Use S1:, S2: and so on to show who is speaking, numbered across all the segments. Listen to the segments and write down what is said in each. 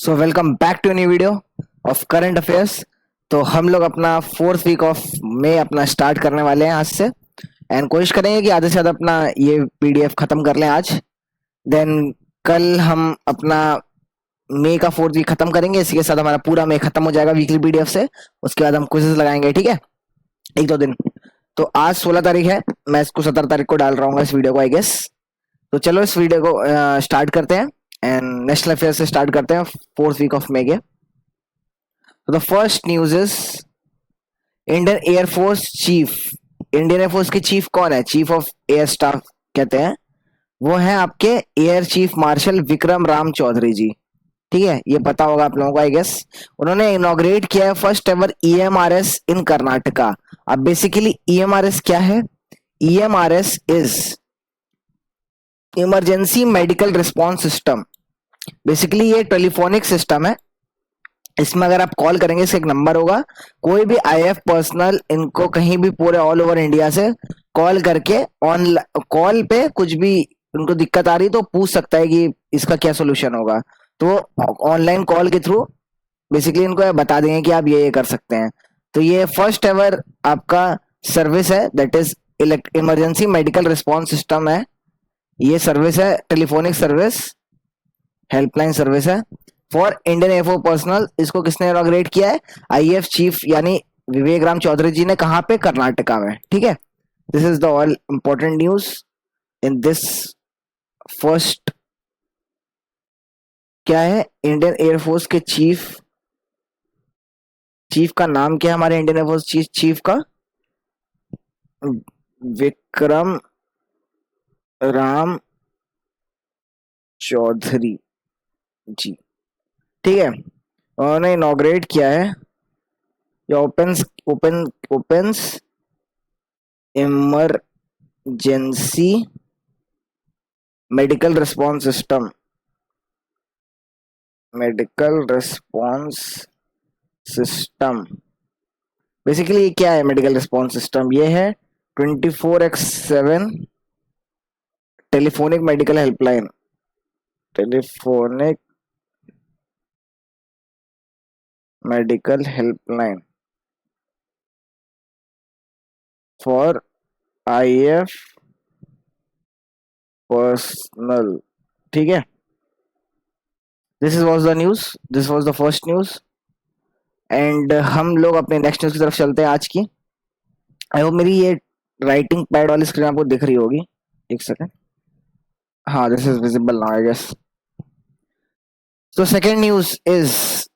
S1: So welcome back to new video of current affairs. तो हम लोग अपना फोर्थ वीक ऑफ में अपना स्टार्ट करने वाले हैं आज से। एंड कोशिश करेंगे कि आधे से ज्यादा अपना ये पीडीएफ खत्म कर लें आज। देन कल हम अपना मई का फोर्थ वीक खत्म करेंगे। इसी के साथ हमारा पूरा मई खत्म हो जाएगा वीकली पीडीएफ से। उसके बाद हम क्विज़ेस लगाएंगे, ठीक है, एक दो दिन। तो आज 16 तारीख है, मैं इसको 17 तारीख को डाल रहा हूँ इस वीडियो को, आई गेस। तो चलो इस वीडियो को स्टार्ट करते हैं एंड नेशनल अफेयर से स्टार्ट करते हैं फोर्थ वीक ऑफ मई के। तो the first news is Indian air force chief. Indian air force के चीफ कौन है? चीफ ऑफ एयर स्टाफ कहते हैं, वो है आपके air chief marshal Vikram Ram Chaudhary ji. ठीक है, ये पता होगा आप लोगों को, आई गेस। उन्होंने इनॉग्रेट किया है फर्स्ट एवर ईएमआरएस इन कर्नाटका। अब बेसिकली ईएमआरएस क्या है? EMRS is emergency medical response system. Basically ये टेलीफोनिक सिस्टम है। इसमें अगर आप कॉल करेंगे, इसका एक नंबर होगा, कोई भी आईएफ पर्सनल इनको कहीं भी पूरे ऑल ओवर इंडिया से कॉल करके ऑन कॉल पे कुछ भी उनको दिक्कत आ रही तो पूछ सकता है कि इसका क्या सोल्यूशन होगा। तो ऑनलाइन कॉल के थ्रू बेसिकली इनको बता देंगे कि आप ये कर सकते हैं। तो ये फर्स्ट एवर आपका सर्विस है, that is emergency medical response system है। ये सर्विस है, टेलीफोनिक सर्विस, हेल्पलाइन सर्विस है फॉर इंडियन एयरफोर्स पर्सनल। इसको किसने इनॉग्रेट किया है? आईएएफ चीफ यानी विवेक राम चौधरी जी ने। कहां पे? कर्नाटका में। ठीक है, this is the all important news in this first. क्या है? इंडियन एयरफोर्स के चीफ का नाम क्या है? हमारे इंडियन एयरफोर्स चीफ का विक्रम राम चौधरी जी। ठीक है, उन्होंने इनॉग्रेट किया है। ये opens emergency medical response system. Basically ये क्या है? मेडिकल रिस्पॉन्स सिस्टम ये है 24x7 telephonic medical helpline. Telephonic medical helpline for if personal. ठीक है, this was the news, this was the first news. And हम लोग अपने नेक्स्ट न्यूज की तरफ चलते हैं आज की। आई होप मेरी ये राइटिंग पैड वाली स्क्रीन आपको दिख रही होगी। एक सेकेंड, हाँ, this is visible now, I guess. So second news is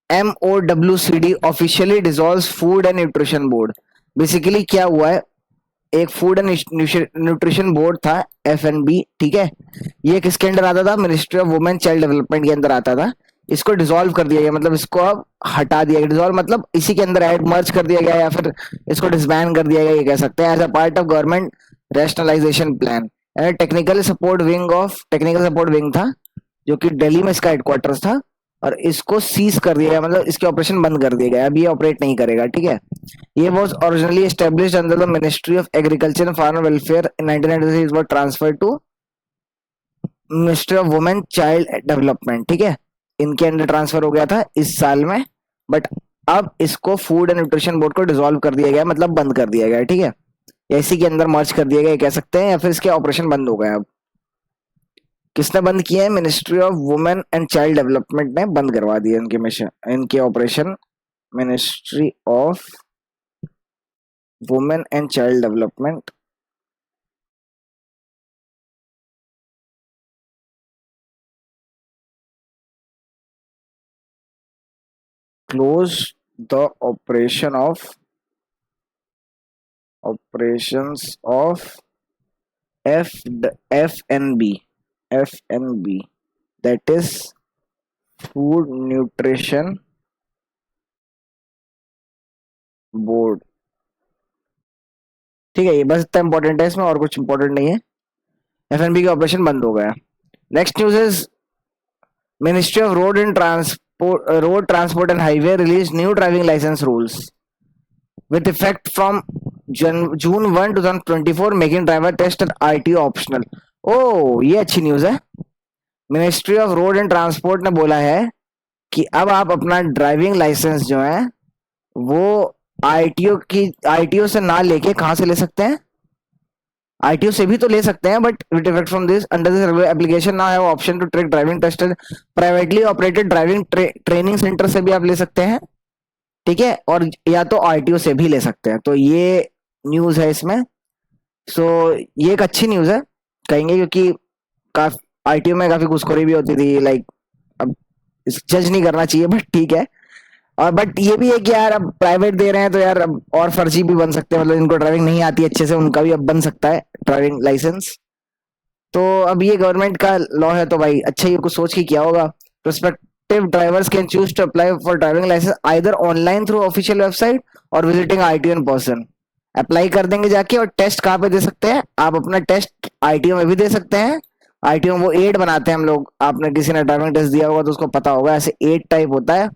S1: MOWCD officially dissolves Food and Nutrition Board. Basically क्या हुआ है, एक फूड एंड न्यूट्रिशन बोर्ड था, FNB। ठीक है, ये किसके अंडर आता था? Ministry of women child development के अंदर आता था। इसको डिसॉल्व कर दिया गया, मतलब इसको अब हटा दिया गया। डिसॉल्व मतलब इसी के अंदर ऐड मर्ज कर दिया गया या फिर इसको डिसबैन कर दिया गया, ये कह सकते हैं, as a part of government rationalisation plan. Technical support wing था, जो कि दिल्ली में इसका हेडक्वार्टर्स था, और इसको सीज कर दिया गया, मतलब इसके ऑपरेशन बंद कर दिए गए। अब ये ऑपरेट नहीं करेगा। ठीक है, ये was originally established under the ministry of agriculture and farmer welfare in 1993। It was transferred to ministry of women child development. ठीक है, इनके अंडर ट्रांसफर हो गया था इस साल में, बट अब इसको फूड एंड न्यूट्रिशन बोर्ड को डिसॉल्व कर दिया गया, मतलब बंद कर दिया गया। ठीक है, इसी के अंदर मर्ज कर दिया गया कह सकते हैं, या फिर इसके ऑपरेशन बंद हो गए। अब किसने बंद किए हैं? Ministry of women and child development ने बंद करवा दिए इनके मिशन, इनके operation. Ministry of women and child development close the operations of FNB, that is Food Nutrition Board। ठीक है, ये बस इतना इंपॉर्टेंट है, इसमें और कुछ इंपॉर्टेंट नहीं है। FNB के ऑपरेशन बंद हो गया। Next news is ministry of road transport and highway release new driving licence rules with effect from June 1, 2024, making driver test and RTO optional। ओ, ये अच्छी न्यूज है। Ministry of road and transport ने बोला है कि अब आप अपना ड्राइविंग लाइसेंस जो है वो आईटीओ से ना लेके कहाँ से ले सकते हैं, आईटीओ से भी तो ले सकते हैं, but with effect from this under this application now have option to track driving test privately operated driving training centre से भी आप ले सकते हैं, ठीक है, और या तो आरटीओ से भी ले सकते हैं। तो ये न्यूज है इसमें। सो ये एक अच्छी न्यूज है कहेंगे, क्योंकि काफी आरटीओ में काफी घुसखोरी भी होती थी, लाइक अब जज नहीं करना चाहिए बट ठीक है। और बट ये भी है कि यार अब प्राइवेट दे रहे हैं तो यार अब और फर्जी भी बन सकते हैं, मतलब इनको ड्राइविंग नहीं आती अच्छे से उनका भी अब बन सकता है ड्राइविंग लाइसेंस। तो अब ये गवर्नमेंट का लॉ है तो भाई अच्छा ही कुछ सोच के किया होगा। Prospective drivers can choose to apply for driving licence either online through official website और visiting ITO in person. Apply कर देंगे जाके, और टेस्ट कहाँ पे दे सकते हैं आप, अपना टेस्ट आईटीओ में भी दे सकते हैं। आईटीओ में वो एड बनाते हैं हम लोग, आपने किसी ने ड्राइविंग टेस्ट दिया होगा तो उसको पता होगा, ऐसे एड टाइप होता है,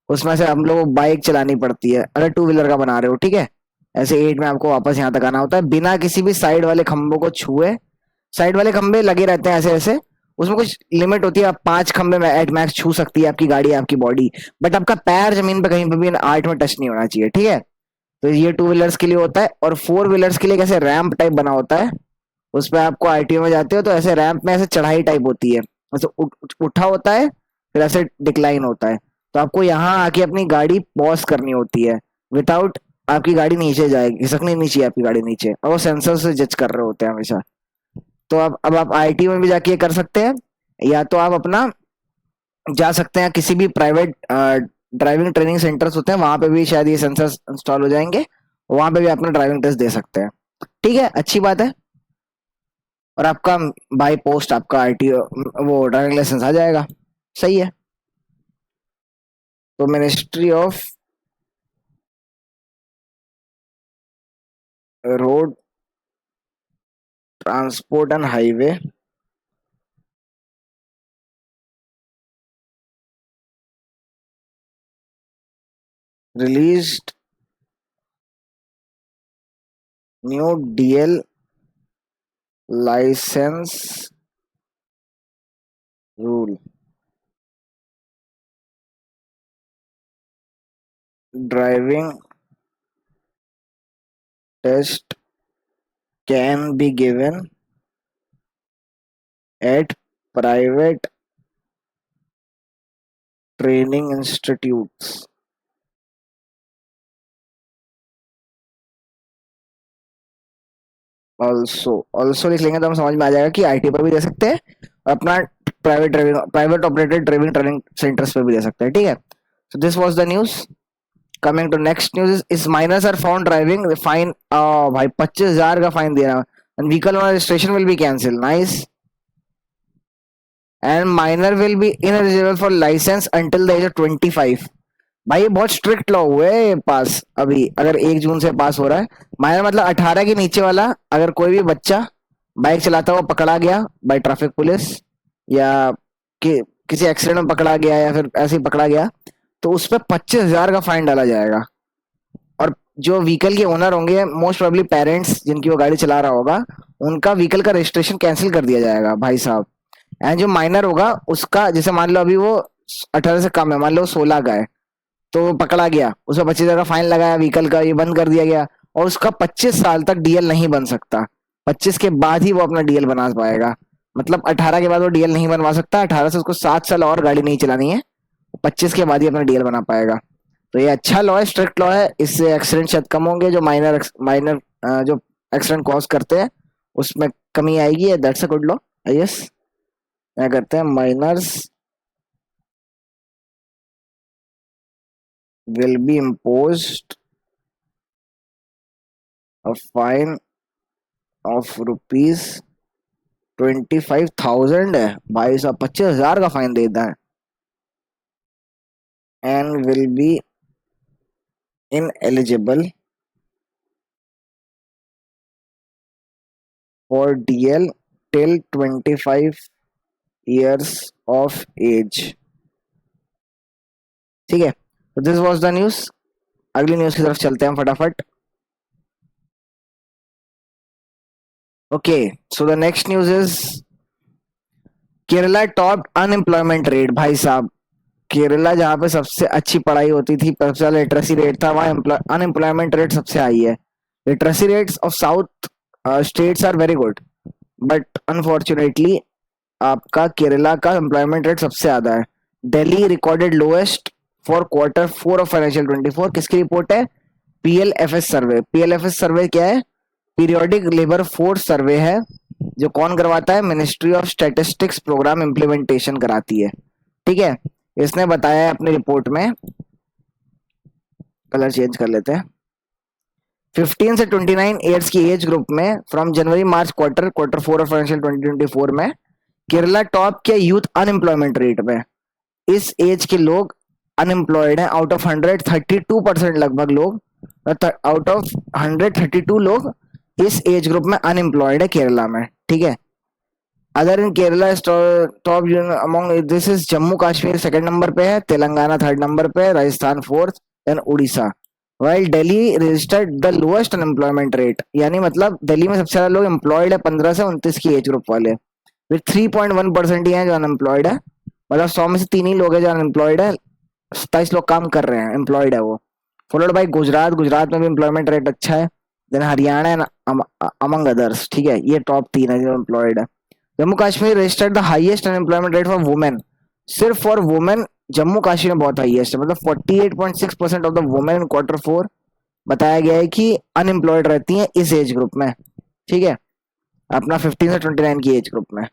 S1: उसमें से हम लोग को बाइक चलानी पड़ती है अगर टू व्हीलर का बना रहे हो, ठीक है। ऐसे एट में आपको वापस यहाँ तक आना होता है बिना किसी भी साइड वाले खंभों को छुए। साइड वाले खंभे लगे रहते हैं ऐसे ऐसे, उसमें कुछ लिमिट होती है, आप 5 खंभे में एट मैक्स छू सकती है आपकी गाड़ी, आपकी बॉडी, बट आपका पैर जमीन पे कहीं पे भी 8 में टच नहीं होना चाहिए, ठीक है। तो ये टू व्हीलर्स के लिए होता है, और फोर व्हीलर्स के लिए कैसे रैंप टाइप बना होता है, उस पर आपको आईटीओ में जाते हो तो ऐसे रैंप में ऐसे चढ़ाई टाइप होती है, ऐसे उठा होता है फिर ऐसे डिक्लाइन होता है। तो आपको यहाँ आके अपनी गाड़ी पॉज करनी होती है, विदाउट आपकी गाड़ी नीचे जाएगी, खिसकनी नहीं चाहिए आपकी गाड़ी नीचे, और वो सेंसर से जज कर रहे होते हैं हमेशा। तो अब आप आईटी में भी जाके ये कर सकते हैं, या तो आप अपना जा सकते हैं किसी भी प्राइवेट ड्राइविंग ट्रेनिंग सेंटर्स होते हैं, वहां पे भी शायद ये सेंसर इंस्टॉल हो जाएंगे, वहां पे भी अपना ड्राइविंग टेस्ट दे सकते हैं, ठीक है, अच्छी बात है। और आपका बाय पोस्ट आपका आईटी वो ड्राइविंग लाइसेंस आ जाएगा, सही है। तो ministry of road transport and highway released new DL license rule. Driving test can be given at private training institutes. Also लिख लेंगे तो हम समझ में आ जाएगा कि आईटी पर भी दे सकते हैं, और अपना private operated driving training centres पे भी दे सकते हैं, ठीक है। So this was the news. Coming to next news is minors are found driving fine, भाई 25,000 का फाइन देना, and vehicle on registration will be cancel, nice, and minor will be ineligible for licence until the age of 25। भाई ये बहुत strict law हुए है पास अभी, अगर 1 जून से पास हो रहा है। माइनर मतलब 18 के नीचे वाला, अगर कोई भी बच्चा बाइक चलाता हुआ पकड़ा गया बाय ट्रैफिक पुलिस, या किसी एक्सीडेंट में पकड़ा गया, या फिर ऐसे ही पकड़ा गया, तो उस पर 25,000 का फाइन डाला जाएगा। और जो व्हीकल के ओनर होंगे, मोस्ट प्रोबेबली पेरेंट्स जिनकी वो गाड़ी चला रहा होगा, उनका व्हीकल का रजिस्ट्रेशन कैंसिल कर दिया जाएगा भाई साहब। एंड जो माइनर होगा उसका, जैसे मान लो अभी वो 18 से कम है, मान लो 16 का है, तो वो पकड़ा गया, उसका 25,000 का फाइन लगाया, व्हीकल का ये बंद कर दिया गया, और उसका 25 साल तक डीएल नहीं बन सकता। 25 के बाद ही वो अपना डीएल बना पाएगा, मतलब 18 के बाद वो डीएल नहीं बनवा सकता, 18 से उसको 7 साल और गाड़ी नहीं चलानी है, 25 के बाद ही अपना डीएल बना पाएगा। तो ये अच्छा लॉ है, स्ट्रिक्ट लॉ है, इससे एक्सीडेंट शायद कम होंगे, जो माइनर माइनर जो एक्सीडेंट कॉज करते हैं उसमें कमी आएगी, that's a good law I guess. क्या करते हैं, minors will be imposed a fine of ₹25,000 है भाई साहब, 25,000 का फाइन देता है, and will be ineligible for DL till 25 years of age, ठीक है। तो दिस वाज द न्यूज। अगली न्यूज की तरफ चलते हैं फटाफट। Okay, so the next news is Kerala top unemployment rate, भाई साहब केरला जहाँ पे सबसे अच्छी पढ़ाई होती थी, सबसे ज्यादा लिटरेसी रेट था, वहाँ अनएम्प्लॉयमेंट रेट सबसे हाई है। Literacy rates of south states are very good, but unfortunately आपका केरला का एम्प्लॉयमेंट रेट सबसे ज्यादा है। Delhi recorded lowest for quarter four of financial 24। किसकी रिपोर्ट है? पीएलएफएस सर्वे। पीएलएफएस सर्वे क्या है? पीरियोडिक लेबर फोर्स सर्वे है, जो कौन करवाता है? Ministry of statistics programme implementation कराती है। ठीक है, इसने बताया है अपनी रिपोर्ट में, कलर चेंज कर लेते हैं, 15 से 29 ईयर्स की एज ग्रुप में from January March quarter four of financial 2024 में केरला टॉप के यूथ अनएम्प्लॉयमेंट रेट में। इस एज के लोग अनएम्प्लॉयड है। आउट ऑफ 132% लगभग लोग, आउट ऑफ 132 लोग इस एज ग्रुप में अनएम्प्लॉयड है केरला में। ठीक है, other in Kerala top among this is Jammu Kashmir second number पे है, तेलंगाना थर्ड नंबर पे है, Rajasthan fourth, then Orissa. While Delhi registered the lowest unemployment rate, यानी मतलब दिल्ली में सबसे ज्यादा लोग एम्प्लॉयड है 15 से 29 की एज ग्रुप वाले, विथ 3.1% ही है जो अनएम्प्लॉयड है। मतलब 100 में से 3 ही लोग हैं जो अनएम्प्लॉयड है, 27 लोग काम कर रहे हैं, एम्प्लॉयड है वो। फॉलोड बाई गुजरात, गुजरात में भी एम्प्लॉयमेंट रेट अच्छा है, then Haryana and among others. ठीक है, ये टॉप 3 है जो एम्प्लॉयड है। Jammu Kashmir registered the highest unemployment rate for women. सिर्फ फॉर वुमेन जम्मू कश्मीर में बहुत हाईएस्ट है, मतलब 48.6% of the women in quarter four बताया गया है कि अनएम्प्लॉयड रहती हैं इस एज ग्रुप में। ठीक है, अपना 15 से 29 की एज ग्रुप में।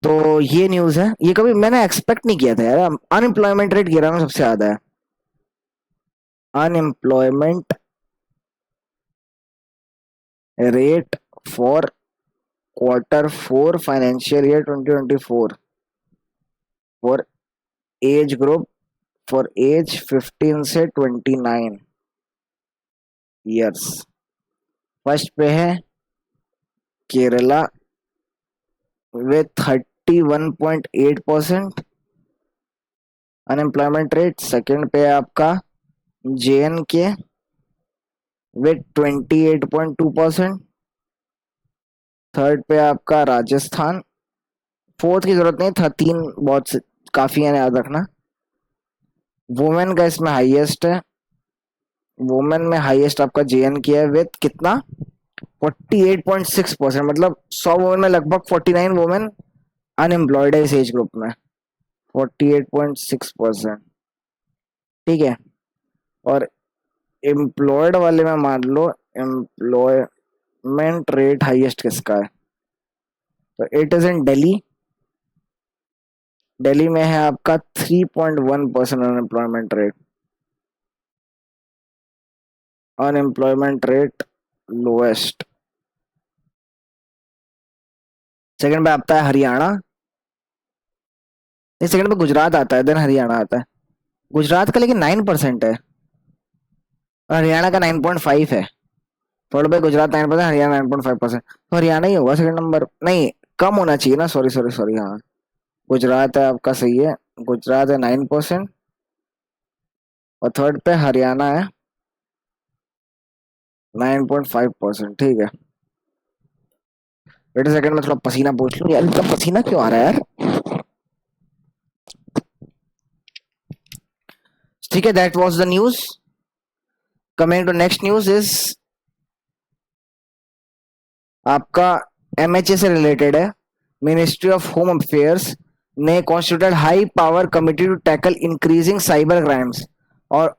S1: तो ये न्यूज है, ये कभी मैंने एक्सपेक्ट नहीं किया था यार, अनएम्प्लॉयमेंट रेट केरला में सबसे ज्यादा है। Unemployment rate for quarter four financial year 2024 for age group, for age 15 से 29 ईयर्स। फर्स्ट पे है Kerala with 31.8% unemployment rate. Second पे है आपका JNK विथ 28.2%। थर्ड पे आपका राजस्थान। फोर्थ की जरूरत नहीं था, तीन काफी है, याद रखना। वुमेन का इसमें हाईएस्ट है, वुमेन में हाईएस्ट आपका JNK है विथ कितना? 48.6%। मतलब 100 वुमेन में लगभग 49 वुमेन अनएम्प्लॉयड है इस एज ग्रुप में, 48.6%। ठीक है, और एम्प्लॉयड वाले में मान लो एम्प्लॉयमेंट रेट हाईएस्ट किसका है, तो it is in Delhi. Delhi में है आपका 3.1% unemployment rate. Unemployment rate lowest. Second पे आता है हरियाणा, नहीं सेकंड पे गुजरात आता है, देन हरियाणा आता है। गुजरात का लेकिन 9% है, और हरियाणा का 9.5 है। फॉलोड बाय गुजरात 9%, हरियाणा 9.5%, तो हरियाणा ही होगा सेकंड नंबर। नहीं, कम होना चाहिए ना, सॉरी सॉरी सॉरी, हाँ गुजरात है आपका, सही है, गुजरात है 9%, और थर्ड पे हरियाणा है 9.5%। ठीक है, वेट सेकंड में थोड़ा पसीना पूछ लूं यार, इतना पसीना क्यों आ रहा है यार। ठीक है, that was the news. Coming to next news is आपका MHA से रिलेटेड है। मिनिस्ट्री ऑफ होम अफेयर्स ने constituted high power committee to tackle increasing cyber crimes और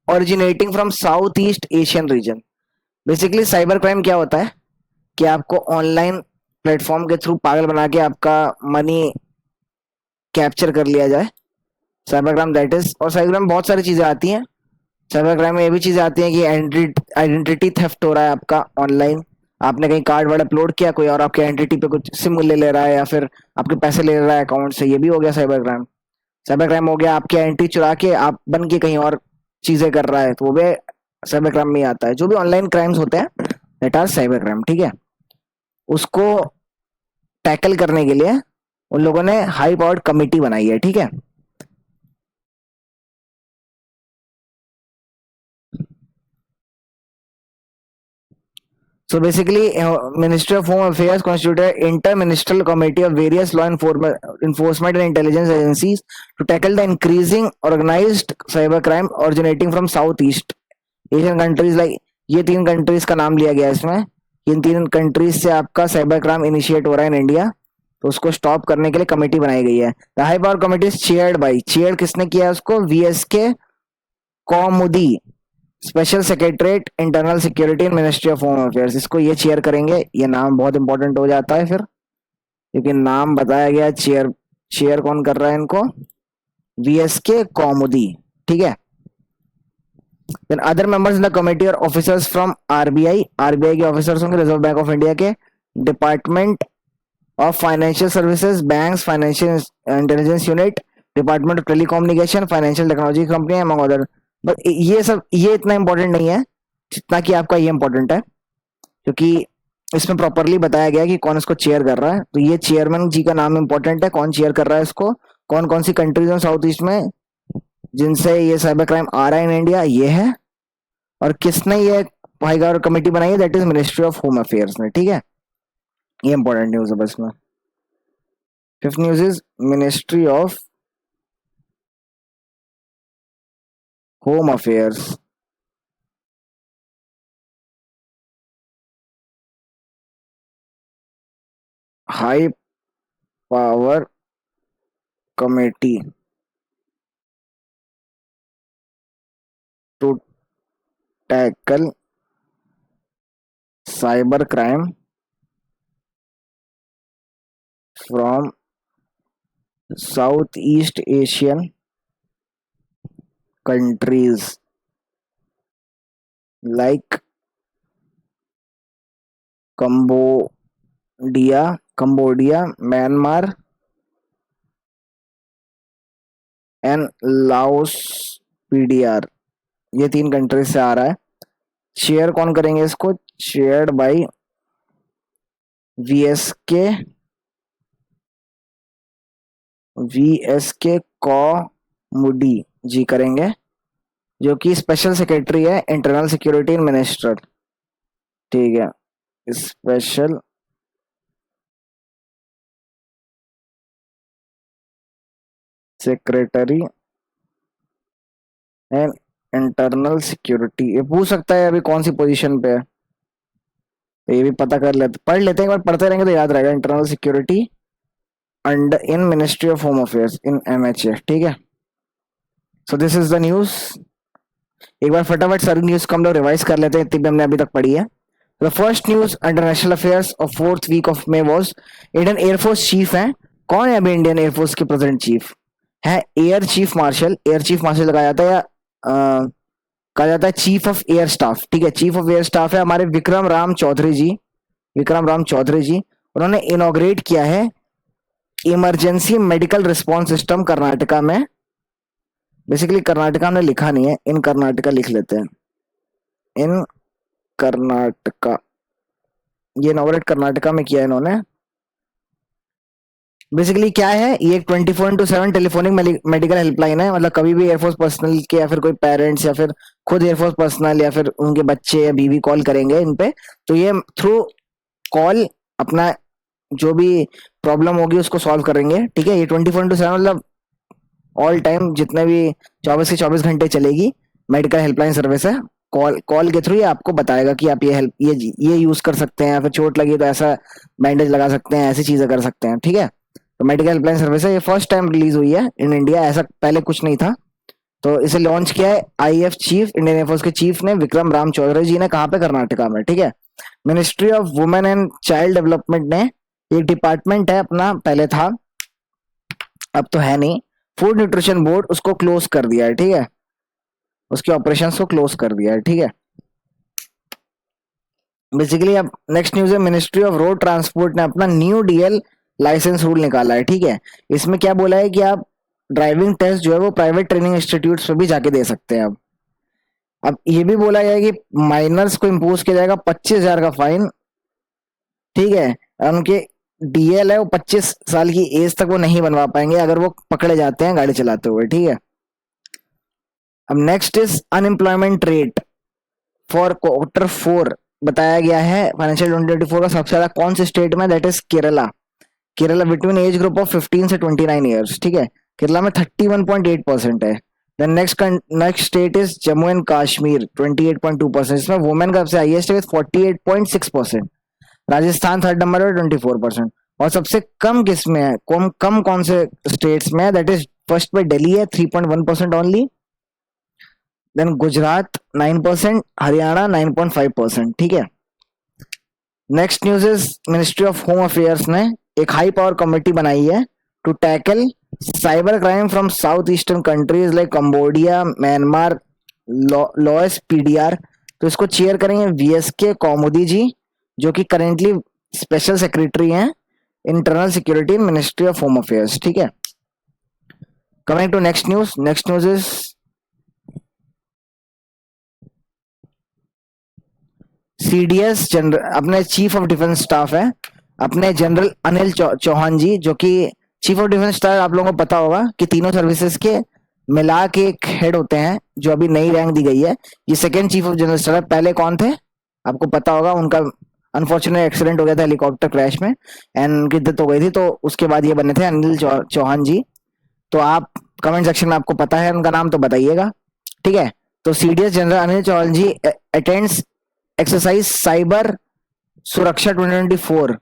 S1: originating from south east Asian region. Basically cyber crime क्या होता है कि आपको ऑनलाइन प्लेटफॉर्म के थ्रू पागल बना के आपका मनी कैप्चर कर लिया जाए, साइबर क्राइम दैट इज। और साइबर क्राइम बहुत सारी चीजें आती हैं। साइबर क्राइम में ये भी चीजें आती हैं कि आइडेंटिटी थेफ्ट हो रहा है आपका ऑनलाइन, आपने कहीं कार्ड वर्ड अपलोड किया, कोई और आपके आइडेंटिटी पे कुछ सिम ले रहा है, या फिर आपके पैसे ले रहा है अकाउंट से, ये भी हो गया साइबर क्राइम। साइबर क्राइम हो गया आपकी आइडेंटिटी चुरा के आप बन के कहीं और चीजें कर रहा है, तो वो भी साइबर क्राइम में ही आता है। जो भी ऑनलाइन क्राइम्स होते हैं दैट आर साइबर क्राइम। ठीक है, उसको टैकल करने के लिए उन लोगों ने हाई पावर्ड कमिटी बनाई है। ठीक है, So basically, Ministry of Home Affairs constituted an inter-ministerial committee of various law enforcement and intelligence agencies to tackle the increasing organized cybercrime originating from Southeast Asian countries. Like ये तीन countries का नाम लिया गया है इसमें, इन तीन कंट्रीज से आपका साइबर क्राइम इनिशिएट हो रहा है इन इंडिया, तो उसको स्टॉप करने के लिए कमेटी बनाई गई है. The high power committee is chaired by, chair किसने किया है उसको, VSK Kaumudi, special secretariat internal security in ministry of home affairs. इसको ये चेयर करेंगे. ये नाम बहुत इंपॉर्टेंट हो जाता है फिर, क्योंकि नाम बताया गया. चेयर चेयर कौन कर रहा है इनको, VSK कौमुदी. ठीक है. Then other members in the committee are officers from RBI, RBI के ऑफिसर्स होंगे, रिजर्व बैंक ऑफ इंडिया के, department of financial services, banks, financial intelligence unit, department of telecommunication, financial technology company, among other. But ये सब ये इतना important नहीं है जितना कि आपका ये इंपॉर्टेंट है, क्योंकि इसमें प्रॉपरली बताया गया कि कौन इसको चेयर कर रहा है. तो ये चेयरमैन जी का नाम इंपॉर्टेंट है, कौन चेयर कर रहा है इसको, कौन कौन सी कंट्रीज हैं साउथ ईस्ट में जिनसे ये साइबर क्राइम आ रहा है इन इंडिया, ये है. और किसने ये हाई पावर कमेटी बनाई है, that is ministry of home affairs ने. ठीक है, ये इंपॉर्टेंट न्यूज है बस में. Fifth news is ministry of home affairs high power committee to tackle cyber crime from south east Asian countries like Cambodia, Myanmar and Laos PDR. ये तीन countries से आ रहा है. चेयर कौन करेंगे इसको, चेयर्ड बाय VSK कौमुदी जी करेंगे, जो कि स्पेशल सेक्रेटरी है इंटरनल सिक्योरिटी मिनिस्टर. ठीक है, special secretary and internal security. ये पूछ सकता है अभी कौन सी पोजीशन पे है, तो ये भी पता कर लेते, पढ़ लेते हैं. एक बार पढ़ते रहेंगे तो याद रहेगा. Internal security under in ministry of home affairs in MHA. ठीक है. So this is the news. एक बार फटाफट सारी न्यूज को हम लोग रिवाइज कर लेते हैं, इतनी भी हमने अभी तक पढ़ी है. The first news under national affairs of 4th week of May was Indian air force chief है. कौन है अभी इंडियन एयरफोर्स के प्रेजेंट चीफ है, air chief marshal. Air chief marshal कहा जाता है या कहा जाता है चीफ ऑफ एयर स्टाफ. ठीक है, चीफ ऑफ एयर स्टाफ है हमारे विक्रम राम चौधरी जी. विक्रम राम चौधरी जी, उन्होंने इनॉग्रेट किया है emergency medical response system Karnataka में. बेसिकली कर्नाटका में लिखा नहीं है, इन कर्नाटका लिख लेते हैं. इन कर्नाटका, ये इनॉग्रेट कर्नाटका में किया इन्होंने. बेसिकली क्या है, ये एक 24/7 टेलीफोनिक मेडिकल हेल्पलाइन है. मतलब कभी भी एयरफोर्स पर्सनल के या फिर कोई पेरेंट्स या फिर खुद एयरफोर्स पर्सनल या फिर उनके बच्चे या बीवी कॉल करेंगे इन पे, तो ये थ्रू कॉल अपना जो भी प्रॉब्लम होगी उसको सॉल्व करेंगे. ठीक है, ये 24/7 मतलब ऑल टाइम जितने भी 24 से 24 घंटे चलेगी मेडिकल हेल्पलाइन सर्विस है. कॉल के थ्रू ये आपको बताएगा कि आप ये हेल्प ये यूज कर सकते हैं, या फिर चोट लगी तो ऐसा बैंडेज लगा सकते हैं, ऐसी चीजें कर सकते हैं. ठीक है, तो मेडिकल हेल्पलाइन सर्विस है. ये फर्स्ट टाइम रिलीज हुई है इन इंडिया, ऐसा पहले कुछ नहीं था. तो इसे लॉन्च किया है IF चीफ, इंडियन एयरफोर्स के चीफ ने, विक्रम राम चौधरी जी ने. कहाँ पे, कर्नाटका में. ठीक है. Ministry of women and child development ने, एक डिपार्टमेंट है अपना, पहले था अब तो है नहीं, फूड न्यूट्रिशन बोर्ड, उसको क्लोज कर दिया है. ठीक है, उसके ऑपरेशंस को क्लोज कर दिया है. ठीक है. बेसिकली अब नेक्स्ट न्यूज है, मिनिस्ट्री ऑफ रोड ट्रांसपोर्ट ने अपना न्यू DL लाइसेंस रूल निकाला है. ठीक है, इसमें क्या बोला है कि आप ड्राइविंग टेस्ट जो है वो प्राइवेट ट्रेनिंग इंस्टीट्यूट्स पे भी जाके दे सकते हैं. अब ये भी बोला गया है कि माइनर्स को इम्पोज किया जाएगा 25,000 का फाइन. ठीक है, उनके DL है वो 25 साल की एज तक वो नहीं बनवा पाएंगे अगर वो पकड़े जाते हैं गाड़ी चलाते हुए. ठीक है. अब next is unemployment rate for Q4 बताया गया है फाइनेंशियल 2024 का सबसे ज्यादा कौन से स्टेट में, that is Kerala. Kerala between age group of 15 से 29 ईयर्स, ठीक है, केरला में 31.8% है। Then next state is Jammu and Kashmir 28.2%, इसमें वुमेन का सबसे हाईएस्ट है विद 48.6%। राजस्थान थर्ड नंबर है 24%। और सबसे कम किस में है, कम कौन से स्टेट्स में है, दैट इज फर्स्ट पे दिल्ली है 3.1% ओनली। देन गुजरात 9%, हरियाणा 9.5%, ठीक है। Next news is ministry of home affairs ने एक हाई पावर कमेटी बनाई है to tackle cyber crime from south eastern countries like Cambodia, Myanmar, Laos PDR. तो इसको चेयर करेंगे वीएसके कौमुदी जी, जो कि करेंटली स्पेशल सेक्रेटरी हैं internal security in ministry of home affairs, ठीक है। Coming to next news is CDS general, अपने चीफ ऑफ डिफेंस स्टाफ है अपने जनरल अनिल चौहान जी, जो कि चीफ ऑफ डिफेंस स्टाफ, आप लोगों को पता होगा कि तीनों सर्विसेज के मिला के एक हेड होते हैं, जो अभी नई रैंक दी गई है। ये second chief of general staff है। पहले कौन थे आपको पता होगा, उनका अनफॉर्चुनेट एक्सीडेंट हो गया था हेलीकॉप्टर क्रैश में एंड उनकी डेथ हो गई थी, तो उसके बाद ये बने थे अनिल चौहान जी। तो आप कमेंट सेक्शन में आपको पता है उनका नाम तो बताइएगा, ठीक है। तो CDS general Anil Chauhan ji attends exercise cyber Suraksha 2024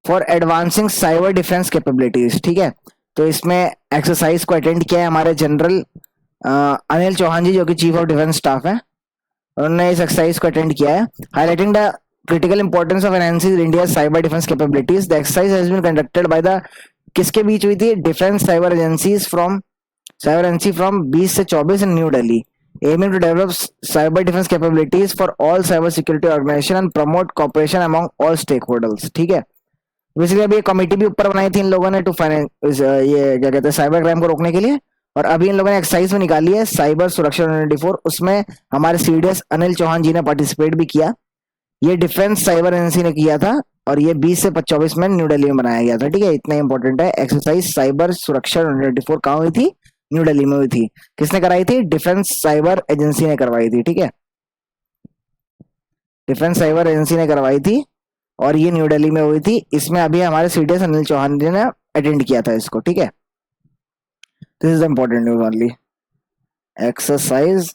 S1: for advancing cyber defence capabilities, ठीक है। तो इसमें एक्सरसाइज को अटेंड किया है हमारे जनरल अनिल चौहान जी, जो कि चीफ ऑफ डिफेंस स्टाफ है। उन्होंने इस एक्सरसाइज को अटेंड किया है, highlighting the critical importance of enhancing India cyber defence capabilities. The exercise has been conducted by the, किसके बीच हुई थी, defence cyber agencies from, cyber agency from 20 से 24 in New Delhi, aiming to develop cyber defense capabilities for all cyber security organization and promote cooperation among all stakeholders, ठीक है। Basically अभी एक committee भी ऊपर बनाई थी इन लोगों ने टू फाइनेंस, ये क्या कहते हैं, साइबर क्राइम को रोकने के लिए। और अभी इन लोगों ने एक्सरसाइज में निकाली है साइबर सुरक्षा 2024, उसमें हमारे सीडीएस अनिल चौहान जी ने पार्टिसिपेट भी किया। ये डिफेंस साइबर एजेंसी ने किया था और ये 20 से 24 में न्यू दिल्ली में बनाया गया था, ठीक है। इतना इंपॉर्टेंट है। एक्सरसाइज साइबर सुरक्षा 2024 कहाँ हुई थी, न्यू दिल्ली में हुई थी। किसने कराई थी, डिफेंस साइबर एजेंसी ने करवाई थी, ठीक है। डिफेंस साइबर एजेंसी ने करवाई थी और ये न्यू दिल्ली में हुई थी। इसमें अभी हमारे सीडीएस अनिल चौहान जी ने अटेंड किया था इसको, ठीक है। This is the important news only. Exercise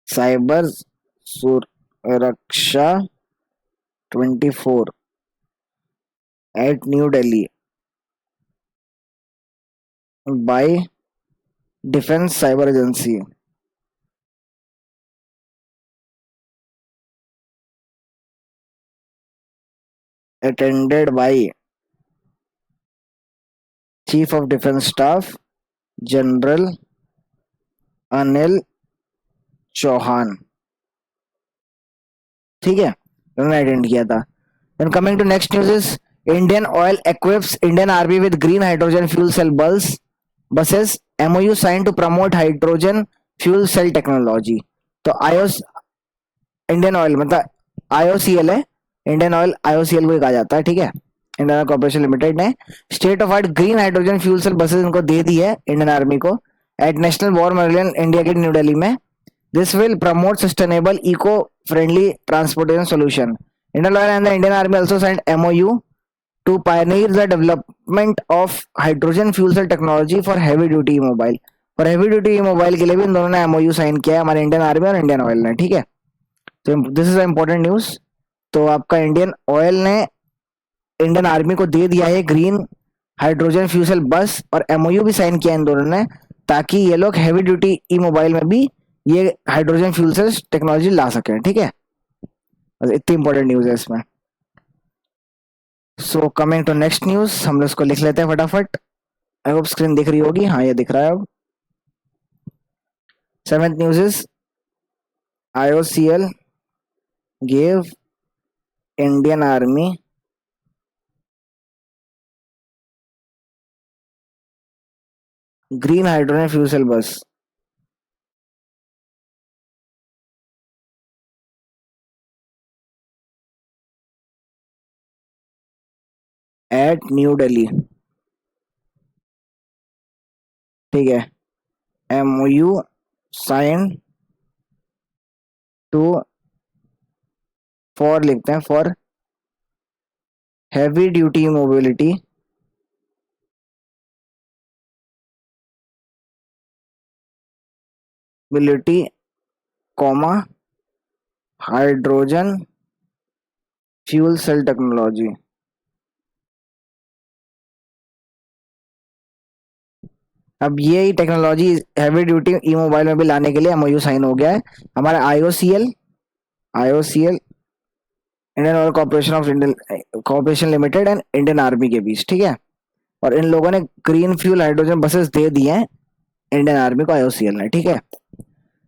S1: cyber Suraksha 24 at new Delhi by defence cyber agency, attended by chief of defence staff general Anil Chauhan, ठीक है, उन्होंने अटेंड किया था। Then coming to next news is Indian oil equips Indian army with green hydrogen fuel cell buses, MoU sign to promote hydrogen fuel cell technology. तो IOC, Indian oil मतलब IOCL है, Indian oil IOCL को कहा जाता है, ठीक है। Indian oil corporation limited ने state of art green hydrogen fuel cell buses इनको दे दी है इंडियन आर्मी को at national war memorial India gate New Delhi में। This will promote sustainable eco friendly transportation solution. Indian oil and the Indian army also signed MoU to pioneer the development of hydrogen fuel cell technology for heavy duty mobile। और heavy duty mobile के लिए भी इन दोनों ने MOU sign किया है, हमारे Indian army और इंडियन ऑयल ने, ठीक है। तो दिस इज इंपॉर्टेंट न्यूज। तो आपका इंडियन ऑयल ने इंडियन आर्मी को दे दिया है ग्रीन हाइड्रोजन फ्यूल सेल बस और एमओयू भी साइन किया इन दोनों ने, ताकि ये लोग हैवी ड्यूटी ई मोबाइल में भी ये हाइड्रोजन फ्यूल सेल टेक्नोलॉजी ला सकें, ठीक है। इतनी इंपॉर्टेंट न्यूज है इसमें। So coming to next news, हम लोग इसको लिख लेते हैं फटाफट। आई होप स्क्रीन दिख रही होगी, हाँ ये दिख रहा है अब। Seventh news is IOCL gave Indian army green hydrogen fuel cell bus at new Delhi, ठीक है। एमओयू साइन टू, फॉर लिखते हैं, for heavy duty mobility mobility comma hydrogen fuel cell technology. अब ये technology heavy duty e mobile में भी लाने के लिए एमओयू साइन हो गया है हमारा IOCL, IOCL Indian oil corporation of Indian corporation limited and Indian army के बीच, ठीक है। और इन लोगों ने ग्रीन फ्यूल हाइड्रोजन बसेस दे दिए हैं इंडियन आर्मी को, आईओसीएल ने, ठीक है।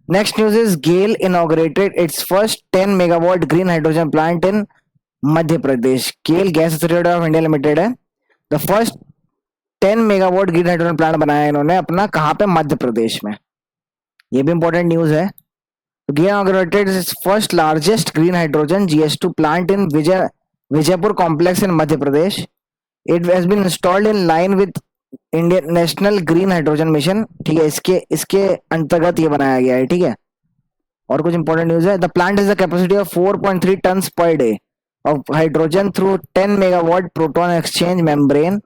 S1: Next news is GAIL inaugurated its first 10 megawatt green hydrogen plant in Madhya Pradesh. GAIL gas authority of India limited है the first 10 megawatt green hydrogen plant बनाया इन्होंने अपना, कहाँ पे, मध्य प्रदेश में। ये भी इंपॉर्टेंट न्यूज है। GAIL inaugurated its first largest green hydrogen GS2 plant in Vijaypur complex in Madhya Pradesh. It has been installed in line with Indian national green hydrogen mission, ठीक है। इसके इसके अंतर्गत ये बनाया गया है, ठीक है। और कुछ इंपॉर्टेंट न्यूज है। The plant is the capacity of 4.3 tons per day of hydrogen through 10 megawatt proton exchange membrane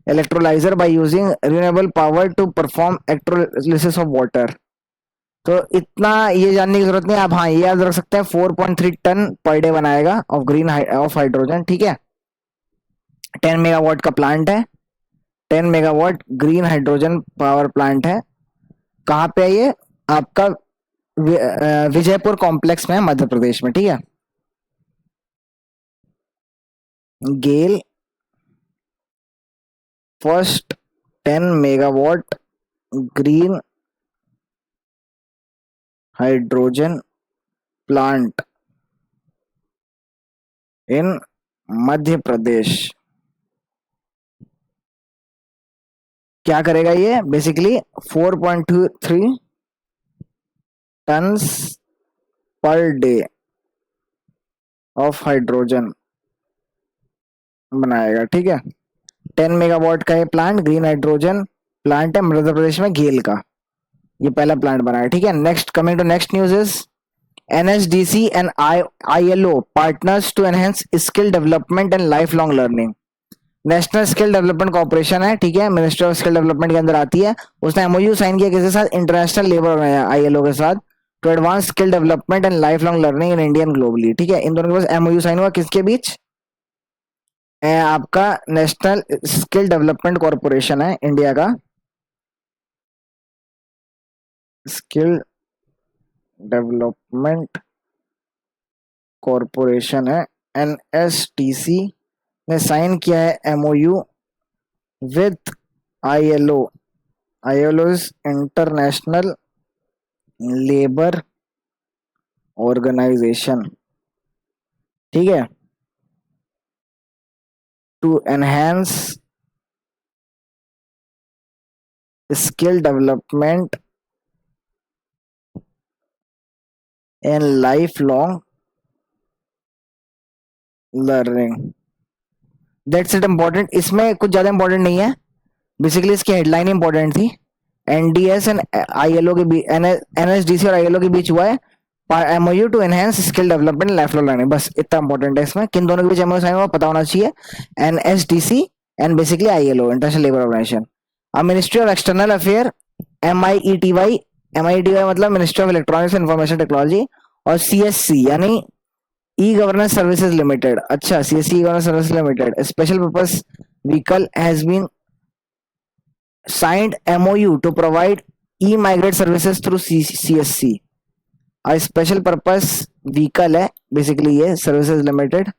S1: electrolyzer by using renewable power to perform electrolysis of water। तो इतना ये जानने की जरूरत नहीं, आप हाँ ये याद रख सकते हैं 4.3 टन पर डे बनाएगा ऑफ ग्रीन ऑफ हाइड्रोजन, ठीक है। 10 मेगावाट का प्लांट है, 10 megawatt green hydrogen power plant है। कहाँ पे है ये? आपका विजयपुर कॉम्प्लेक्स में है, मध्य प्रदेश में, ठीक है। GAIL first 10 megawatt green hydrogen plant in Madhya Pradesh. क्या करेगा ये? Basically 4.23 tons per day of hydrogen बनाएगा, ठीक है। 10 मेगावाट का ये प्लांट ग्रीन हाइड्रोजन प्लांट है मध्य प्रदेश में, गेल का ये पहला प्लांट बनाया, ठीक है। Next, coming to next news is NSDC and ILO partners to enhance skill development and life long learning. National skill development corporation है, ठीक है, मिनिस्ट्री ऑफ स्किल डेवलपमेंट के अंदर आती है। उसने MOU साइन किया किसके साथ? इंटरनेशनल लेबर ILO के साथ, to advance skill development and life long learning in Indian globally, ठीक है। इन दोनों के पास MOU साइन हुआ, किसके बीच? आपका नेशनल स्किल डेवलपमेंट कॉर्पोरेशन है इंडिया का, स्किल डेवलपमेंट कॉर्पोरेशन है, NSTC ने साइन किया है MOU with ILO। ILO is international labour organisation, ठीक है, to enhance skill development and life long learning. That's it. Important, इसमें कुछ ज्यादा इंपॉर्टेंट नहीं है, बेसिकली इसकी हेडलाइन इंपॉर्टेंट थी। NDS एंड ILO के बीच, NSDC और ILO के बीच हुआ है MOU to enhance skill development life long learning, बस इतना इंपॉर्टेंट है इसमें। किन दोनों के बीच MOU साइन हुआ पता होना चाहिए, NSDC and basically ILO, international labour organisation. अब ministry of external affair MIETY, MIETY मतलब ministry of electronics and information technology, और CSC यानी ई गवर्नेंस सर्विसेज लिमिटेड। अच्छा, CSC governance services limited special purpose vehicle has been signed MOU to provide e-migrate services through CSC। a special purpose vehicle है basically ये services limited,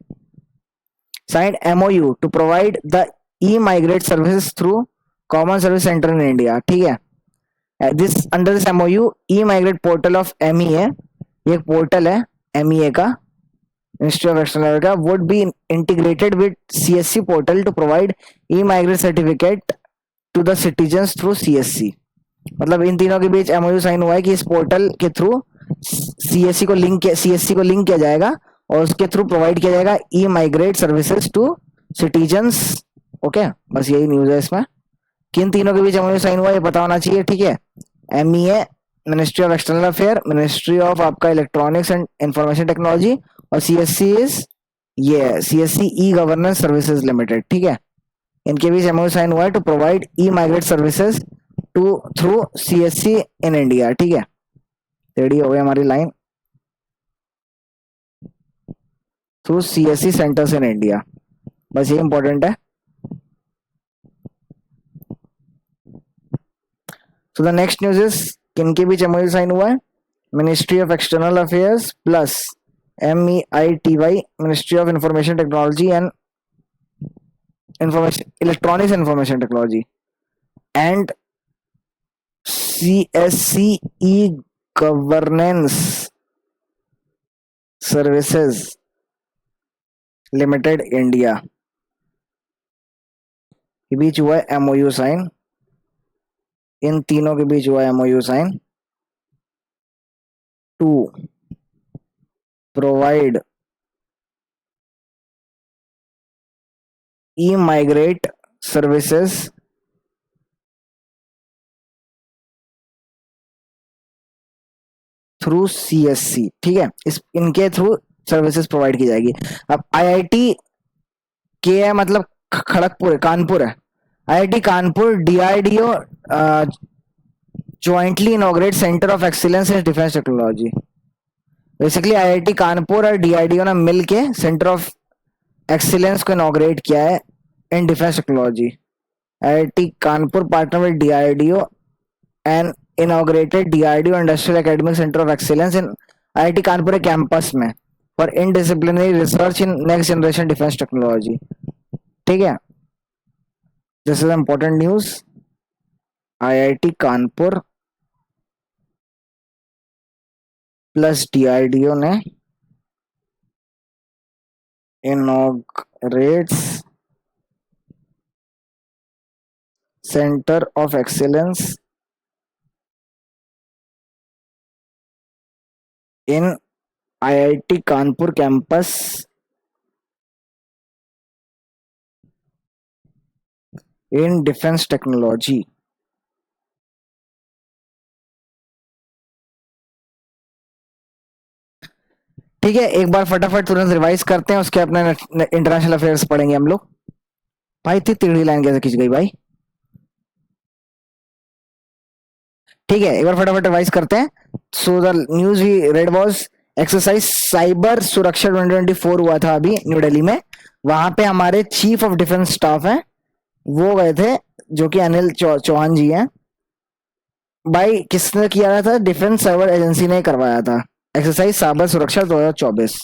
S1: signed MOU to provide the e-migrate services through common service center in India, ठीक है। this under this MOU e-migrate portal of MEA, ये एक portal है MEA का, ministry of external का, would be integrated with CSC portal to provide e-migrate certificate to the citizens through CSC। मतलब इन तीनों के बीच MOU साइन हुआ है कि इस पोर्टल के थ्रू CSC को लिंक किया जाएगा और उसके थ्रू प्रोवाइड किया जाएगा ई-माइग्रेट सर्विसेज टू सिटीजन्स। ओके, बस यही न्यूज है इसमें। किन तीनों के बीच MOU साइन हुआ ये पता होना चाहिए, ठीक है। MEA ministry of external affair, ministry of आपका इलेक्ट्रॉनिक्स एंड इंफॉर्मेशन टेक्नोलॉजी, और सीएससी इज ये CSC e governance services limited, ठीक है। इनके बीच एमओयू साइन हुआ है to provide e migrate services to through CSC in India, ठीक है। रेडी हो गई हमारी line, through CSC centres in India, बस ये इंपॉर्टेंट है। So the next news is किनके बीच एमओयू साइन हुआ है, ministry of external affairs plus MEITY, ministry of information technology and information electronics information technology and CSC e governance services limited India के बीच हुआ है एमओयू साइन। इन तीनों के बीच हुआ है MOU sign to provide e migrate services through CSC, ठीक है। इस इनके थ्रू सर्विसेज प्रोवाइड की जाएगी। अब IIT के है मतलब खड़गपुर है, कानपुर है। IIT Kanpur DRDO jointly inaugurate centre of excellence in defence technology. Basically IIT Kanpur और DRDO ने मिलके सेंटर ऑफ एक्सीलेंस को इनॉग्रेट किया है in defence technology. IIT Kanpur partner with DRDO and inaugurated DRDO industrial academic centre of excellence in IIT Kanpur campus में for in disciplinary research in next generation defence technology, ठीक है। This is important news. IIT Kanpur plus DRDO ने inaugurates centre of excellence in IIT Kanpur campus in defence technology. ठीक है, एक बार फटाफट तुरंत revise करते हैं, उसके अपने इंटरनेशनल अफेयर्स पढ़ेंगे हम लोग। भाई इतनी टेढ़ी लाइन कैसे खींच गई भाई। ठीक है, एक बार फटाफट रिवाइज करते हैं। So the news we read was exercise cyber Suraksha 2024 हुआ था अभी न्यू दिल्ली में। वहां पे हमारे चीफ ऑफ डिफेंस स्टाफ हैं, वो गए थे, जो कि अनिल चौहान जी हैं। भाई किसने किया था? डिफेंस साइबर एजेंसी ने करवाया था एक्सरसाइज साइबर सुरक्षा 2024।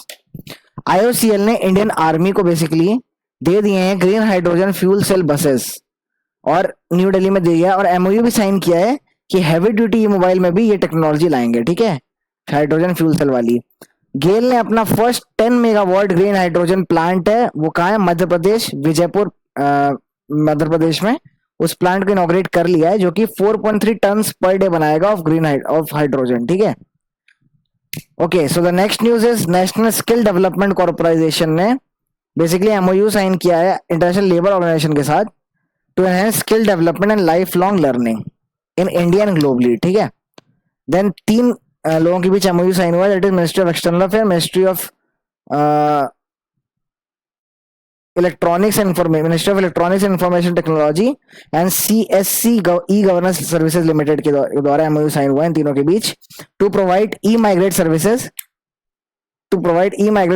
S1: IOCL ने इंडियन आर्मी को बेसिकली दे दिए हैं green hydrogen fuel cell buses, और न्यू दिल्ली में दिया, और MOU भी साइन किया है कि हैवी ड्यूटी मोबाइल में भी ये टेक्नोलॉजी लाएंगे, ठीक है, हाइड्रोजन फ्यूल सेल वाली। गेल ने अपना first 10 megawatt green hydrogen plant है, वो कहाँ है? मध्य प्रदेश, विजयपुर मध्य प्रदेश में। उस प्लांट को इनॉग्रेट कर लिया है, जो कि 4.3 टन पर डे बनाएगा ऑफ ऑफ हाइड्रोजन, ठीक है। Okay, so the next news is national skill development corporation ने बेसिकली MOU साइन किया है इंटरनेशनल लेबर ऑर्गेनाइजेशन के साथ to enhance skill development and life long learning in India and globally, ठीक है। Then 3 लोगों के बीच MOU साइन हुआ, that is ministry of external affair, ministry of electronics and ministry of electronics and information technology and CSC e governance services limited के द्वारा MOU sign हुआ इन तीनों के बीच to provide e migrate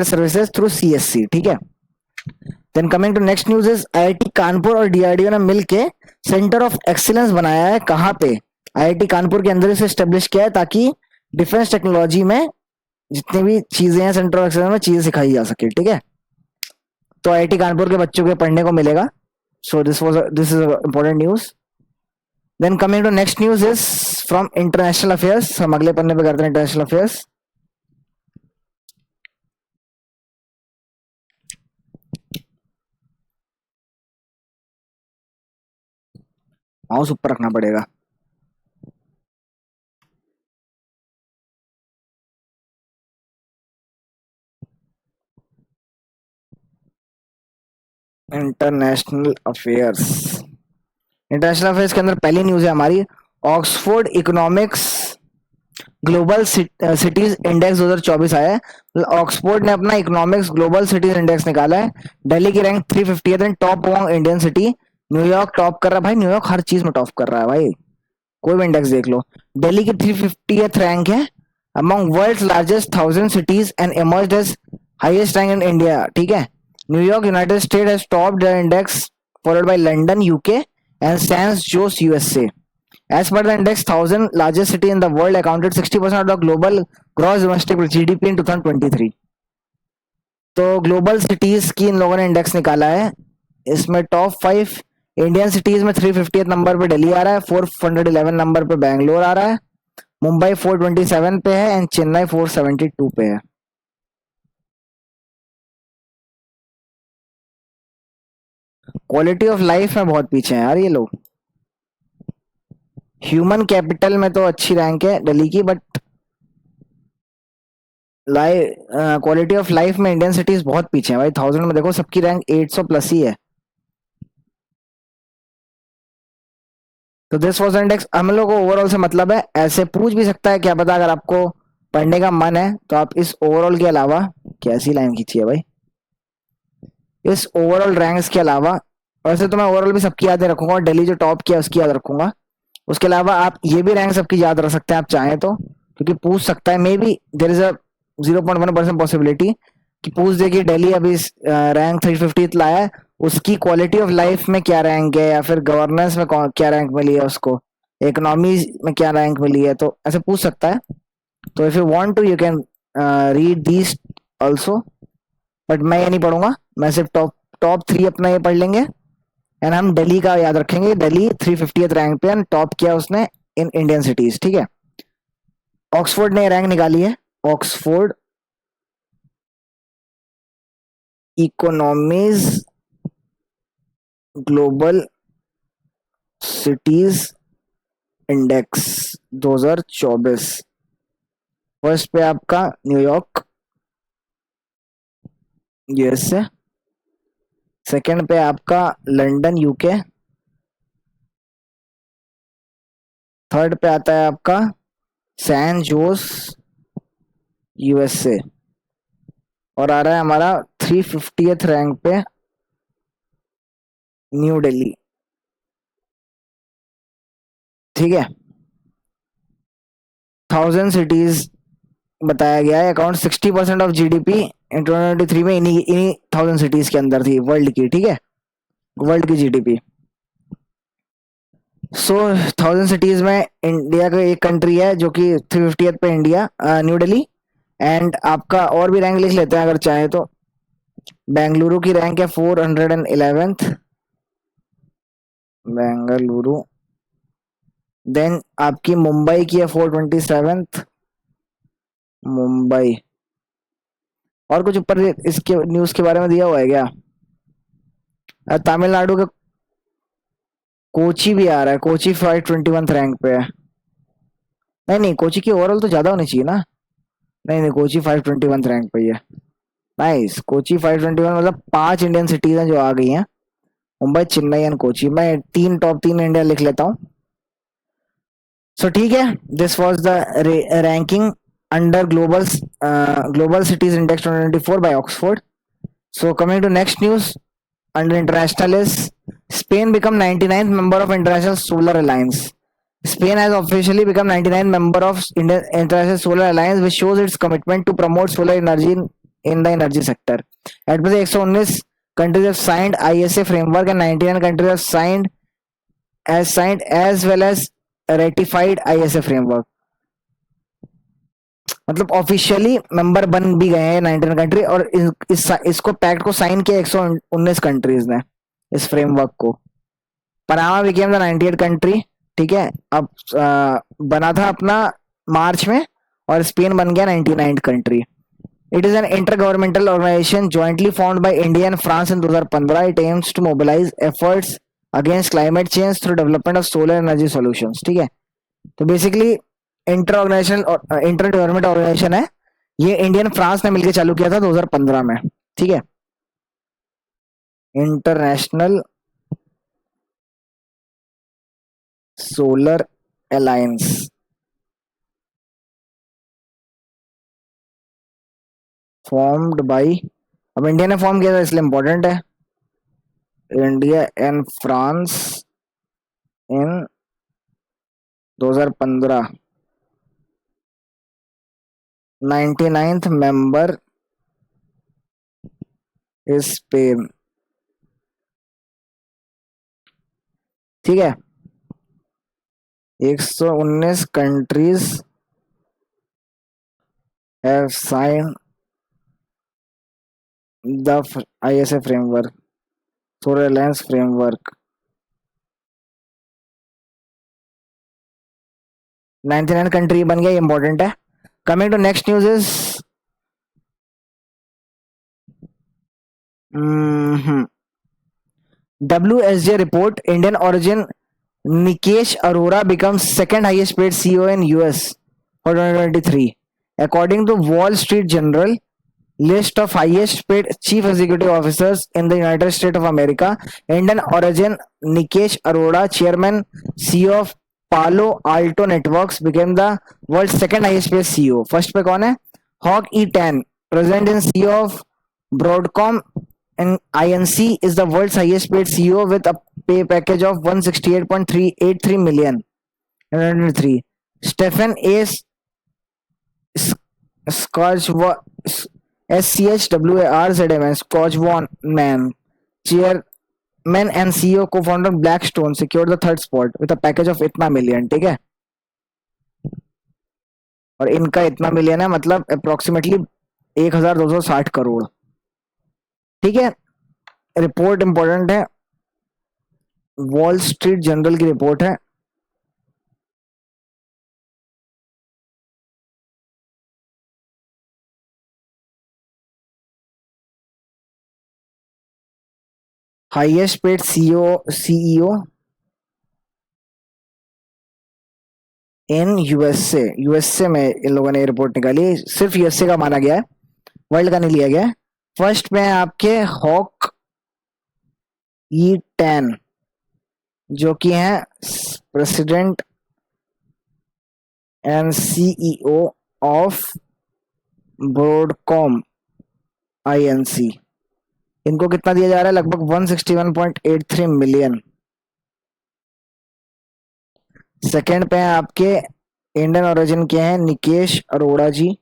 S1: services through CSC, ठीक है। Then coming to next news is IIT Kanpur और DRDO ने मिलके सेंटर ऑफ एक्सीलेंस बनाया है। कहाँ पे? IIT कानपुर के अंदर इसे एस्टेब्लिश किया है ताकि डिफेंस टेक्नोलॉजी में जितनी भी चीजें हैं सेंटर ऑफ एक्सीलेंस में चीजें सिखाई जा सके, ठीक है। तो IIT कानपुर के बच्चों के पढ़ने को मिलेगा। So this is important news. Then coming to next news is from international affairs. हम अगले पन्ने पे करते हैं इंटरनेशनल अफेयर्स। माउस ऊपर रखना पड़ेगा। इंटरनेशनल अफेयर्स के अंदर पहली न्यूज है हमारी, Oxford economics global cities index 2024 आया है। ऑक्सफोर्ड ने अपना इकोनॉमिक्स ग्लोबल सिटीज इंडेक्स निकाला है। दिल्ली की rank 350th and top among Indian city. New York top कर रहा है भाई, न्यूयॉर्क हर चीज में टॉप कर रहा है भाई, कोई भी इंडेक्स देख लो। दिल्ली की 350th रैंक है among world's largest 1000 cities and emerged as highest rank in India, ठीक है। New York United State has top the index followed by London UK and San Jose USA. As per the index, 1,000 largest city in the world accounted 60% of the global gross domestic GDP in 2023। तो global cities की इन लोगों ने index निकाला है। इसमें top 5 Indian cities में 350th number पे दिल्ली आ रहा है, 411 नंबर पे बैंगलोर आ रहा है, मुंबई 427 पे है एंड चेन्नई 472 पे है। क्वालिटी ऑफ लाइफ में बहुत पीछे हैं यार ये लोग। ह्यूमन कैपिटल में तो अच्छी रैंक है दिल्ली की, बट क्वालिटी ऑफ लाइफ में इंडियन सिटीज बहुत पीछे हैं भाई। 1000 में देखो सबकी रैंक 800 प्लस ही है। तो दिस वाज इंडेक्स, हम लोग को ओवरऑल से मतलब है, ऐसे पूछ भी सकता है क्या पता, अगर आपको पढ़ने का मन है तो आप इस ओवरऑल के अलावा, कैसी लाइन खींची है भाई, इस ओवरऑल रैंक्स के अलावा, वैसे तो मैं ओवरऑल भी सबकी याद रखूंगा और दिल्ली जो टॉप किया उसकी याद रखूंगा। उसके अलावा आप ये भी रैंक सबकी याद रख सकते हैं आप चाहें तो, क्योंकि पूछ सकता है, may be there is a 0.1% possibility कि पूछ दे कि दिल्ली अभी रैंक 350 लाया है, उसकी क्वालिटी ऑफ लाइफ में क्या रैंक है, या फिर गवर्नेंस में क्या रैंक मिली है उसको, इकोनॉमी में क्या रैंक मिली है, तो ऐसे पूछ सकता है। तो if you want to you can read these also, but मैं ये नहीं पढ़ूंगा, मैं सिर्फ टॉप टॉप 3 अपना ये पढ़ लेंगे एंड हम दिल्ली का याद रखेंगे। दिल्ली 350th रैंक पे टॉप किया उसने इन इंडियन सिटीज, ठीक है। ऑक्सफोर्ड ने रैंक निकाली है, Oxford economies global cities index 2024। First पे आपका न्यूयॉर्क यूएसए, सेकंड पे आपका लंदन यूके, थर्ड पे आता है आपका सैन जोस यूएसए, और आ रहा है हमारा 350th रैंक पे न्यू दिल्ली, ठीक है। 1000 cities बताया गया है, अकाउंट 60% ऑफ जीडीपी इन 2023 में इन्हीं इन्हीं 1000 cities के अंदर थी वर्ल्ड की, ठीक है, वर्ल्ड की जीडीपी। सो 1000 cities में इंडिया का एक कंट्री है जो कि 350th पे इंडिया, न्यू दिल्ली। एंड आपका और भी रैंक लिख लेते हैं अगर चाहे तो। बेंगलुरु की रैंक है 411th, बेंगलुरु। देन आपकी मुंबई की है 427th, मुंबई। और कुछ ऊपर इसके न्यूज के बारे में दिया हुआ है क्या? तमिलनाडु का कोची भी आ रहा है, कोची 521th रैंक पे है। नहीं नहीं, कोची की ओवरऑल तो ज्यादा होनी चाहिए ना। नहीं नहीं, कोची 521th रैंक पे ही है। नाइस, कोची 521 मतलब 5 इंडियन सिटीज हैं जो आ गई हैं, मुंबई चेन्नई एंड कोची। मैं टॉप 3 इंडिया लिख लेता हूँ। सो ठीक है, this was the ranking under global cities index 2024 by Oxford. So coming to next news under international is Spain become 99th member of International Solar Alliance. Spain has officially become 99th member of International Solar Alliance, which shows its commitment to promote solar energy in the energy sector. At present, 119 countries have signed ISA framework and 99 countries have signed as well as ratified ISA framework. मतलब officially member बन भी गए हैं 19 country, और इसको pact को sign किया 119 countries ने, इस फ्रेमवर्क को। पनामा बिकेम द 98 कंट्री, ठीक है। अब बना था अपना मार्च में, और स्पेन बन गया 99 country. It is an inter governmental organisation jointly found by India and France in 2015। It aims to mobilise efforts against climate change through development of solar energy solutions, ठीक है। तो बेसिकली इंटर गवर्नमेंट ऑर्गेनाइजेशन है ये, Indian France ने मिलकर चालू किया था 2015 में, ठीक है। International solar alliance formed by, अब इंडिया ने फॉर्म किया था इसलिए इंपॉर्टेंट है, India and France in 2015, 99th member is Spain. ठीक है, 119 countries have sign the ISA framework, solar alliance framework. 99 country बन गया, इंपॉर्टेंट है। Coming to next news is WSJ report, Indian origin Nikesh Arora becomes second highest paid CEO in US for 2023. According to Wall Street Journal, list of highest paid chief executive officers in the United States of America, Indian origin Nikesh Arora, chairman CEO of Palo Alto Networks, became the world's second highest paid CEO. First पे कौन है? Hawk E10, president and CEO of Broadcom and INC, is the world's highest paid CEO with a pay package of 168.383 million. 103. Stephen A. Scotchwa SCHWARZMN Scotchwan, chairman and CEO co-founder Blackstone, secured the third spot with a package of इतना million. ठीक है, और इनका इतना million है मतलब approximately 1260 crore. ठीक है, रिपोर्ट इंपॉर्टेंट है, वॉल स्ट्रीट जर्नल की रिपोर्ट है। Highest paid CEO in USA में इन लोगों ने रिपोर्ट निकाली, सिर्फ यूएसए का माना गया है, वर्ल्ड का नहीं लिया गया है। फर्स्ट में आपके हॉक E10 जो कि है president and CEO of Broadcom INC, इनको कितना दिया जा रहा है? लगभग 161.83 मिलियन। सेकंड पे हैं आपके इंडियन ओरिजिन के हैं निकेश अरोड़ा जी,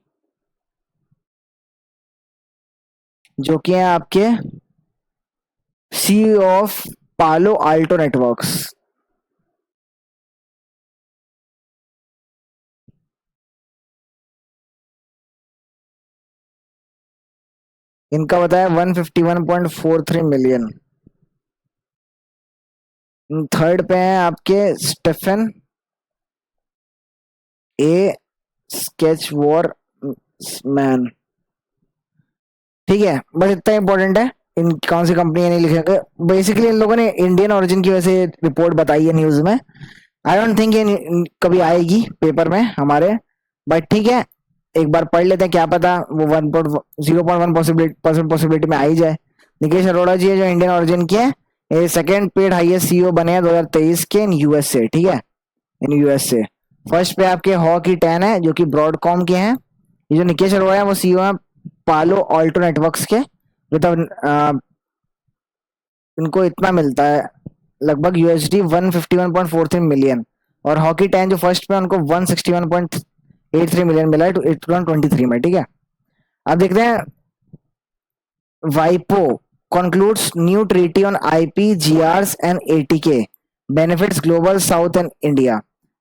S1: जो कि हैं आपके CEO ऑफ पालो आल्टो नेटवर्क्स। इनका बताया 151.43 मिलियन। थर्ड पे हैं आपके स्टेफन ए स्केचवॉर मैन। ठीक है, बस इतना इंपॉर्टेंट है, इन कौन सी कंपनी है नहीं लिखेंगे। बेसिकली इन लोगों ने इंडियन ओरिजिन की वजह से रिपोर्ट बताई है न्यूज में। आई डोंट थिंक ये कभी आएगी पेपर में हमारे, बट ठीक है, एक बार पढ़ लेते हैं, क्या पता वो 0.1% पॉसिबिलिटी में आ ही जाए। निकेश अरोड़ा जी है जो इंडियन ओरिजिन के हैं, ये सेकेंड पेड हाईएस्ट CEO बने हैं 2023 के इन यूएसए। ठीक है, इन यूएसए। फर्स्ट पे आपके हॉकी 10 है जो कि ब्रॉडकॉम के हैं। ये जो निकेश अरोड़ा है वो CEO है पालो ऑल्टो नेटवर्क्स के, इनको इतना मिलता है लगभग USD 151.43 मिलियन। और हॉकी 10 जो फर्स्ट पे उनको 161.83 मिलियन मिला है 2023 में। ठीक है, अब देखते हैं वाइपो concludes new treaty on IP, GRs and ATK, benefits Global South and India.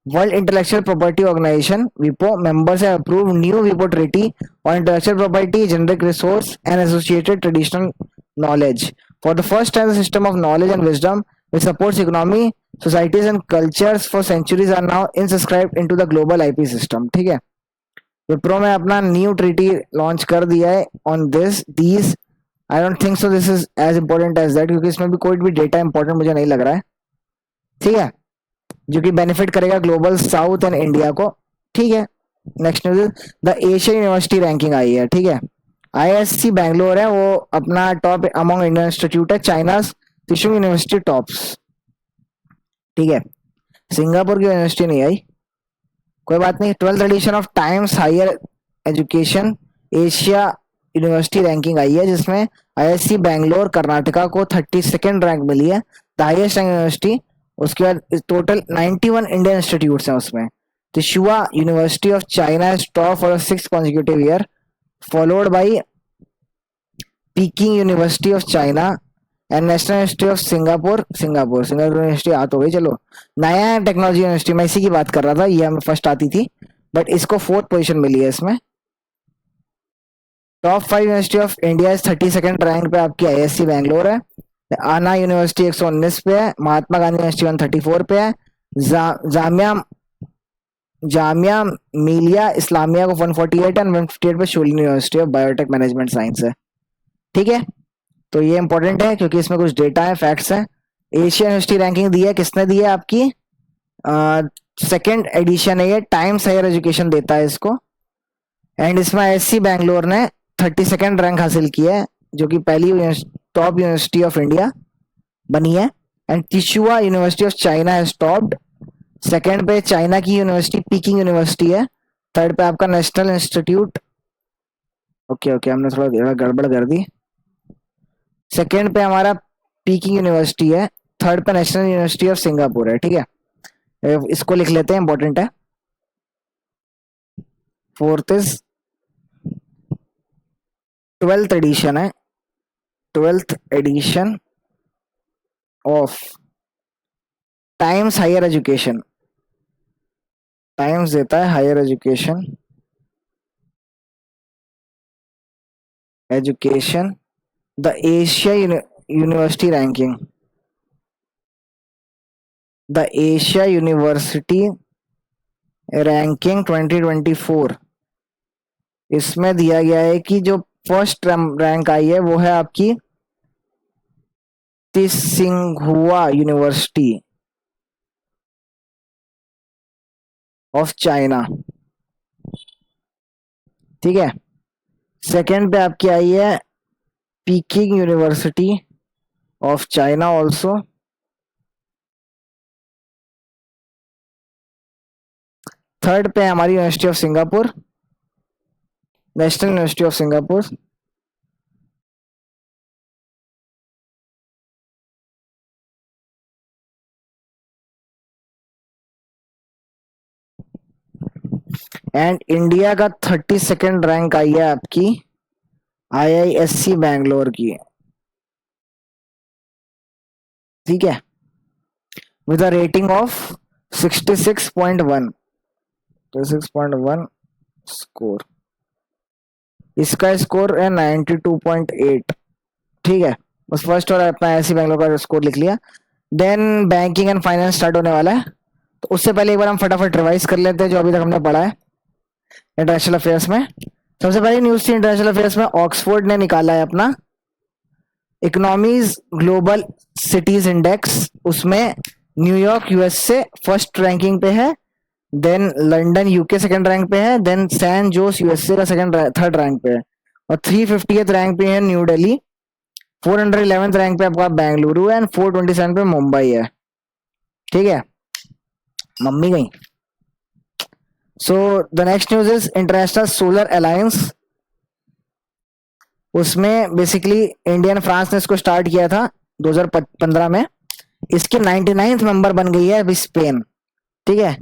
S1: World Intellectual Property Organization WIPO members have approved new WIPO treaty on intellectual property, generic resource and associated traditional knowledge. For the first time, the system of knowledge and wisdom which supports economy, societies and cultures for centuries are now inscribed into the global IP system. ठीक है, विप्रो में अपना new treaty launch कर दिया है on these. I don't think so this is as important as that, क्योंकि इसमें भी कोई भी डेटा इंपॉर्टेंट मुझे नहीं लग रहा है। ठीक है, जो कि बेनिफिट करेगा ग्लोबल साउथ एंड इंडिया को। ठीक है, next news, the Asian university ranking आई है। ठीक है, ISC बैंगलोर है वो अपना टॉप अमंग इंडियन इंस्टीट्यूट है, चाइना त्रिशुम यूनिवर्सिटी टॉप्स। ठीक है, सिंगापुर की यूनिवर्सिटी नहीं आई, कोई बात नहीं। 12th edition of Times Higher Education Asia university ranking आई है जिसमें आईएससी बैंगलोर कर्नाटका को 32nd रैंक मिली है, द हाईएस्ट रैंक यूनिवर्सिटी। उसके बाद टोटल 91 इंडियन इंस्टीट्यूट्स हैं उसमें। त्रिशुआ university of China is top for the 6th consecutive year, followed by Peking university of China and national university of Singapore university आ तो गई। चलो, नया टेक्नोलॉजी यूनिवर्सिटी, मैं इसी की बात कर रहा था, ये हमें फर्स्ट आती थी बट इसको 4th पोजीशन मिली है इसमें। Top 5 university of India is 32nd rank पे आपकी आईएससी बैंगलोर है। आना यूनिवर्सिटी 119 पे है, महात्मा गांधी यूनिवर्सिटी 134 पे है, जामिया जामिया मिलिया इस्लामिया को 148 एंड 158 पे Shoolini university of biotech management science है। ठीक है, तो ये इंपॉर्टेंट है क्योंकि इसमें कुछ डेटा है, फैक्ट्स हैं। एशिया यूनिवर्सिटी रैंकिंग दी है, किसने दी है आपकी? 2nd एडिशन है ये, टाइम्स हायर एजुकेशन देता है इसको। एंड इसमें आईएससी बैंगलोर ने 32nd रैंक हासिल किया है, जो कि पहली टॉप यूनिवर्सिटी ऑफ इंडिया बनी है। एंड त्रिशुआ university of China has topped. Second पे चाइना की यूनिवर्सिटी पीकिंग यूनिवर्सिटी है। थर्ड पे आपका नेशनल इंस्टीट्यूट, ओके हमने थोड़ा गड़बड़ कर दी। सेकंड पे हमारा पीकिंग यूनिवर्सिटी है, थर्ड पे नेशनल यूनिवर्सिटी ऑफ सिंगापुर है। ठीक है, इसको लिख लेते हैं, इंपॉर्टेंट है। फोर्थ इज 12th एडिशन है, 12th edition of Times Higher Education. Times देता है Higher Education the Asia university ranking, the Asia university ranking 2024। इसमें दिया गया है कि जो फर्स्ट रैंक आई है वो है आपकी त्सिंघुआ यूनिवर्सिटी ऑफ चाइना। ठीक है, सेकंड पे आपकी आई है peeking university of China also. Third पे हमारी university of Singapore, national university of Singapore. And India का 32nd रैंक आई है आपकी आईआईएससी बैंगलोर की। ठीक है, with a rating of 66.1 score. इसका स्कोर है 92.8। ठीक है, बस फर्स्ट और अपना आईआईएससी बैंगलोर का स्कोर लिख लिया। Then banking and finance start होने वाला है, तो उससे पहले एक बार हम फटाफट रिवाइज कर लेते हैं जो अभी तक हमने पढ़ा है इंटरनेशनल अफेयर्स में। सबसे पहली न्यूज थी इंटरनेशनल अफेयर्स में, ऑक्सफोर्ड ने निकाला है अपना इकोनॉमीज ग्लोबल सिटीज इंडेक्स। उसमें न्यूयॉर्क यूएसए फर्स्ट रैंकिंग पे है, then London UK second rank पे है, देन सैन जोस यूएसए का थर्ड रैंक पे है, और 350th रैंक पे है न्यू दिल्ली, 411th रैंक पे आपका बेंगलुरु है, एंड 427 पे मुंबई है। ठीक है, मम्मी गई। सो the next news is international solar alliance. उसमें बेसिकली इंडिया एंड फ्रांस ने इसको स्टार्ट किया था 2015 में। इसके 99th मेंबर बन गई है अभी स्पेन। ठीक है,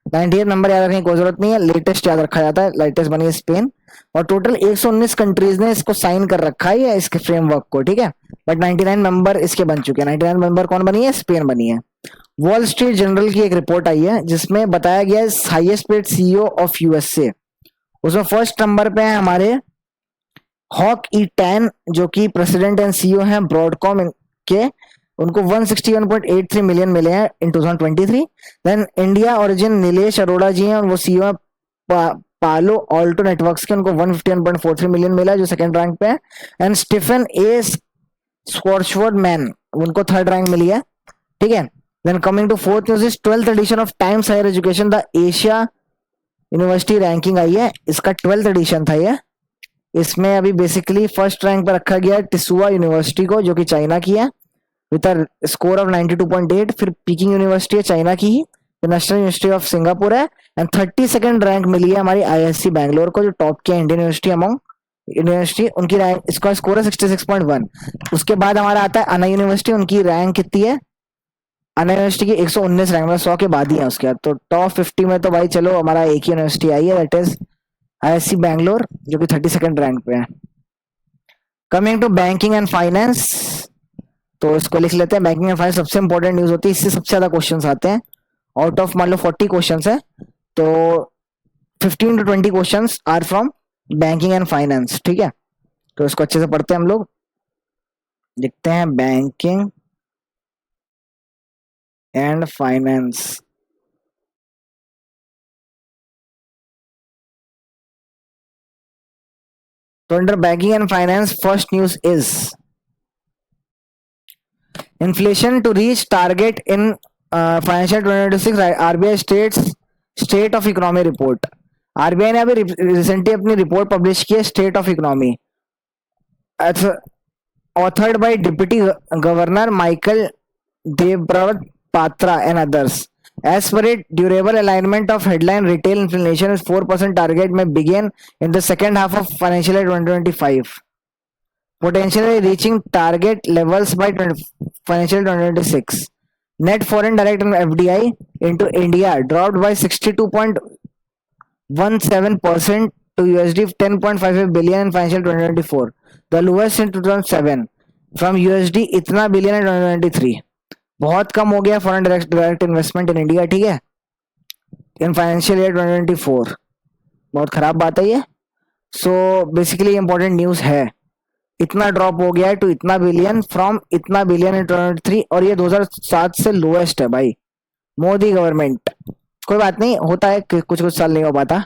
S1: 98 नंबर याद रखने की कोई जरूरत नहीं है, लेटेस्ट याद रखा जाता है। लेटेस्ट बनी है स्पेन, और टोटल 119 कंट्रीज ने इसको साइन कर रखा है इसके फ्रेमवर्क को। ठीक है, बट 99 मेंबर इसके बन चुके हैं। 99 मेंबर कौन बनी है? स्पेन बनी है। वॉल स्ट्रीट जर्नल की एक रिपोर्ट आई है जिसमें बताया गया है highest paid CEO of USA. उसमें फर्स्ट नंबर पे है हमारे हॉक ई टैन, जो कि प्रेसिडेंट एंड सीईओ हैं ब्रॉडकॉम के। उनको 161.83 मिलियन मिले हैं in 2023। Then India origin Nilesh Arora ji हैं, और वो सीईओ पालो ऑल्टो नेटवर्क्स के, उनको 151.43 मिलियन मिला है, जो सेकंड रैंक पे है। And Stephen A Schwarzman, उनको थर्ड रैंक मिली है। ठीक है, then coming to fourth news is 12th edition of Times Higher Education the Asia university ranking आई है। इसका 12th एडिशन था ये। इसमें अभी बेसिकली फर्स्ट रैंक पर रखा गया है त्रिशुआ यूनिवर्सिटी को, जो कि चाइना की है, विद अ स्कोर ऑफ 92.8। फिर पीकिंग यूनिवर्सिटी है चाइना की ही, नेशनल यूनिवर्सिटी ऑफ सिंगापुर है, एंड 32nd रैंक मिली है हमारी आईआईएससी बैंगलोर को, जो टॉप की इंडियन यूनिवर्सिटी अमंग यूनिवर्सिटी, उनकी रैंक, इसका स्कोर है 66.1। उसके बाद हमारा आता है अन्ना यूनिवर्सिटी, उनकी रैंक कितनी है? अन्ना यूनिवर्सिटी की 119 रैंक, मतलब 100 के बाद ही है उसके बाद। तो टॉप 50 में तो भाई चलो हमारा एक ही यूनिवर्सिटी आई है, दैट इज आईएससी बैंगलोर, जो कि 32nd रैंक पे है। Coming to banking and finance, तो इसको लिख लेते हैं। बैंकिंग एंड फाइनेंस सबसे इंपॉर्टेंट न्यूज होती है, इससे सबसे ज्यादा क्वेश्चन आते हैं। आउट ऑफ मान लो 40 क्वेश्चन है, तो 15 to 20 question are from banking and finance, ठीक है। तो इसको अच्छे से पढ़ते हैं हम लोग। लिखते हैं बैंकिंग एंड फाइनेंस। तो under banking and finance first news is inflation to reach target in financial 2026, RBI state of economy report. RBI ने अभी रिसेंटली अपनी रिपोर्ट पब्लिश की है, state of economy, authored by Deputy Governor Michael Debrowat Patra and others. As per it, durable alignment of headline retail inflation is 4% target may begin in the second half of financial year 2025, potentially reaching target levels by financial year 2026. Net foreign direct FDI into India dropped by 62.17% to USD 10.55 billion in financial 2024, the lowest in 2007 from USD इतना billion in 2023। बहुत कम हो गया foreign direct investment इन India, ठीक है, इन financial year 2024। बहुत खराब बात है ये। सो बेसिकली इंपॉर्टेंट न्यूज है, इतना ड्रॉप हो गया है टू इतना बिलियन फ्रॉम इतना बिलियन इन 2023, और ये 2007 से लोएस्ट है भाई। मोदी गवर्नमेंट, कोई बात नहीं, होता है कुछ कुछ साल नहीं हो पाता।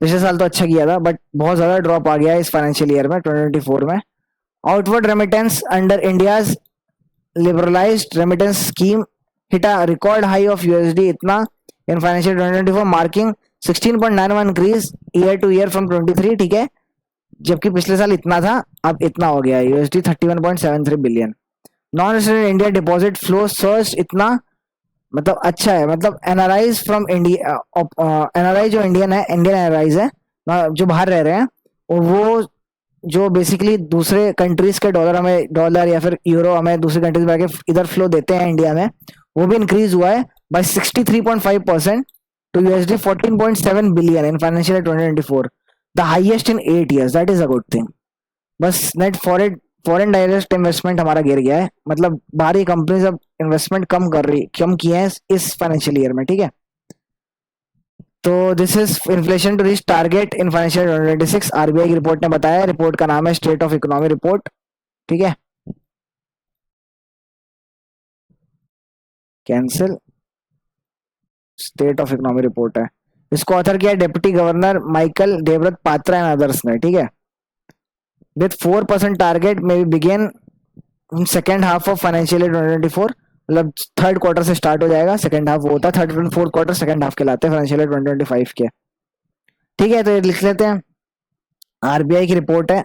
S1: पिछले साल तो अच्छा किया था, बट बहुत ज्यादा ड्रॉप आ गया है इस फाइनेंशियल ईयर में 2024 में। Outward remittance under India's liberalized remittance scheme hit a record high of USD इतना in financial 2024, marking 16.91 increase year to year from 23, ठीक है। जबकि पिछले साल इतना था, अब इतना हो गया है USD 31.73 billion. Non resident India deposit flow search इतना, मतलब अच्छा है, मतलब एनआरआईज फ्रॉम इंडिया, एनआरआई जो इंडियन है, इंडियन एनआरआईज है जो बाहर रह रहे हैं, और वो जो बेसिकली दूसरे कंट्रीज के डॉलर, हमें डॉलर या फिर यूरो हमें दूसरी कंट्रीज में आके इधर फ्लो देते हैं इंडिया में, वो भी इंक्रीज हुआ है by 63.5% to USD 14.7 billion in financial 2024, the highest in 8 years। That is a good thing. बस नेट फॉरेन डायरेक्ट इन्वेस्टमेंट हमारा गिर गया है, मतलब बाहरी कंपनीज अब इन्वेस्टमेंट कम किए हैं इस फाइनेंशियल ईयर में, ठीक है। तो this is inflation to reach target in financial 2026, RBI की रिपोर्ट ने बताया। रिपोर्ट का नाम है स्टेट ऑफ इकोनॉमी रिपोर्ट, ठीक है। Cancel, state of economy report है। इसको ऑथर किया deputy governor Michael Debabrata Patra and others ने, ठीक है। विथ 4% टारगेट में भी begin in second half of financial year 2024, मतलब थर्ड क्वार्टर से स्टार्ट हो जाएगा। सेकेंड हाफ वो होता है, third and fourth quarter second half के लाते हैं फाइनेंशियल ईयर 2025 के, ठीक है। तो ये लिख लेते हैं, आरबीआई की रिपोर्ट है,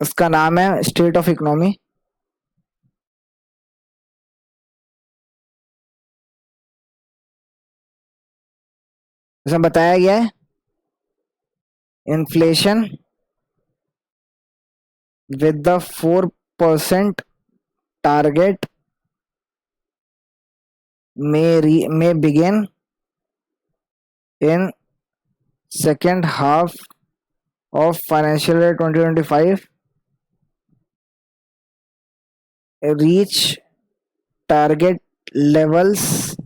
S1: उसका नाम है स्टेट ऑफ इकोनॉमी। इसमें बताया गया है inflation with the 4% target may begin in second half of financial year 2025, reach target levels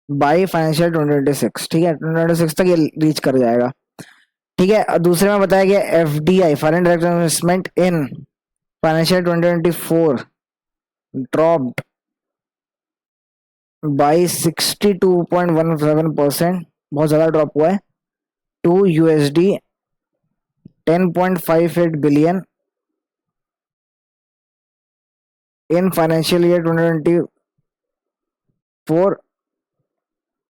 S1: by financial 2026, ठीक है। 2026 तक ये रीच कर जाएगा, ठीक है। और दूसरे में बताया गया FDI foreign direct investment in financial 2024 dropped by 62.17%, बहुत ज्यादा ड्रॉप हुआ है, to USD 10.58 billion in financial year 2024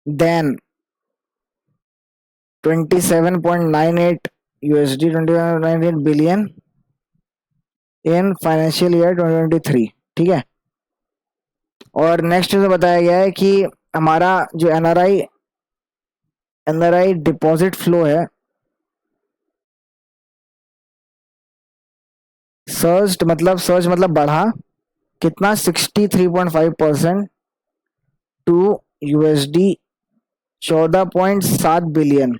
S1: then 27.98 USD 27.98 billion in financial year 2023, ठीक है। और नेक्स्ट में बताया गया है कि हमारा जो एनआरआई डिपॉजिट फ्लो है सर्च मतलब बढ़ा कितना 63.5% to USD 14.7 billion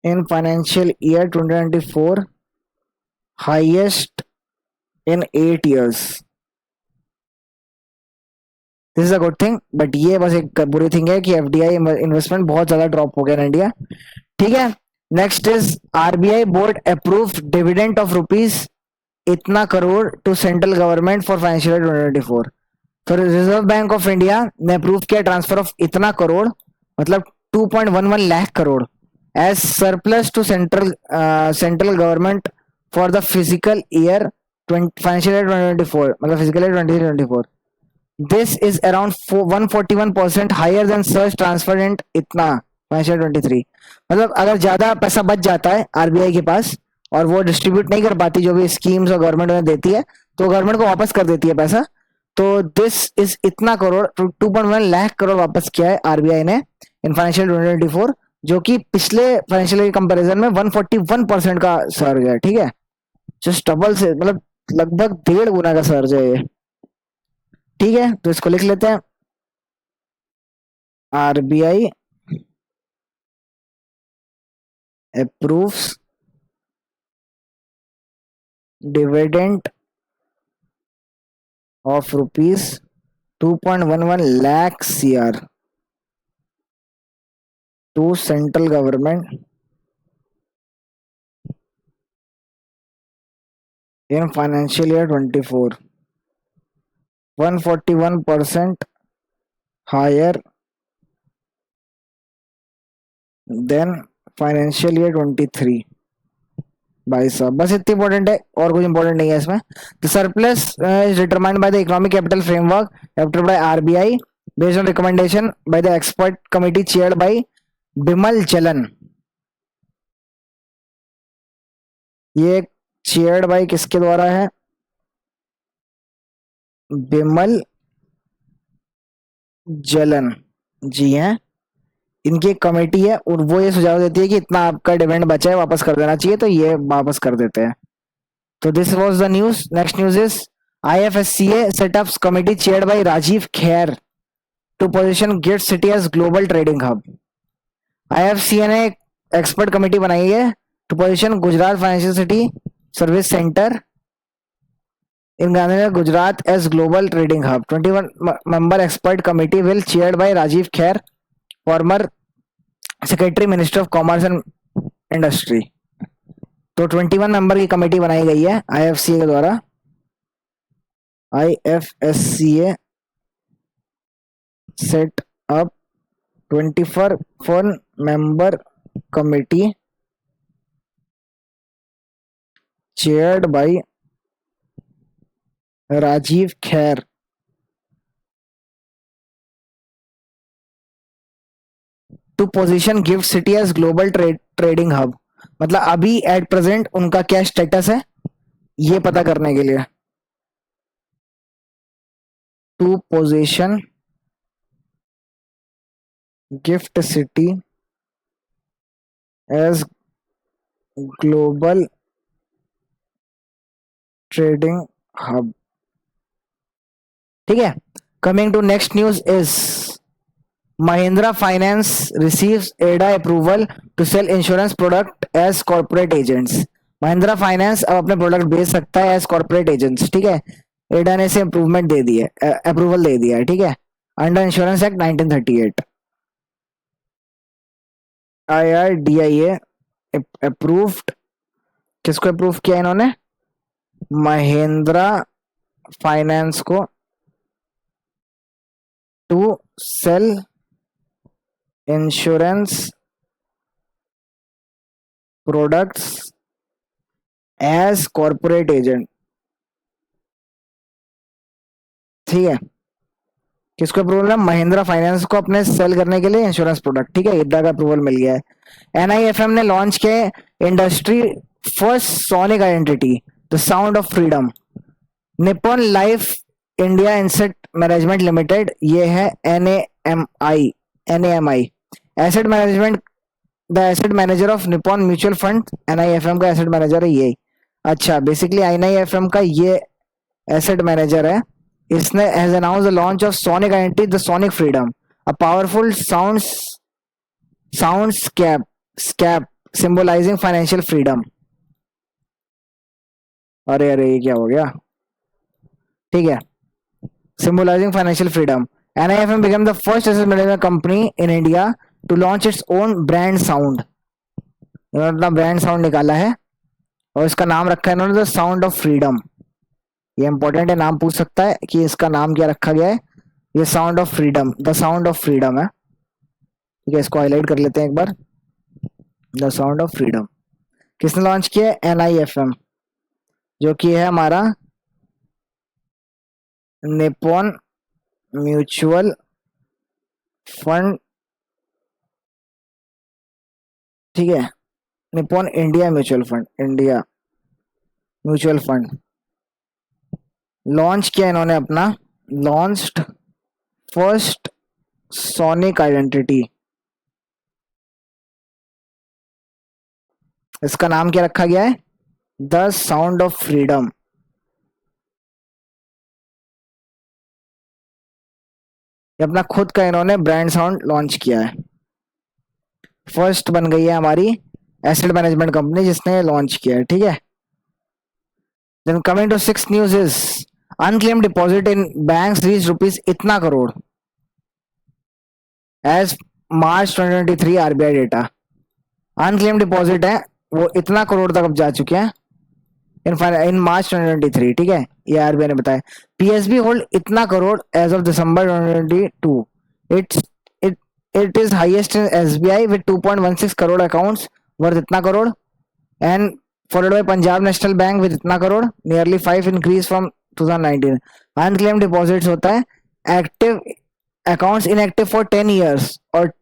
S1: in financial year 2024, highest in 8 years. This is a good thing, but ये बस एक बुरी थिंग है कि एफडीआई इन्वेस्टमेंट बहुत ज्यादा ड्रॉप हो गया इन इंडिया। ठीक है, next is RBI board approve dividend of rupees इतना crore to central government for financial year 2024। तो रिजर्व बैंक ऑफ इंडिया ने अप्रूव किया ट्रांसफर ऑफ इतना करोड़, मतलब 2.11 lakh crore as surplus to central government for the fiscal year financial year 2024, मतलब fiscal year 2024। This is around 141% higher than search transfer in इतना financial 23। मतलब अगर ज्यादा पैसा बच जाता है आरबीआई के पास और वो डिस्ट्रीब्यूट नहीं कर पाती जो भी स्कीम्स और गवर्नमेंट उन्हें देती है, तो गवर्नमेंट को वापस कर देती है पैसा। तो दिस इज इतना करोड़ 2.1 लाख करोड़ वापस किया है आरबीआई ने इन फाइनेंशियल 2024, जो कि पिछले फाइनेंशियल ईयर कंपेरिजन में 141% का सर्ज है। ठीक है, जस्ट डबल से, मतलब लगभग 1.5 गुना का सर्ज है ये। ठीक है, तो इसको लिख लेते हैं, RBI approves dividend of rupees 2.11 lakh CR to central government in financial year 24, 141% higher than financial year 23। भाई साहब बस इतनी इंपॉर्टेंट है, और कुछ इंपॉर्टेंट नहीं है इसमें। The surplus is determined by the economic capital framework adopted by RBI based on recommendation by the expert committee chaired bye Bimal जलन। ये चेयर्ड बाय किसके द्वारा है? बिमल जलन जी हैं, इनकी एक कमेटी है और वो ये सुझाव देती है कि इतना आपका डिविडेंड बचा है वापस कर देना चाहिए, तो ये वापस कर देते हैं। तो this was the news. Next news is IFSCA setups committee chaired by Rajiv Khair to position gift city as global trading hub. IFCA ने एक एक्सपर्ट कमेटी बनाई है to position Gujarat financial city service centre in Gandhinagar Gujarat as global trading hub. 21 member expert committee will chaired by Rajiv Khair, former secretary minister of commerce and industry. तो 21 member की committee बनाई गई है IFCA के द्वारा। IFSCA set up 24 member committee chaired by Rajiv Khair to position gift city as global trading hub. मतलब अभी at present उनका क्या स्टेटस है ये पता करने के लिए, to position gift city as global trading hub. ठीक है, coming to next news is Mahindra Finance receives AIDA approval to sell insurance product as corporate agents. Mahindra Finance अब अपने प्रोडक्ट बेच सकता है एज कॉर्पोरेट एजेंट्स। ठीक है, एडा ने इसे अप्रूवमेंट दे दी है, अप्रूवल दे दिया है। ठीक है, अंडर इंश्योरेंस एक्ट 1938 IRDAI अप्रूव्ड। किसको अप्रूव किया इन्होंने? महिंद्रा फाइनेंस को to sell insurance products as corporate agent. ठीक है, किसको अप्रूवल है? महिंद्रा फाइनेंस को अपने सेल करने के लिए इंश्योरेंस प्रोडक्ट। ठीक है, इतना का अप्रूवल मिल गया है। एनआईएफएम ने लॉन्च किए industry first sonic identity the sound of freedom. Nippon Life India asset management limited, ये है NAMI asset management, the asset manager of Nippon mutual fund, NIFM का एसेट मैनेजर है ये। अच्छा, बेसिकली एनआईएफएम का ये एसेट मैनेजर है। इसने has announce the launch of sonic identity, the sonic freedom, a powerful soundscape symbolising financial freedom. अरे अरे, ये क्या हो गया? ठीक है, symbolizing financial freedom. NIFM became the first asset management company in India to launch its own brand sound. इन्होंने अपना ब्रांड साउंड निकाला है और इसका नाम रखा है इन्होंने द साउंड ऑफ फ्रीडम। ये इंपॉर्टेंट है, नाम पूछ सकता है कि इसका नाम क्या रखा गया है। ये sound of freedom, the sound of freedom है। ठीक है, इसको हाईलाइट कर लेते हैं एक बार, द साउंड ऑफ फ्रीडम। किसने लॉन्च किया है? NIFM, जो कि है हमारा निपॉन म्यूचुअल फंड। ठीक है, Nippon India mutual fund, India mutual fund launch किया इन्होंने अपना, लॉन्च्ड फर्स्ट सोनिक आइडेंटिटी। इसका नाम क्या रखा गया है? The sound of freedom. ये अपना खुद का इन्होंने ब्रांड साउंड लॉन्च किया है। फर्स्ट बन गई है हमारी एसेट मैनेजमेंट कंपनी जिसने लॉन्च किया है। ठीक है, then coming to six news is unclaim deposit in banks reach rupees इतना crore as March 2023 RBI data. Unclaim deposit है वो इतना करोड़ तक अब जा चुके हैं इन मार्च 2023। ठीक है, ये आरबीआई ने बताया। पीएसबी होल्ड इतना crore as of December 2022। It's it it is highest in SBI with 2.16 crore accounts worth इतना crore, and followed by Punjab National Bank with इतना crore, nearly 5 increase from 2019। Unclaim deposits होता है active accounts inactive for 10 years और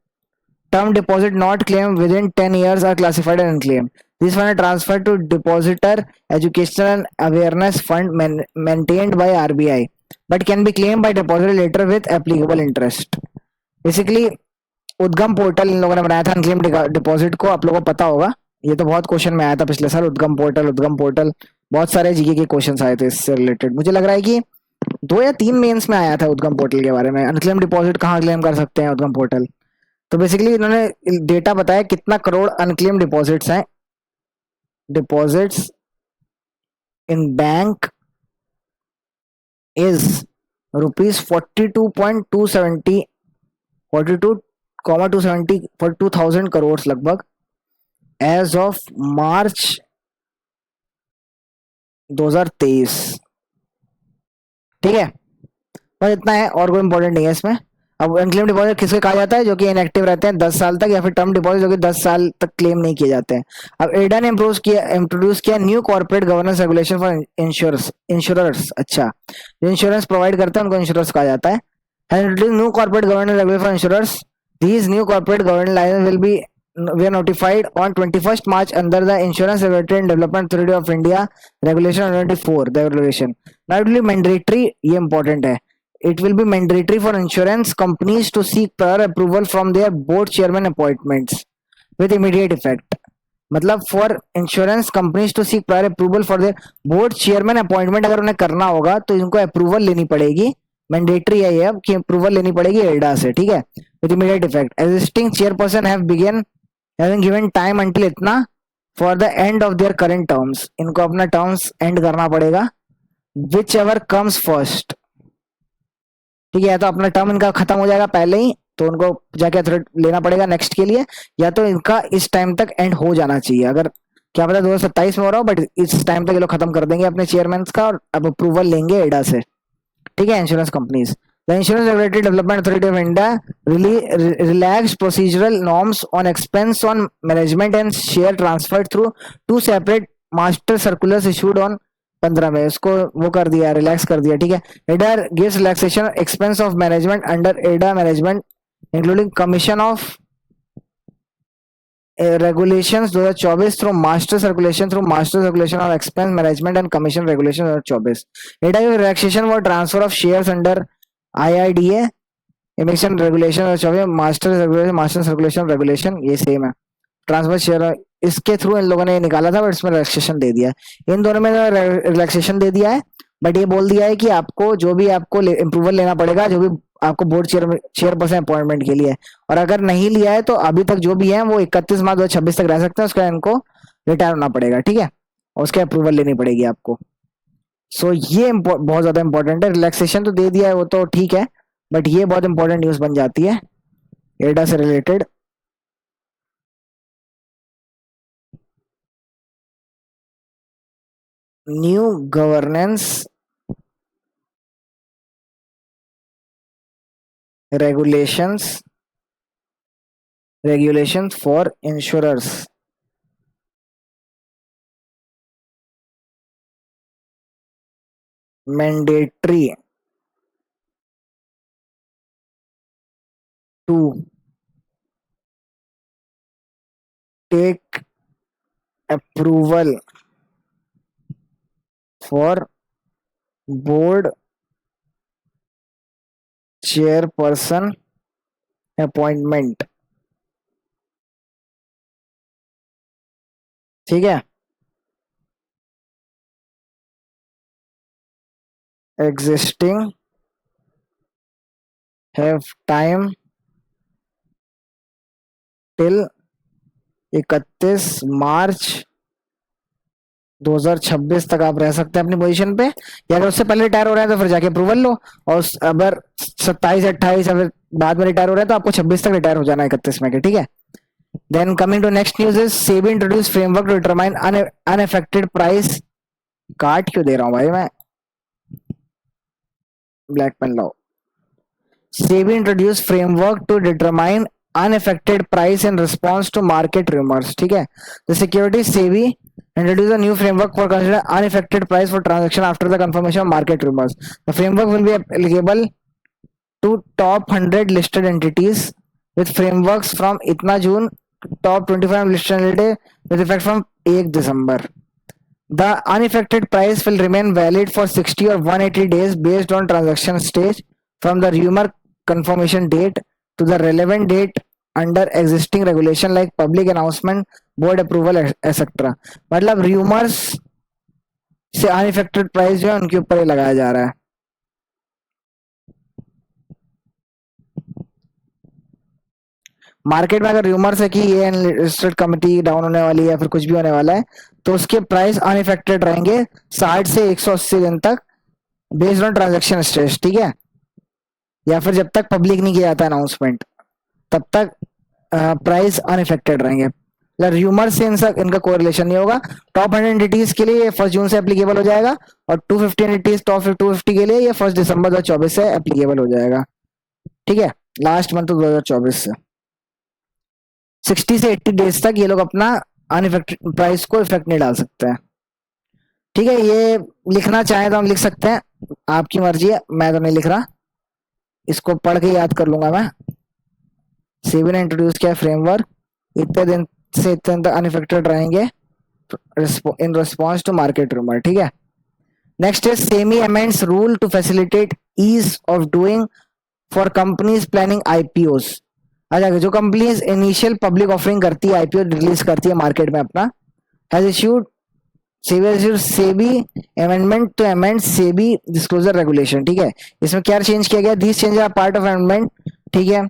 S1: term deposit not claimed within 10 years are classified as unclaimed. These funds are transferred to Depositor Educational and Awareness Fund maintained by RBI, but can be claimed by depositor later with applicable interest. Basically, उद्गम portal इन लोगों ने बनाया था unclaim deposit को, आप लोगों को पता होगा, ये तो बहुत क्वेश्चन में आया था पिछले साल। उद्गम पोर्टल बहुत सारे जीके के क्वेश्चन आए थे इससे रिलेटेड। मुझे लग रहा है कि 2 या 3 मेंस में आया था उद्गम पोर्टल के बारे में, अनक्लेम डिपॉजिट कहाँ क्लेम कर सकते हैं उद्गम पोर्टल। तो बेसिकली इन्होंने डेटा बताया कितना करोड़ अनक्लेम डिपॉजिट्स हैं, deposits in bank is rupees 42.270 42,270 crore लगभग एज ऑफ मार्च 2023। ठीक है, बस इतना है और कोई इंपॉर्टेंट नहीं है इसमें। अब अनक्लेम डिपॉजिट किसके कहा जाता है? जो कि इनएक्टिव रहते हैं 10 साल तक, या फिर टर्म डिपॉजिट जो कि 10 साल तक क्लेम नहीं किए जाते हैं। अब एडा ने इंट्रोड्यूस किया new corporate governance regulation for insurers. अच्छा, जो इंश्योरेंस प्रोवाइड करते हैं उनको इंश्योरर्स कहा जाता है। New corporate governance regulation for insurers, these new corporate governance licence will be were notified on 21st March under the Insurance Regulatory and Development Authority of India Regulation 24, the regulation. Now it will be mandatory, ये important है, it will be mandatory for insurance companies to seek prior approval from their board chairman appointments with immediate effect. मतलब for insurance companies to seek prior approval for their board chairman appointment अगर उन्हें करना होगा तो इनको approval लेनी पड़ेगी, mandatory है ये अब कि अप्रूवल लेनी पड़ेगी एडा से। ठीक है, with immediate effect. Existing chairperson have began having given time until इतना for the end of their current terms, इनको अपना टर्म्स एंड करना पड़ेगा, विच एवर कम्स फर्स्ट। ठीक है, या तो अपना टर्म इनका खत्म हो जाएगा पहले ही तो उनको जाके अथॉरिटी लेना पड़ेगा नेक्स्ट के लिए, या तो इनका इस टाइम तक एंड हो जाना चाहिए। अगर क्या पता 2027 में हो रहा हो, बट इस टाइम तक ये लोग खत्म कर देंगे अपने चेयरमैन का और अब अप्रूवल लेंगे एडा से। ठीक है, insurance companies. The Insurance Regulatory Development Authority of India relaxed procedural norms on expense on management and share transferred through 2 separate master circulars issued on 15 में, इसको वो कर दिया, रिलैक्स कर दिया। ठीक है, EDA gives relaxation expense of management under EDA management including commission of regulations 2024 through master circulation on expense management and commission regulations 2024. EDA gives relaxation for transfer of shares under IIDA emission regulation 24, master circulation regulation ये same है। Transfer share इसके through इन लोगों ने निकाला था, but इसमें relaxation दे दिया है। इन दोनों में रिलैक्सेशन दे दिया है, बट ये बोल दिया है कि आपको जो भी आपको अप्रूवल लेना पड़ेगा, जो भी आपको बोर्ड चेयरपर्सन अपॉइंटमेंट के लिए, और अगर नहीं लिया है तो अभी तक जो भी है वो 31 मार्च 2026 तक रह सकते हैं, उसके बाद इनको रिटायर होना पड़ेगा, ठीक है, और उसके अप्रूवल लेनी पड़ेगी आपको। सो ये बहुत ज्यादा इंपॉर्टेंट है। रिलैक्सेशन तो दे दिया है वो तो ठीक है, बट ये बहुत इंपॉर्टेंट न्यूज बन जाती है एडा से related. New governance regulations for insurers, mandatory to take approval for board chairperson appointment, ठीक है। Existing have time till 31 मार्च 2026 तक आप रह सकते हैं अपनी पोजीशन पे, या अगर उससे पहले रिटायर हो रहे हैं तो फिर जाके अप्रूवल लो, और अगर 27 28 अगर बाद में रिटायर हो रहे हैं तो आपको 26 तक रिटायर हो जाना है 31 में के, ठीक है। Then coming to next news is SEBI introduce framework to determine unaffected price. काट क्यों दे रहा हूं भाई मैं, ब्लैक पेन लाओ। SEBI introduce framework to determine unaffected price in response to market rumors, ठीक है। The security SEBI introduce a new framework for consider unaffected price for transaction after the confirmation of market rumors. The framework will be applicable to top 100 listed entities with frameworks from इतना जून, top 25 listed entity with effect from 1 December. The unaffected price will remain valid for 60 or 180 days based on transaction stage from the rumor confirmation date to the relevant date under existing regulation like public announcement, board approval, etc. मतलब rumours से unaffected price जो है उनके ऊपर ही लगाया जा रहा है। मार्केट में अगर रूमर्स है कि ये लिस्टेड कमिटी डाउन होने वाली है या फिर कुछ भी होने वाला है, तो उसके प्राइस अनइफेक्टेड रहेंगे 60 से 180 दिन तक बेस्ड ऑन ट्रांजेक्शन स्टेज, ठीक है, या फिर जब तक पब्लिक नहीं किया जाता अनाउंसमेंट तब तक प्राइस अनइफेक्टेड रहेंगे। र्यूमर से इनका कोरिलेशन नहीं होगा। टॉप 100 एंटिटीज के लिए ये 1 जून से एप्लीकेबल हो जाएगा, और 250 एंटिटीज टॉप 250 के लिए ये 1 दिसंबर 2024 से एप्लीकेबल हो जाएगा, ठीक है, लास्ट मंथ 2024 से। 60 से 80 डेज तक ये लोग अपना अनइफेक्टेड प्राइस को इफेक्ट नहीं डाल सकते हैं, ठीक है। ये लिखना चाहे तो हम लिख सकते हैं, आपकी मर्जी है, मैं तो नहीं लिख रहा, इसको पढ़ के याद कर लूंगा मैं। सेबी ने इंट्रोड्यूस किया फ्रेमवर्क, इतने दिन से इतने दिन तक अनइफेक्टेड रहेंगे in response to market rumour, ठीक है। Next is SEBI amends rule to facilitate ease of doing for companies planning IPOs. अच्छा, जो कंपनीज इनिशियल पब्लिक ऑफरिंग करती है, आईपीओ रिलीज करती है मार्केट में अपना, has issued SEBI amendment to amend SEBI disclosure regulation, ठीक है। इसमें क्या चेंज किया गया, this change are part of amendment, ठीक है।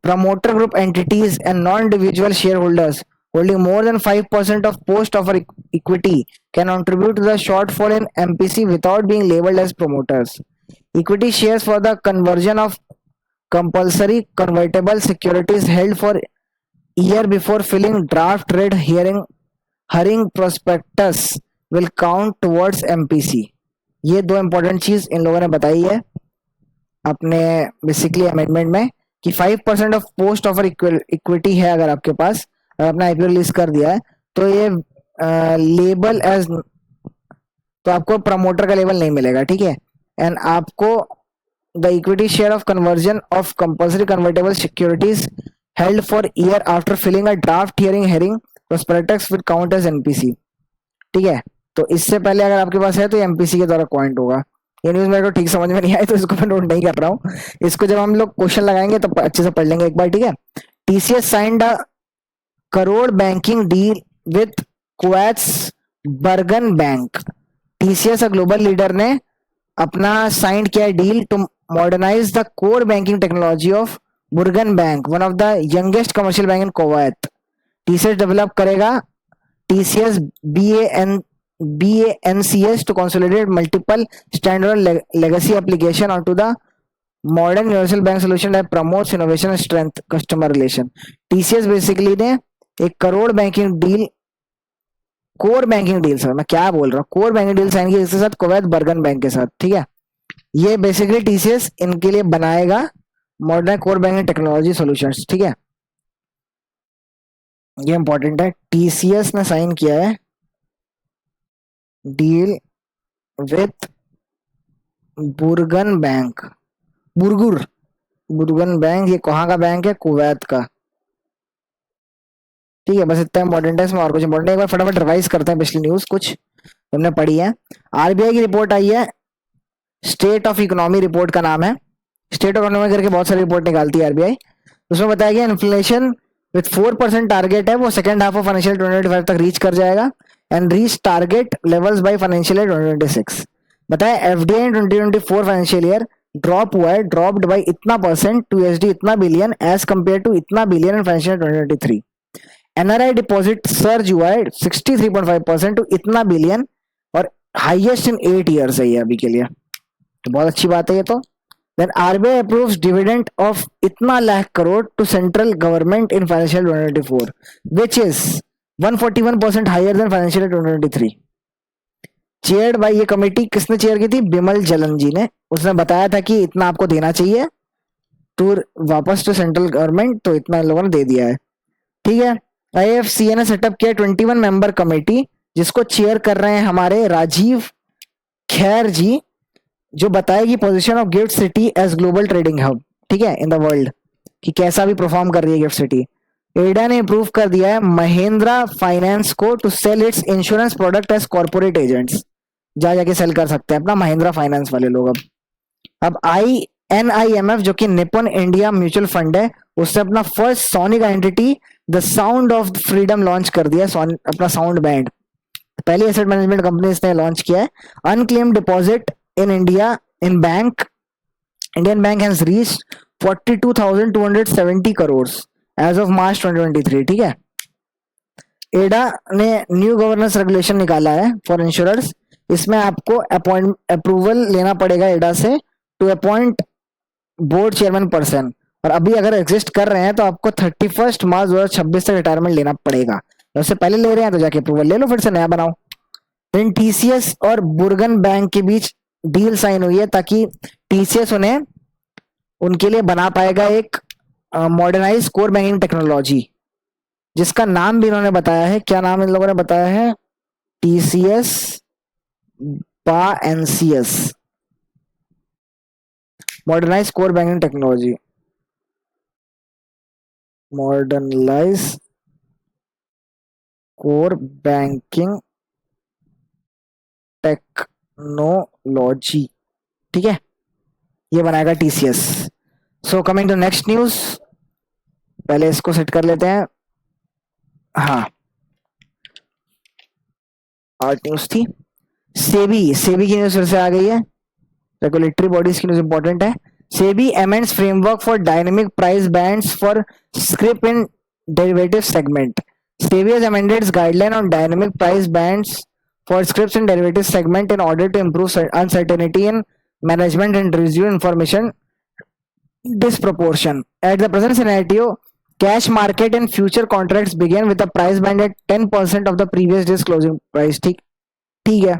S1: Promoter group entities and non-individual shareholders holding more than 5% of post-offer equity can contribute to the shortfall in MPC without being labeled as promoters. Equity shares for the conversion of compulsory convertible securities held for year before filling draft red herring prospectus will count towards MPC. ये दो important चीज इन लोगों ने बताई है अपने basically amendment में, कि 5% ऑफ पोस्ट ऑफर इक्विटी है अगर आपके पास, अपना आईपीओ रिलीज कर दिया है, तो ये लेबल एज, तो आपको प्रमोटर का लेबल नहीं मिलेगा, ठीक है। एंड आपको the equity share of conversion of compulsory convertible securities held for year after filling a draft herring prospectus will count as NPC, ठीक है। तो इससे पहले अगर आपके पास है तो एमपीसी के द्वारा काउंट होगा। ये न्यूज मेरे को ठीक समझ में नहीं आई तो इसको मैं नोट नहीं कर रहा हूँ। इसको जब हम लोग क्वेश्चन लगाएंगे तो अच्छे से पढ़ लेंगे एक बार, ठीक है। TCS signed a crore banking deal with Kuwait's Burgan bank. TCS global leader ने अपना साइन किया deal to modernise the core banking technology of Burgan bank, one of the youngest commercial bank in Kuwait. TCS develop करेगा TCS BANCS to consolidate multiple standalone legacy application onto the modern universal bank solution that promotes innovation and strength customer relation। TCS basically ने एक crore banking deal, core banking deal, sir मैं क्या बोल रहा हूँ, core banking deal sign की इसके साथ कुवैत बर्गन बैंक के साथ, ठीक है। ये बेसिकली टीसीएस इनके लिए बनाएगा modern core banking technology solutions, ठीक है। ये इंपॉर्टेंट है, टीसीएस ने साइन किया है deal with Burgener bank, Burgener bank. ये कहाँ का बैंक है? कुवैत का, ठीक है। बस इतना इंपॉर्टेंट है, इसमें और कुछ इंपॉर्टेंट है। एक बार फटाफट रिवाइज करते हैं पिछली न्यूज कुछ तुमने पढ़ी है। आरबीआई की रिपोर्ट आई है, स्टेट ऑफ इकोनॉमी रिपोर्ट का नाम है। स्टेट ऑफ इकोनॉमी करके बहुत सारी रिपोर्ट निकालती है आरबीआई। उसमें बताया गया इन्फ्लेशन विथ 4% टारगेट है, वो सेकंड हाफ ऑफ फाइनेंशियल 2025 तक रीच कर जाएगा and reach target levels by financial year 2026। बताया एफडीआई इन 2024 फाइनेंशियल ईयर ड्रॉप हुआ है, ड्रॉप्ड बाय इतना परसेंट टू USD इतना बिलियन एज कंपेयर टू इतना billion in financial 2023। NRI deposit surge हुआ है 63.5% टू इतना बिलियन और हाईएस्ट इन 8 ईयर्स है ये अभी के लिए, तो बहुत अच्छी बात है ये तो। Then RBI approves dividend of इतना lakh crore to central government in financial 2024, which is 141% higher than financial 2023। Chaired by ये कमेटी किसने चेयर की थी? बिमल जलन जी ने। उसने बताया था कि इतना आपको देना चाहिए तो वापस टू सेंट्रल गवर्नमेंट, तो इतना इन लोगों ने दे दिया है, ठीक है। IFCA ने सेटअप किया 21 मेंबर कमेटी, जिसको चेयर कर रहे हैं हमारे राजीव खैर जी, जो बताएगी position of GIFT city as global trading hub, ठीक है, इन द वर्ल्ड, कि कैसा भी परफॉर्म कर रही है गिफ्ट सिटी। एडा ने अप्रूव कर दिया है महिंद्रा फाइनेंस को to sell its insurance product as corporate agents, जा जाके सेल कर सकते हैं अपना महिंद्रा फाइनेंस वाले लोग। अब NIMF जो कि निपन इंडिया म्यूचुअल फंड है, उसने अपना first sonic identity the sound of freedom launch कर दिया, अपना साउंड बैंड। पहली एसेट मैनेजमेंट कंपनी इसने लॉन्च किया है। Unclaimed deposit in India in bank, Indian bank has reached 42,270 crores as of March 2023, ठीक है। एडा ने न्यू गवर्नेंस रेगुलेशन निकाला है फॉर इंश्योरर्स। इसमें आपको अप्रूवल लेना पड़ेगा एडा से to appoint board chairman person, और अभी अगर एग्जिस्ट कर रहे हैं तो आपको 31 मार्च 2026 तक रिटायरमेंट लेना पड़ेगा। उससे पहले ले रहे हैं तो जाके अप्रूवल ले लो, फिर से नया बनाओ। देन टीसीएस और बुर्गन बैंक के बीच डील साइन हुई है ताकि टीसीएस उन्हें उनके लिए बना पाएगा एक मॉडर्नाइज कोर बैंकिंग टेक्नोलॉजी, जिसका नाम भी इन्होंने बताया है। क्या नाम इन लोगों ने बताया है? TCS BANCS, modernise core banking technology, modernise core banking technology, ठीक है, ये बनाएगा TCS. So coming to next news, पहले इसको सेट कर लेते हैं। हाँ, आर्ट न्यूज थी। सेबी की न्यूज फिर से आ गई है, रेगुलेटरी बॉडीज की न्यूज इंपॉर्टेंट है। SEBI amends framework for dynamic price bands for script in derivative segment. SEBI has amended its guideline on dynamic price bands for scripts in derivative segment in order to improve uncertainty in management and reduce information disproportion. At the present scenario, cash market and future contracts begin with a price band at 10% of the previous day's closing price, ठीक है।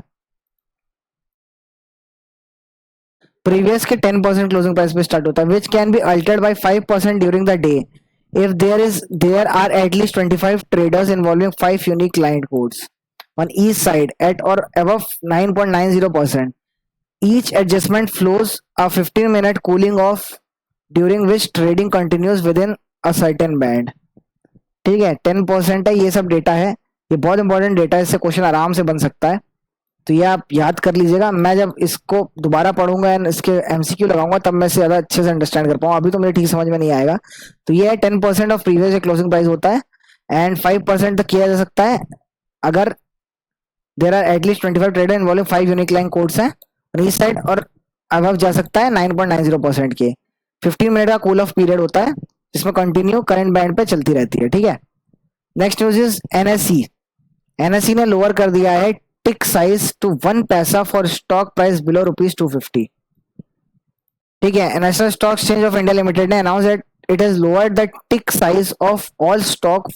S1: Previous के 10% closing price पे start होता है, which can be altered by 5% during the day if there are at least 25 traders involving 5 unique client codes on each side at or above 9.90%. Each adjustment flows a 15-minute cooling off during which trading continues within a certain band, ठीक है। 10% है, ये सब data है, ये बहुत important data है, इससे क्वेश्चन आराम से बन सकता है। तो ये आप याद कर लीजिएगा, मैं जब इसको दोबारा पढ़ूंगा एंड इसके एमसीक्यू लगाऊंगा तब मैं इसे ज्यादा अच्छे से अंडरस्टैंड कर पाऊंगा, अभी तो मुझे ठीक समझ में नहीं आएगा। तो ये 10% ऑफ प्रीवियस क्लोजिंग प्राइस होता है, एंड 5% तक किया जा सकता है अगर there are at least 25 trader involving 5 unique line codes हैं और इस साइड, और अबव जा सकता है 9.90% के। 15 मिनट का कूल ऑफ पीरियड होता है जिसमें कंटिन्यू करंट बैंड पे चलती रहती है, ठीक है। Next news is NSC. NSC ने लोअर कर दिया है टिक साइज टू 1 पैसा फॉर स्टॉक प्राइस बिलो ₹250। ठीक है, National Stock Exchange of India limited ने announce that it has lowered the tick size of all stock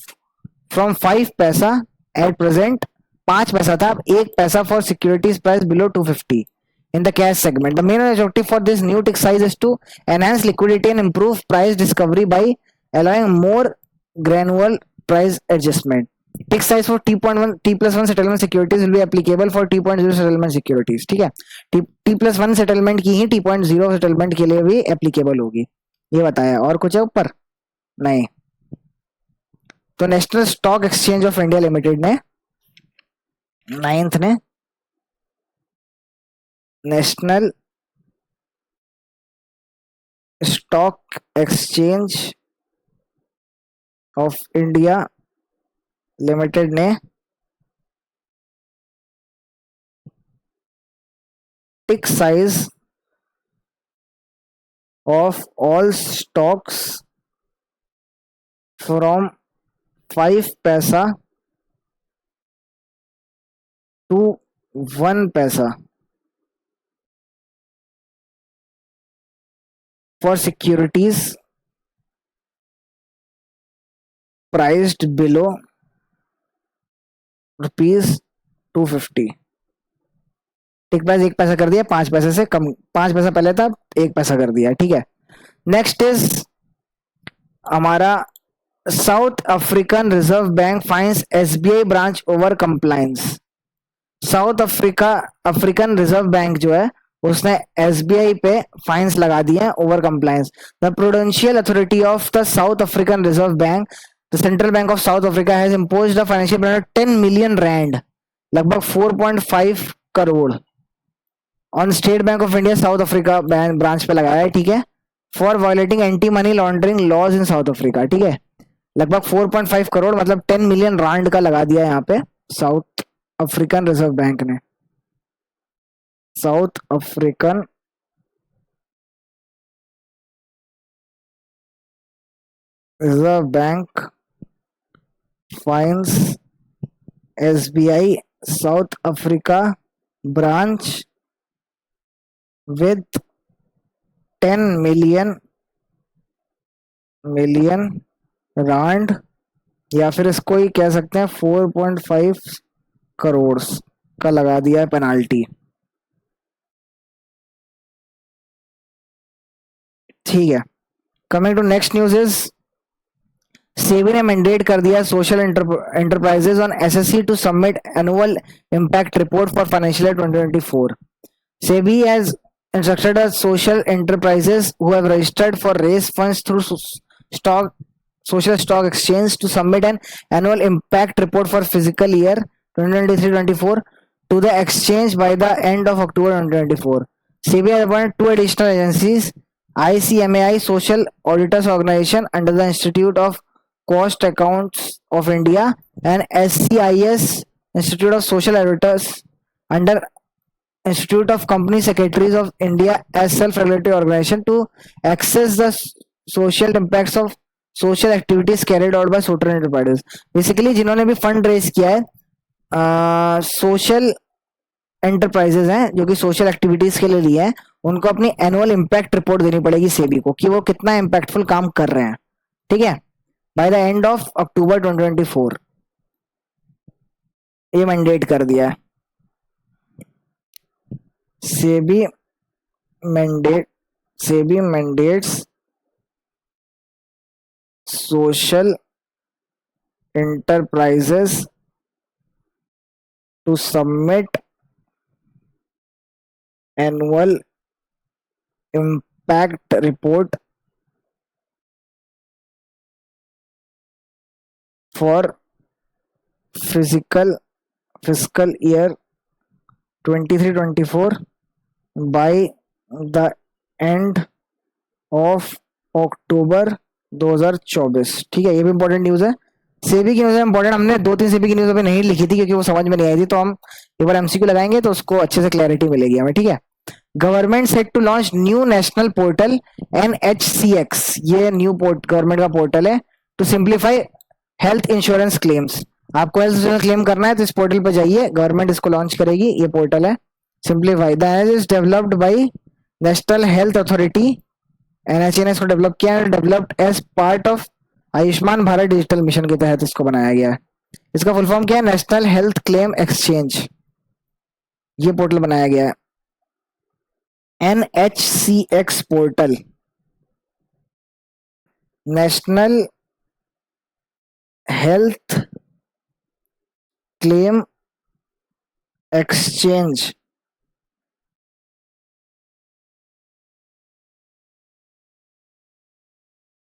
S1: from 5 paisa at present, 5 पैसा था, अब 1 पैसा for securities price below 250 in the cash segment. The main objective for this new tick size is to enhance liquidity and improve price discovery by allowing more granular price adjustment. Tick size for T.1 T+1 settlement securities will be applicable for T.0 settlement securities. ठीक है, T+1 settlement की ही T.0 settlement के लिए भी applicable होगी, ये बताया। और कुछ है ऊपर? नहीं। तो National Stock Exchange of India limited ने 9th ने National Stock Exchange of India limited ने tick size of all stocks from 5 paisa to 1 पैसा for securities priced below ₹250। Tick price 1 पैसा कर दिया, 5 पैसे से कम, 5 पैसा पहले था, 1 पैसा कर दिया, ठीक है। नेक्स्ट इज हमारा South African Reserve Bank fines SBI branch over compliance. South African Reserve Bank जो है उसने एसबीआई पे फाइन्स लगा दिए हैं over compliance. The Prudential Authority of the South African Reserve Bank, the central bank of South Africa has imposed a financial penalty 10 million rand, लगभग 4.5 crore on State Bank of India South Africa branch पे लगाया है, ठीक है, for violating anti money laundering laws in South Africa, ठीक है। लगभग 4.5 करोड़ मतलब 10 मिलियन रांड का लगा दिया यहाँ पे साउथ अफ्रीकन रिजर्व बैंक ने। South African Reserve Bank fines SBI South Africa branch with 10 million rand, या फिर इसको ही कह सकते हैं 4.5 करोड़ का लगा दिया है पेनाल्टी, ठीक है। Coming to next news is SEBI ने मैंडेट कर दिया social enterprises on SSC to submit annual impact report for financial year 2024। SEBI has instructed as social enterprises who have registered for raise funds through stock social stock exchange to submit an annual impact report for fiscal year 2023-24 to the exchange by the end of October 2024. SEBI has appointed 2 additional agencies, ICMAI Social Auditors Organization under the Institute of Cost Accounts of India and SCIS Institute of Social Auditors under Institute of Company Secretaries of India as self-regulatory organization to access the social impacts of social activities carried out by social enterprises. Basically जिन्होंने भी fund raise किया है social enterprises हैं जो कि social activities के लिए लिए हैं, उनको अपनी एनुअल इम्पैक्ट रिपोर्ट देनी पड़ेगी सेबी को कि वो कितना इम्पैक्टफुल काम कर रहे हैं, ठीक है, by the end of October 2024। ये मैंडेट कर दिया है SEBI mandates social enterprises to submit annual impact report for fiscal year 23-24 by the end of October 2024। ठीक है, ये भी इंपॉर्टेंट न्यूज है। सेबी की न्यूज है इंपॉर्टेंट, हमने 2-3 सेबी की न्यूज अभी नहीं लिखी थी क्योंकि वो समझ में नहीं आई थी, तो हम एक बार एमसीक्यू लगाएंगे तो उसको अच्छे से क्लैरिटी मिलेगी हमें। ठीक है, government set to launch new national portal NHCX, ये न्यू गवर्नमेंट का पोर्टल है to simplify health insurance claims. आपको हेल्थ इंश्योरेंस क्लेम करना है तो इस पोर्टल पर जाइए, गवर्नमेंट इसको लॉन्च करेगी। ये पोर्टल है simplify, the is developed by National health Authority, NHA ने इसको डेवलप किया है, developed as part of Ayushman Bharat digital mission के तहत इसको बनाया गया है। इसका फुल फॉर्म क्या है? नेशनल हेल्थ क्लेम एक्सचेंज, ये पोर्टल बनाया गया है। NHCX portal, national health claim exchange.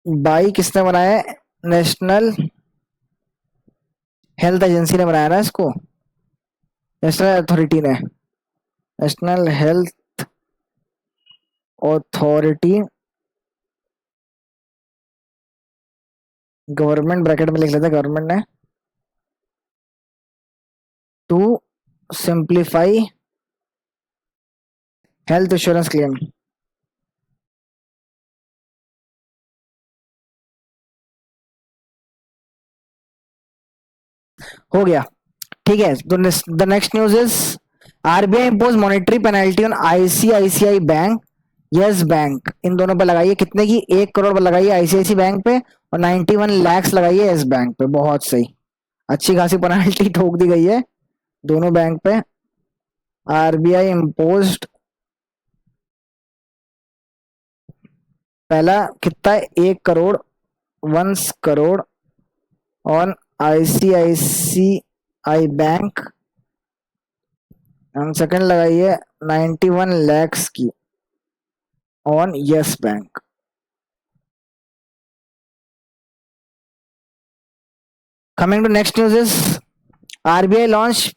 S1: By किसने बनाया है? नेशनल हेल्थ एजेंसी ने बनाया ना इसको, नेशनल अथॉरिटी ने, national health authority, government bracket में लिख लेते हैं, गवर्नमेंट ने, to simplify health insurance claim. हो गया, ठीक है। तो the next news is RBI impose monetary penalty on ICICI Bank, Yes Bank, इन दोनों पर लगाइए। कितने की? 1 करोड़ पर लगाइए आईसीआईसी बैंक पे और 91 लाख लगाइए यस बैंक पे। बहुत सही, अच्छी खासी पेनल्टी ठोक दी गई है दोनों बैंक पे। आरबीआई इम्पोज्ड, पहला कितना है? 1 crore, 1 crore on ICICI Bank, and second लगाइए 91 lakhs की on Yes Bank. Coming to next news is RBI launch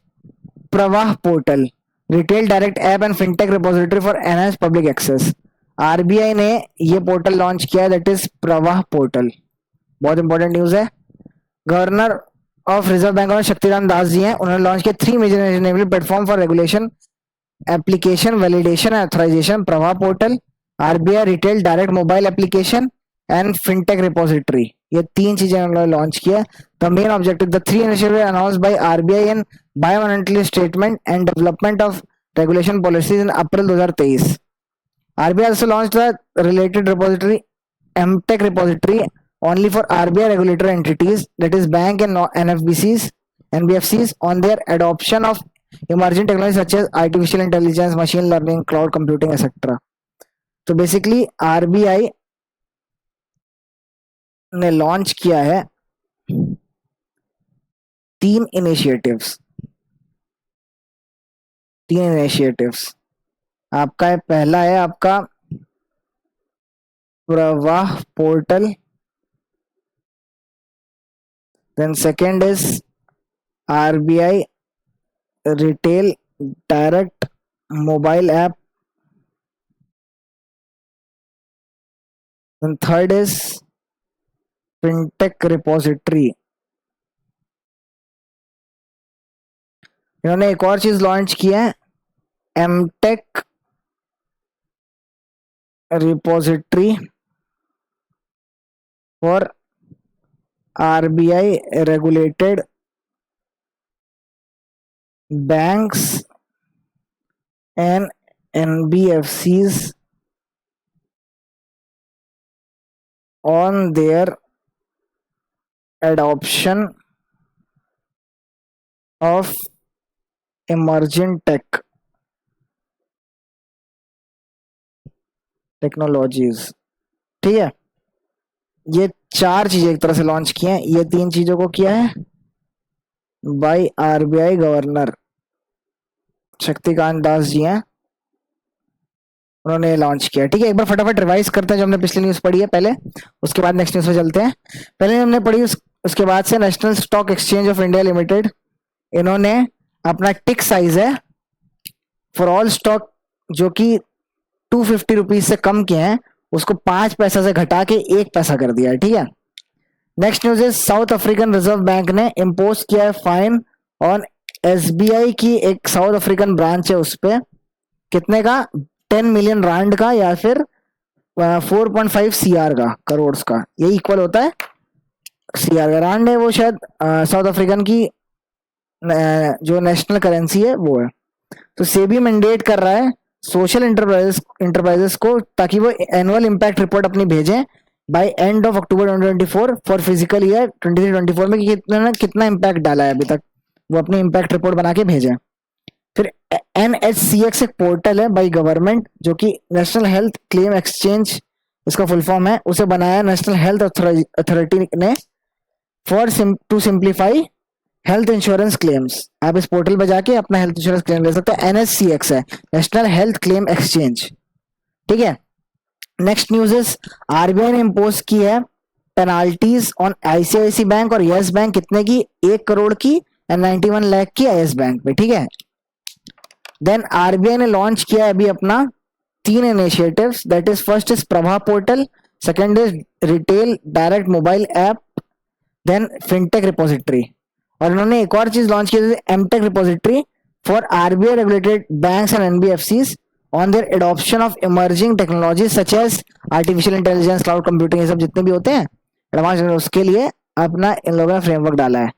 S1: Pravaah portal, retail direct app and fintech repository for enhance public access. RBI ने ये portal launch किया, that is Pravaah portal. बहुत important news है। Governor of Reserve Bank Shaktikanta Das ji हैं, उन्होंने launch किया 3 major enable platform for regulation, application validation and authorisation, Pravaah portal, RBI retail direct mobile application and fintech repository. ये 3 चीजें उन्होंने लॉन्च किया। The main objective, the 3 initiatives announced by RBI and bimonetary statement and development of regulation policies in April 2023। आरबीआई also launched the related repository, MTech repository, only for RBI regulator entities, that is bank and NFBCs, NBFCs, on their adoption of emerging technologies such as artificial intelligence, machine learning, cloud computing, etc. तो basically RBI ने launch किया है 3 initiatives, 3 initiatives. आपका है, पहला है आपका Pravaah portal, then second is RBI retail direct mobile app, then third is fintech repository. इन्होंने एक और चीज लॉन्च किया है, EmTech repository for RBI regulated banks and NBFCs on their adoption of emerging technologies. ठीक है, ये 4 चीजें एक तरह से लॉन्च किए हैं। ये 3 चीजों को किया है by RBI governor Shaktikanta Das ji हैं, उन्होंने लॉन्च किया। ठीक है, एक बार फटाफट रिवाइज करते हैं जो हमने पिछली न्यूज पढ़ी है पहले, उसके बाद नेक्स्ट न्यूज पे चलते हैं। पहले हमने पढ़ी उसके बाद से national Stock Exchange of India limited, इन्होंने अपना टिक साइज है फॉर ऑल स्टॉक जो कि 250 रुपीज से कम के हैं उसको 5 पैसा से घटा के 1 पैसा कर दिया है, ठीक है। Next news is south African Reserve Bank ने इम्पोज किया है फाइन ऑन एसबीआई की एक साउथ अफ्रीकन ब्रांच है उस पर, कितने का, 10 मिलियन रैंड का या फिर 4.5 सीआर का, करोड़ का, यही इक्वल होता है सीआर का। रैंड है वो शायद साउथ अफ्रीकन की जो नेशनल करेंसी है वो है। तो सेबी मैंडेट कर रहा है सोशल इंटरप्राइजेस को ताकि वो एनुअल इम्पैक्ट रिपोर्ट अपनी भेजें by end of October 2024 for physical year 23-24 में कि कितना इम्पैक्ट डाला है अभी तक, वो अपनी इम्पैक्ट रिपोर्ट बना के भेजें। फिर NHCX एक पोर्टल है बाई गवर्नमेंट जो कि नेशनल हेल्थ क्लेम एक्सचेंज इसका फुल फॉर्म है, उसे बनाया नेशनल हेल्थ अथॉरिटी ने for to simplify health insurance claims. आप इस पोर्टल पर जाके अपना हेल्थ इंश्योरेंस क्लेम ले सकते हैं। NHCX है, नेशनल हेल्थ क्लेम एक्सचेंज, ठीक है। नेक्स्ट न्यूज इज आरबीआई ने इम्पोज की है पेनाल्टीज ऑन आईसीआईसी बैंक और यस बैंक, कितने की, 1 करोड़ की एंड 91 लाख की यस बैंक पे, ठीक है। देन आरबीआई ने लॉन्च किया अभी अपना 3 initiatives, that is first is Prabha portal, second is retail direct mobile app, then fintech repository, और इन्होंने एक और चीज लॉन्च की थी EmTech repository for RBI regulated banks and NBFCs on their adoption of emerging technology such as artificial intelligence, cloud computing, ये सब जितने भी होते हैं एडवांस, उसके लिए अपना इन लोगों ने फ्रेमवर्क डाला है।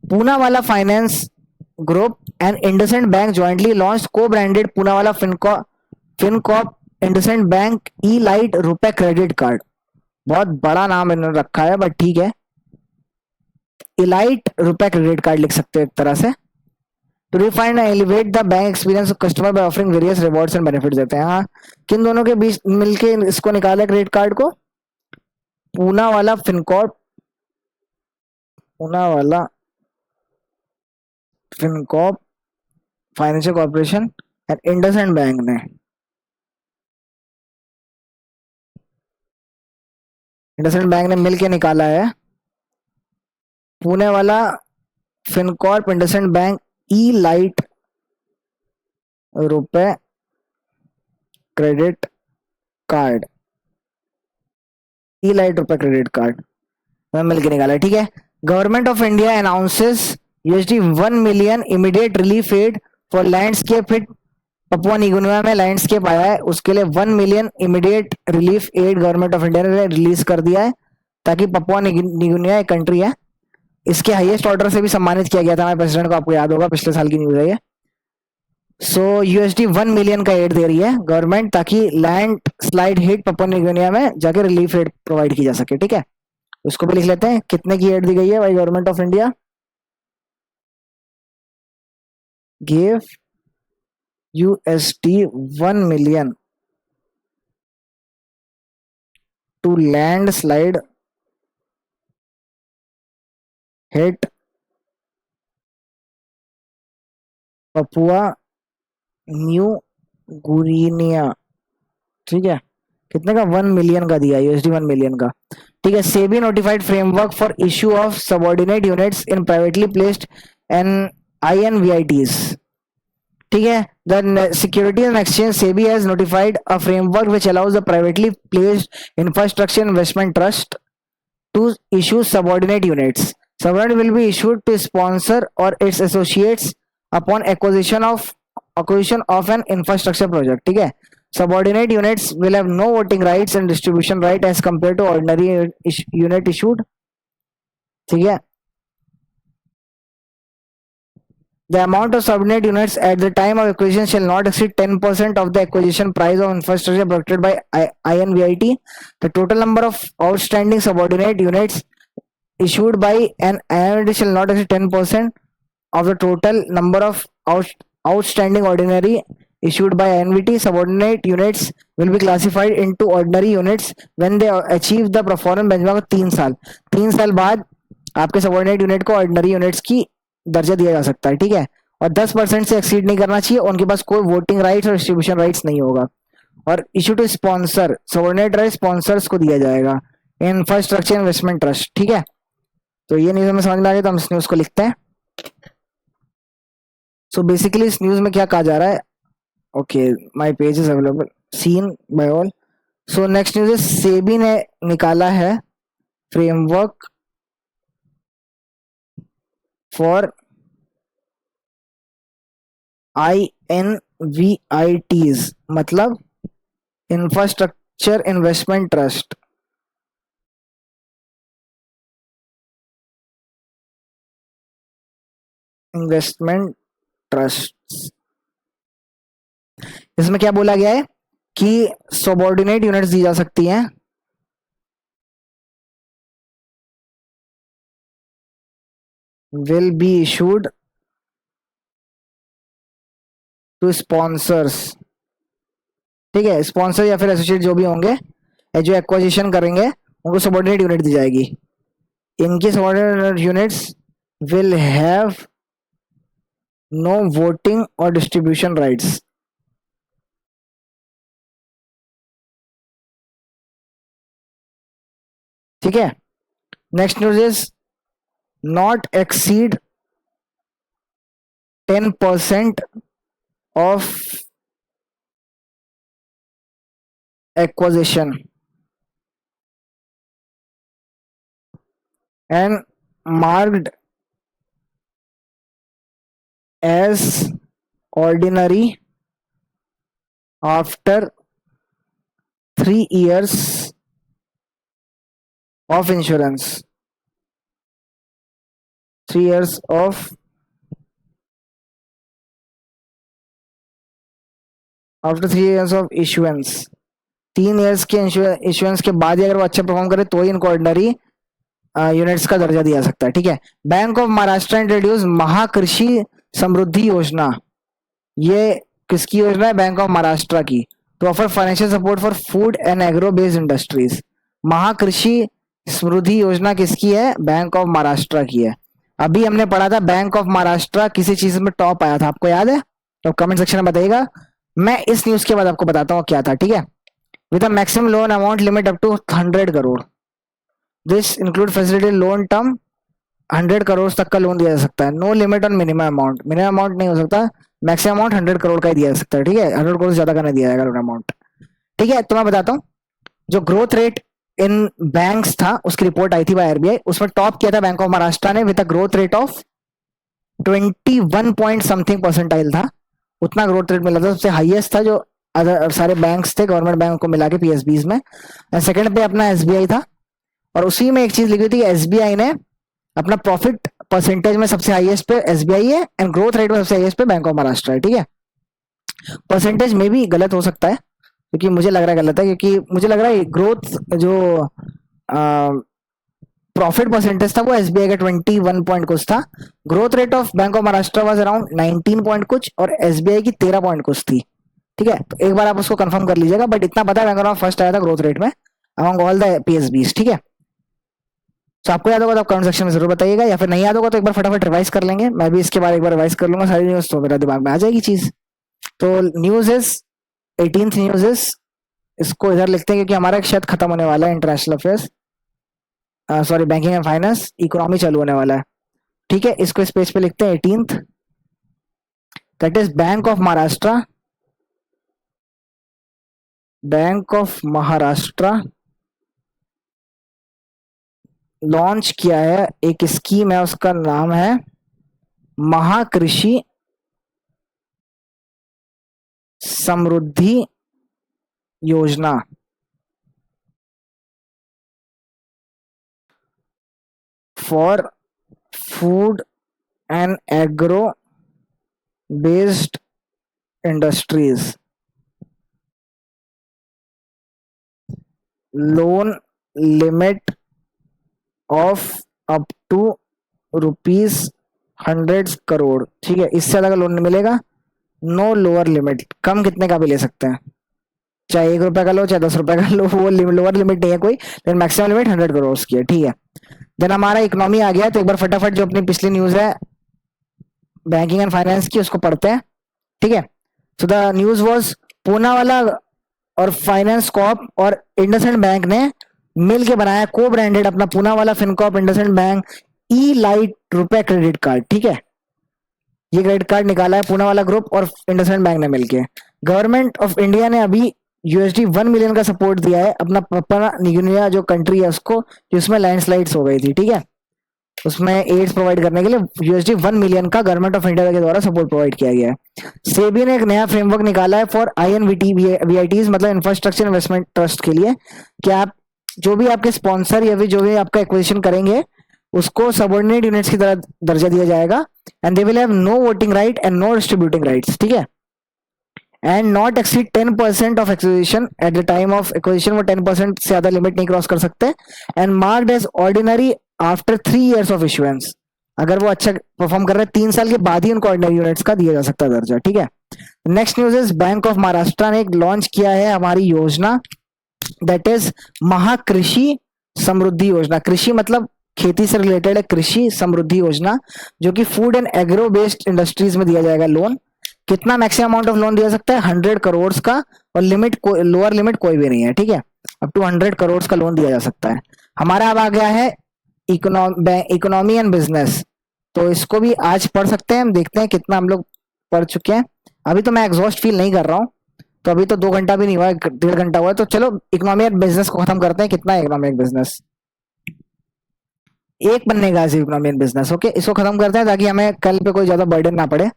S1: Poonawalla finance group and IndusInd Bank jointly launch co branded Poonawalla Fincorp IndusInd Bank e lite RuPay credit card. बहुत बड़ा नाम इन्होंने रखा है बट ठीक है, इलाइट रुपए क्रेडिट कार्ड लिख सकते हो एक तरह से। To refine and elevate the bank experience of customer by offering various rewards and benefits देते हैं। हाँ, किन दोनों के बीच मिलके इसको निकाला क्रेडिट कार्ड को, Poonawalla Fincorp, Poonawalla Fincorp financial corporation and IndusInd Bank ने, इंडसइंड बैंक ने मिलके निकाला है Poonawalla Fincorp IndusInd Bank e lite RuPay credit card, e lite RuPay credit card मिलकर निकाला, ठीक है। Government of India announces $1 million immediate relief aid for landscape hit, Papua New Guinea में लैंडस्केप आया है उसके लिए 1 million immediate relief aid government of India ने रिलीज कर दिया है ताकि पपुआ न्यूगिनिया एक कंट्री है, इसके हाईएस्ट ऑर्डर से भी सम्मानित किया गया था हमारे प्रेसिडेंट को, आपको याद होगा पिछले साल की न्यूज है ये। सो $1 मिलियन का एड दे रही है गवर्नमेंट ताकि land slide hit Papua New Guinea में जाके रिलीफ एड प्रोवाइड की जा सके, ठीक है। उसको भी लिख लेते हैं कितने की एड दी गई है भाई, government of India give $1 million to landslide hit Papua New Guinea, ठीक है। कितने का, 1 मिलियन का दिया, $1 मिलियन का, ठीक है। SEBI notified framework for issue of subordinate units in privately placed and INVITs, ठीक है। The securities and exchange SEBI has notified a framework which allows the privately placed infrastructure investment trust to issue subordinate units. Subordinate will be issued to sponsor or its associates upon acquisition of an infrastructure project, ठीक है। Subordinate units will have no voting rights and distribution right as compared to ordinary unit issued, ठीक है। The amount of subordinate units at the time of acquisition shall not exceed 10% of the acquisition price of infrastructure projected by INVIT. The total number of outstanding subordinate units issued by an INVIT shall not exceed 10% of the total number of outstanding ordinary issued by INVT. Subordinate units will be classified into ordinary units when they achieve the performance benchmark 3 साल बाद आपके subordinate unit को ordinary units की दर्जा दिया जा सकता है, ठीक है। और 10% से एक्सीड नहीं करना चाहिए, उनके पास कोई वोटिंग राइट्स और डिस्ट्रीब्यूशन राइट्स नहीं होगा। और issue to sponsor, subordinate right sponsors को दिया जाएगा, इंफ्रास्ट्रक्चर इन्वेस्टमेंट ट्रस्ट, ठीक है। तो ये न्यूज में समझ में आ गया, तो हम इस न्यूज को लिखते हैं। सो बेसिकली इस न्यूज में क्या कहा जा रहा है, Okay, my page is available, seen by all. So next news is SEBI ने निकाला है फ्रेमवर्क फॉर INVITs, मतलब infrastructure investment trust. Investment trust, इसमें क्या बोला गया है कि सबॉर्डिनेट यूनिट्स दी जा सकती हैं will be issued to sponsors। ठीक है, स्पॉन्सर या फिर एसोसिएट जो भी होंगे जो एक्वाजिशन करेंगे उनको सबॉर्डिनेट यूनिट दी जाएगी। इनकी subordinate units will have no voting और डिस्ट्रीब्यूशन राइट्स। ठीक है, next news is not exceed 10% of acquisition and marked as ordinary after 3 years of insurance, 3 years of after 3 years of issuance, 3 years के issuance के बाद ही अगर वो अच्छा perform करे तो ही इनको ऑर्डिनरी यूनिट्स का दर्जा दिया सकता है। ठीक है, Bank of Maharashtra introduce Mahakrishi समृद्धि योजना। ये किसकी योजना है? बैंक ऑफ महाराष्ट्र की। To offer financial support for food and agro based industries. Mahakrishi समृद्धि योजना किसकी है? बैंक ऑफ महाराष्ट्र की है। अभी हमने पढ़ा था बैंक ऑफ महाराष्ट्र किसी चीज में टॉप आया था, आपको याद है? तो कमेंट सेक्शन में बताइएगा। मैं इस न्यूज के बाद आपको बताता हूँ क्या था। ठीक है, with a maximum loan amount limit up to 100 crore. This include facility loan term 100 crore तक का लोन दिया जा सकता है। No limit on minimum amount, minimum amount नहीं हो सकता, मैक्सिमम अमाउंट 100 करोड़ का ही दिया जा सकता है। ठीक है, 100 करोड़ से ज्यादा का नहीं दिया जाएगा लोन अमाउंट। ठीक है, तो मैं बताता हूँ जो ग्रोथ रेट इन बैंक्स था उसकी रिपोर्ट आई थी बाय आरबीआई, उसमें टॉप किया था बैंक ऑफ महाराष्ट्र ने with a growth rate of 21 point something percentile था। उतना ग्रोथ रेट मिला था, सबसे हाईएस्ट था जो अदर सारे बैंक्स थे गवर्नमेंट बैंक को मिला के पीएसबीज में। सेकंड पे अपना एसबीआई था, और उसी में एक चीज लिखी थी एसबीआई ने अपना प्रॉफिट परसेंटेज में सबसे हाईएस्ट पे एसबीआई है एंड ग्रोथ रेट में सबसे हाईएस्ट पे बैंक ऑफ महाराष्ट्र है। ठीक है, परसेंटेज में भी गलत हो सकता है क्योंकि मुझे लग रहा है गलत है, क्योंकि मुझे लग रहा है ग्रोथ जो प्रॉफिट परसेंटेज था वो एसबीआई का 21 पॉइंट कुछ था। Growth rate of bank of Maharashtra was around 19 point कुछ और एसबीआई की 13 पॉइंट कुछ थी। ठीक है, तो एक बार आप उसको कंफर्म कर लीजिएगा, बट इतना पता है बैंक ऑफ फर्स्ट आया था ग्रोथ रेट में अमंग ऑल द पीएसबीज। ठीक है, तो आपको याद होगा तो आप कमेंट सेक्शन में जरूर बताइएगा, या फिर नहीं याद होगा तो एक बार फटाफट रिवाइज कर लेंगे। मैं भी इसके बाद एक बार रिवाइज कर लूंगा सारी न्यूज, तो मेरा दिमाग में आ जाएगी चीज। तो news is 18th news is, इसको इधर लिखते हैं क्योंकि हमारा शायद खत्म होने वाला है international affairs, sorry banking and finance, economy चालू होने वाला है। ठीक है, इसको इस पेज पे लिखते हैं 18th, that is bank of Maharashtra. Bank of Maharashtra launch किया है एक स्कीम है, उसका नाम है महाकृषि समृद्धि योजना। For food and agro based industries. Loan limit of up to ₹100 crore. ठीक है, इससे ज्यादा लोन नहीं मिलेगा। नो लोअर लिमिट, कम कितने का भी ले सकते हैं, चाहे ₹1 का लो चाहे ₹10 का लो, वो लोअर लिमिट नहीं है कोई, लेकिन मैक्सिमम लिमिट 100 करोड़ की है। ठीक है, देन हमारा इकोनॉमी आ गया, तो एक बार फटाफट जो अपनी पिछली न्यूज है बैंकिंग एंड फाइनेंस की उसको पढ़ते हैं। ठीक है, so the news was Poonawalla और फाइनेंस कॉर्प और इंडसइंड बैंक ने मिल के बनाया को ब्रांडेड अपना Poonawalla Fincorp IndusInd Bank e lite RuPay credit card. ठीक है, ये क्रेडिट कार्ड निकाला है पूनावाला ग्रुप और इंडसइंड बैंक ने मिलके। गवर्नमेंट ऑफ इंडिया ने अभी $1 मिलियन का सपोर्ट दिया है अपना पपा न्यूगिनिया जो कंट्री है उसको, जिसमें लैंडस्लाइड्स हो गई थी, ठीक है। उसमें एड्स प्रोवाइड करने के लिए $1 मिलियन का गवर्नमेंट ऑफ इंडिया के द्वारा सपोर्ट प्रोवाइड किया गया है। सेबी ने एक नया फ्रेमवर्क निकाला है फॉर INVT VITs, मतलब इंफ्रास्ट्रक्चर इन्वेस्टमेंट ट्रस्ट के लिए, कि आप जो भी आपके स्पॉन्सर या फिर जो भी आपका एक्विजिशन करेंगे उसको सबऑर्डिनेट यूनिट्स की तरह दर्जा दिया जाएगा, and they will have no voting right and no distributing rights, ठीक है। And not exceed 10% of acquisition at the time of acquisition, वो 10% से ज्यादा लिमिट नहीं क्रॉस कर सकते। And marked as ordinary after 3 years of issuance, अगर वो अच्छा परफॉर्म कर रहे हैं 3 साल के बाद ही उनको ऑर्डिनरी यूनिट्स का दिया जा सकता है दर्जा, ठीक है। Next news is bank of Maharashtra ने एक लॉन्च किया है हमारी योजना, दैट इज महाकृषि समृद्धि योजना। कृषि मतलब खेती से रिलेटेड है, कृषि समृद्धि योजना, जो कि food and agro based industries में दिया जाएगा लोन। कितना मैक्सिमम अमाउंट ऑफ लोन दिया सकता है? 100 करोड़ का, और लिमिट लोअर लिमिट कोई भी नहीं है, ठीक है। अप टू 100 करोड़ का लोन दिया जा सकता है। हमारा अब आ गया है इकोनॉमी एंड बिजनेस, तो इसको भी आज पढ़ सकते हैं, हम देखते हैं कितना हम लोग पढ़ चुके हैं। अभी तो मैं एग्जॉस्ट फील नहीं कर रहा हूँ, तो अभी तो 2 घंटा भी नहीं हुआ, 1.5 घंटा हुआ है, तो चलो इकोनॉमी एंड बिजनेस को खत्म करते हैं। कितना है इकोनॉमी एंड बिजनेस? एक बनने का इकोनॉमी एंड बिजनेस, ओके, इसको खत्म करते हैं ताकि हमें कल पे कोई ज्यादा बर्डन ना पड़े,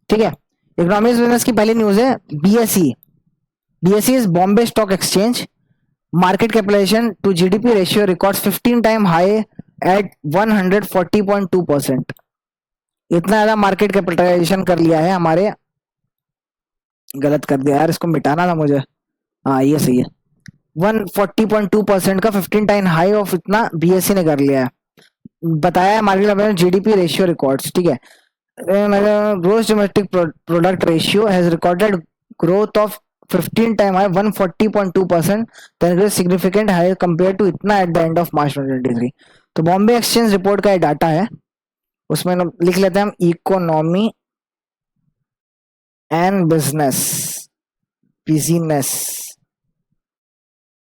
S1: ठीक है। इकोनॉमिक बिजनेस की पहली न्यूज है BSE। BSE is Bombay stock exchange, market capitalization to GDP ratio records 15 time high at 140.2%। इतना ज्यादा मार्केट कैपिटलाइजेशन कर लिया है हमारे, गलत कर दिया यार, इसको मिटाना था मुझे, हाँ ये सही है। 140.2% का 15 टाइम हाई ऑफ इतना BSE ने कर लिया है। बताया है मार्केट GDP रेशियो रिकॉर्ड्स, ठीक है। Gross domestic product ratio has recorded growth of 15 time high 140.2%, that is significant high compare to इतना at the end of March 2023। तो बॉम्बे एक्सचेंज रिपोर्ट का ये डाटा है, उसमें लिख लेते हैं हम इकोनॉमी एंड बिजनेस,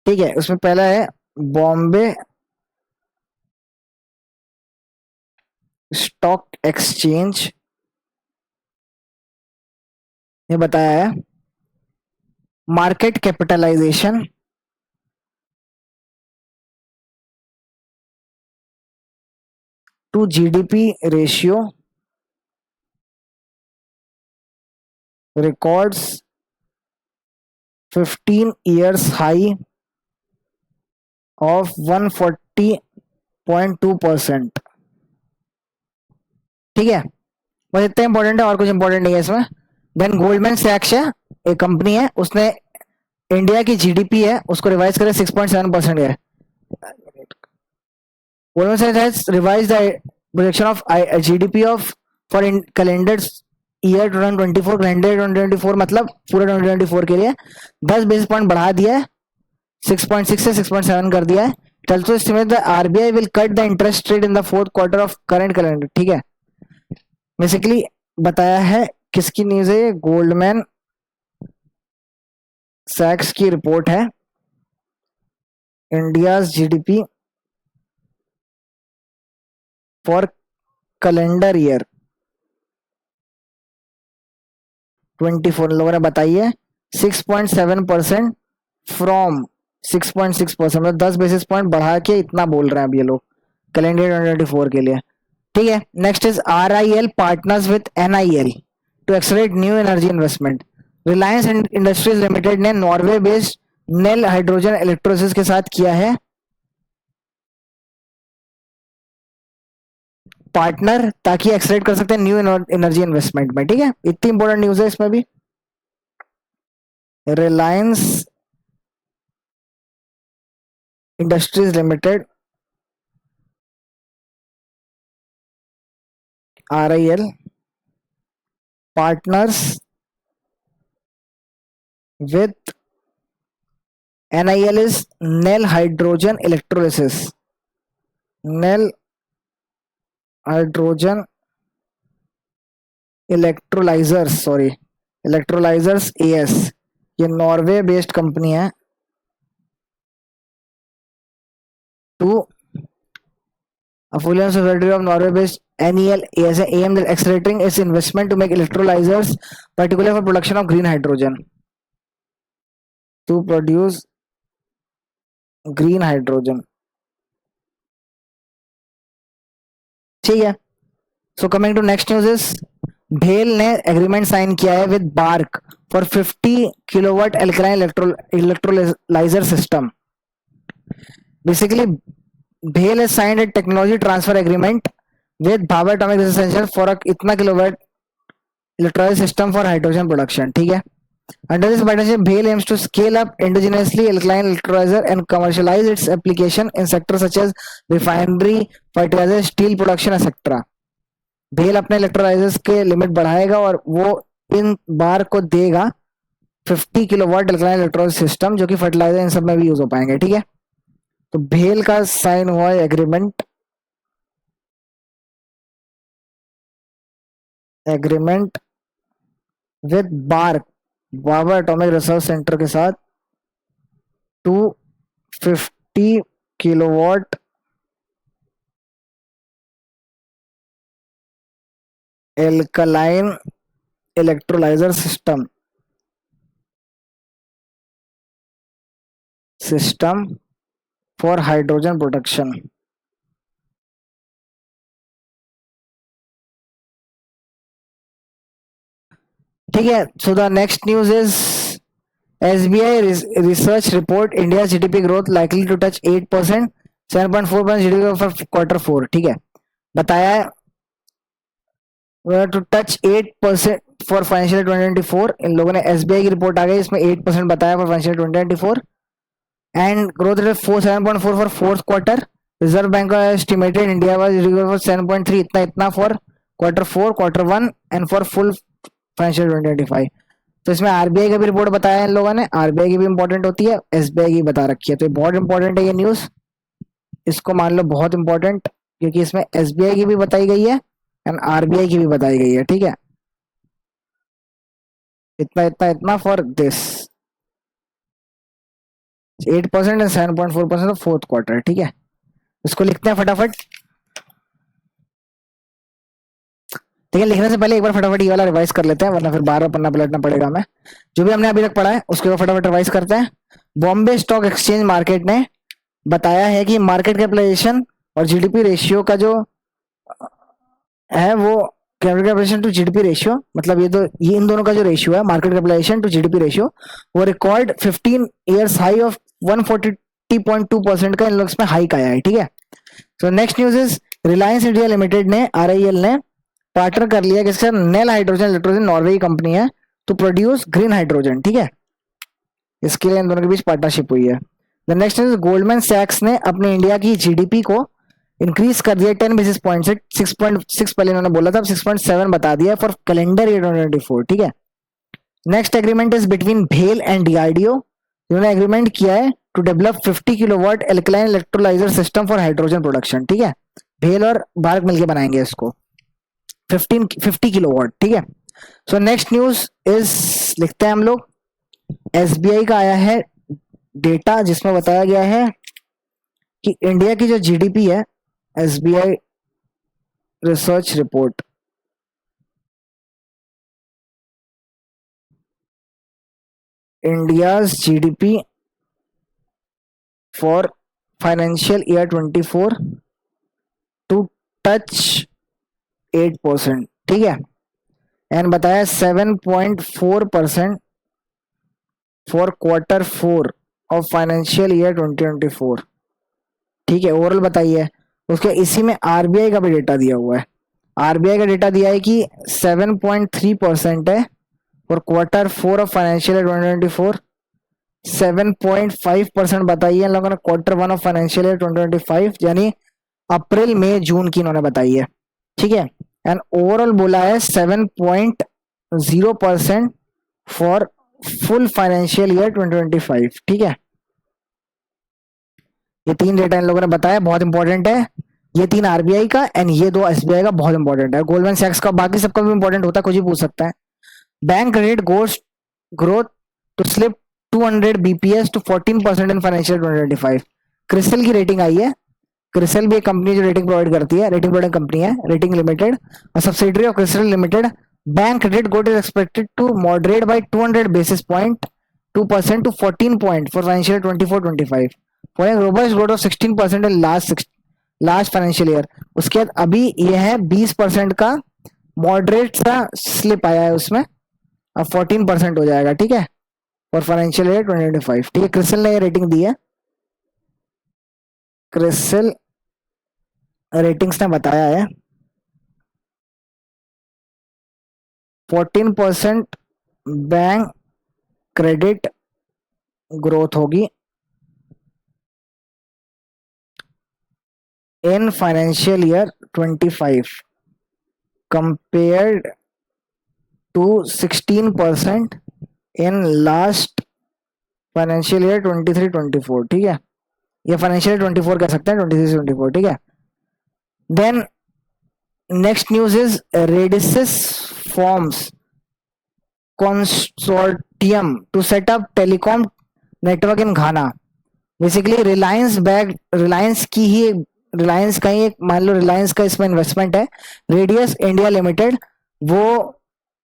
S1: ठीक है। उसमें पहला है बॉम्बे स्टॉक एक्सचेंज, ये बताया है market capitalization to GDP ratio records 15 years high of 140.2%, ठीक है। बस इतना इंपॉर्टेंट है, और कुछ इंपॉर्टेंट नहीं है इसमें। देन गोल्डमैन सैक्स है, एक कंपनी है, उसने इंडिया की GDP है उसको रिवाइज करे 6.7% है। गोल्डमैन सैक्स has revise the projection of GDP of for in calendar year 2024, calendar 2024 मतलब पूरे 2024 के लिए 10 बेसिस पॉइंट बढ़ा दिया है, 6.6 से 6.7 कर दिया है। also estimate the RBI will cut the interest rate in the fourth quarter of current calendar, ठीक है। बेसिकली बताया है, किसकी न्यूज है? गोल्डमैन सैक्स की रिपोर्ट है, India GDP for calendar year 24 लोगों ने बताई है 6.7% फ्रॉम 6.6%, मतलब 10 बेसिस पॉइंट बढ़ा के इतना बोल रहे हैं अब ये लोग कैलेंडर 2024 के लिए, ठीक है। Next is RIL partners with NIL to accelerate new energy investment. Reliance Industries limited ने Norway based Nel hydrogen electrolysis के साथ किया है पार्टनर, ताकि एक्सलेरेट कर सकते हैं न्यू एनर्जी इन्वेस्टमेंट में, ठीक है। इतनी इंपॉर्टेंट न्यूज है इसमें भी। Reliance Industries limited RIL partners with NIL is Nel hydrogen electrolysis, Nel hydrogen electrolyzers, sorry electrolyzers AS, ये नॉर्वे बेस्ड कंपनी है। To affiliate society of Norway based NEL is aimed at accelerating its investment to make electrolyzers, particularly for production of green hydrogen. To produce green hydrogen. ठीक है. So coming to next news is भेल ने agreement sign किया है with BARC for 50 kilowatt alkaline electrolyzer system. Basically भेल has signed a technology transfer agreement with Bhabha Atomic Research Center for a इतना kilowatt electrolyzer system for hydrogen production. ठीक है. Under this partnership, BHEL aims to scale up indigenously alkaline electrolyzer and commercialize its application in sectors such as refinery, fertilizer, steel production, etc. BHEL अपने electrolyzers के limit बढ़ाएगा और वो इन बार को देगा 50 kilowatt alkaline electrolyzer system जो कि fertiliser इन सब में भी यूज हो पाएंगे. ठीक है. तो BHEL का साइन हुआ है agreement with BARC Bhabha atomic research centre के साथ 250 kilowatt alkaline electrolyzer system for hydrogen production. ठीक है. So the next news is SBI research report India's GDP growth likely to touch 8%, 7.4% GDP for Q4. ठीक है. बताया है to touch 8% for financial year 2024. इन लोगों ने SBI की रिपोर्ट आ गई, इसमें 8% बताया for financial year 2024 and growth rate 7.4 for fourth quarter. Reserve Bank estimated India was GDP for 7.3 इतना for Q4, Q1 and for full financial year 2025. तो इसमें RBI का भी रिपोर्ट बताया है इन लोगों ने. आरबीआई की भी इंपॉर्टेंट होती है, एसबीआई की बता रखी है. तो बहुत इंपॉर्टेंट है ये न्यूज, इसको मान लो बहुत इंपॉर्टेंट, क्योंकि इसमें एसबीआई की भी बताई गई है एंड आरबीआई की भी बताई गई है. ठीक है. इतना इतना इतना for this 8% and 7.4% fourth quarter. ठीक है. इसको लिखते हैं फटाफट. ठीक है. लिखने से पहले एक बार फटाफट ये वाला रिवाइज कर लेते हैं, वरना फिर बार बार पन्ना पलटना पड़ेगा. मैं जो भी हमने अभी तक पढ़ा है उसके फटाफट रिवाइज करते हैं. बॉम्बे स्टॉक एक्सचेंज मार्केट ने बताया है कि मार्केट कैपिटलाइजेशन और जीडीपी रेशियो का जो है वो कैपिटलाइजेशन टू जीडीपी रेशियो, मतलब ये इन दोनों का जो रेशियो है market capitalization to GDP ratio, वो रिकॉर्ड 15 ईयर्स हाई ऑफ 140.2% का इन लोग में हाइक आया है. ठीक है. So next news is Reliance India limited ने RIL ने पार्टनर कर लिया किसके साथ, नेल हाइड्रोजन इलेक्ट्रोजन, नॉर्वे की कंपनी है, टू प्रोड्यूस ग्रीन हाइड्रोजन. ठीक है. इसके लिए इन दोनों के बीच पार्टनरशिप हुई है. द नेक्स्ट इज गोल्डमैन सैक्स ने अपने इंडिया की जीडीपी को इंक्रीज कर दिया 10 बेसिस पॉइंट से 6.6 पहले इन्होंने बोला था, 6.7 बता दिया फॉर कैलेंडर ईयर 2024. ठीक है. नेक्स्ट एग्रीमेंट इज बिटवीन भेल एंड डीआरडीओ. इन्होंने एग्रीमेंट किया है to develop 50 kilowatt alkaline electrolyzer system for hydrogen production. ठीक है. भेल और भारत मिलकर बनाएंगे इसको 50 किलोवाट. ठीक है. सो नेक्स्ट न्यूज इज लिखते हैं हम लोग, एसबीआई का आया है डेटा जिसमें बताया गया है कि इंडिया की जो जीडीपी है, SBI research report, India's GDP for financial year 24 to touch 8%. ठीक है. एंड बताया 7.4% for Q4 of financial year 2024. ठीक है. ओवरऑल बताइए. उसके इसी में आरबीआई का भी डेटा दिया हुआ है. आरबीआई का डेटा दिया है कि 7.3% है for Q4 of financial year 2024. 7.5% बताइए इन लोगों ने Q1 ऑफ फाइनेंशियल ईयर 2025, यानी अप्रैल मई जून की इन्होंने बताई है. ठीक है. एंड ओवरऑल बोला है 7.0% फॉर फुल फाइनेंशियल ईयर 2025. ठीक है. ये 3 डेटा इन लोगों ने बताया, बहुत इंपॉर्टेंट है. ये 3 आरबीआई का एंड ये 2 एसबीआई का, बहुत इंपॉर्टेंट है. गोल्डमैन सैक्स का, बाकी सबका भी इंपॉर्टेंट होता है, कुछ भी पूछ सकता है. Bank credit growth to slip 200 BPS to 14% in financial 2025. CRISIL की रेटिंग आई है. क्रिसिल भी एक कंपनी जो रेटिंग प्रोवाइड करती है, रेटिंग प्रोवाइडिंग कंपनी है, रेटिंग लिमिटेड, और subsidiary of CRISIL limited. Bank credit growth is expected to moderate by 200 basis point 2% to 14 point for financial 24-25 for a robust growth of 16% in last financial year. उसके बाद अभी यह है 20% का moderate सा slip आया है उसमें, अब 14% हो जाएगा, ठीक है, फॉर फाइनेंशियल ईयर 2025। ठीक है, क्रिसिल ने ये रेटिंग दी है, क्रिसिल रेटिंग्स ने बताया है 14% बैंक क्रेडिट ग्रोथ होगी इन financial year 25 compared to 16% in last financial year 23-24। ठीक है, ये फाइनेंशियल 24 कह सकते हैं, 23-24। ठीक है, then next news is Radisys forms consortium to set up telecom network in Ghana. Basically Reliance का ही एक, मान लो रिलायंस का इसमें इन्वेस्टमेंट है, रेडियस इंडिया लिमिटेड, वो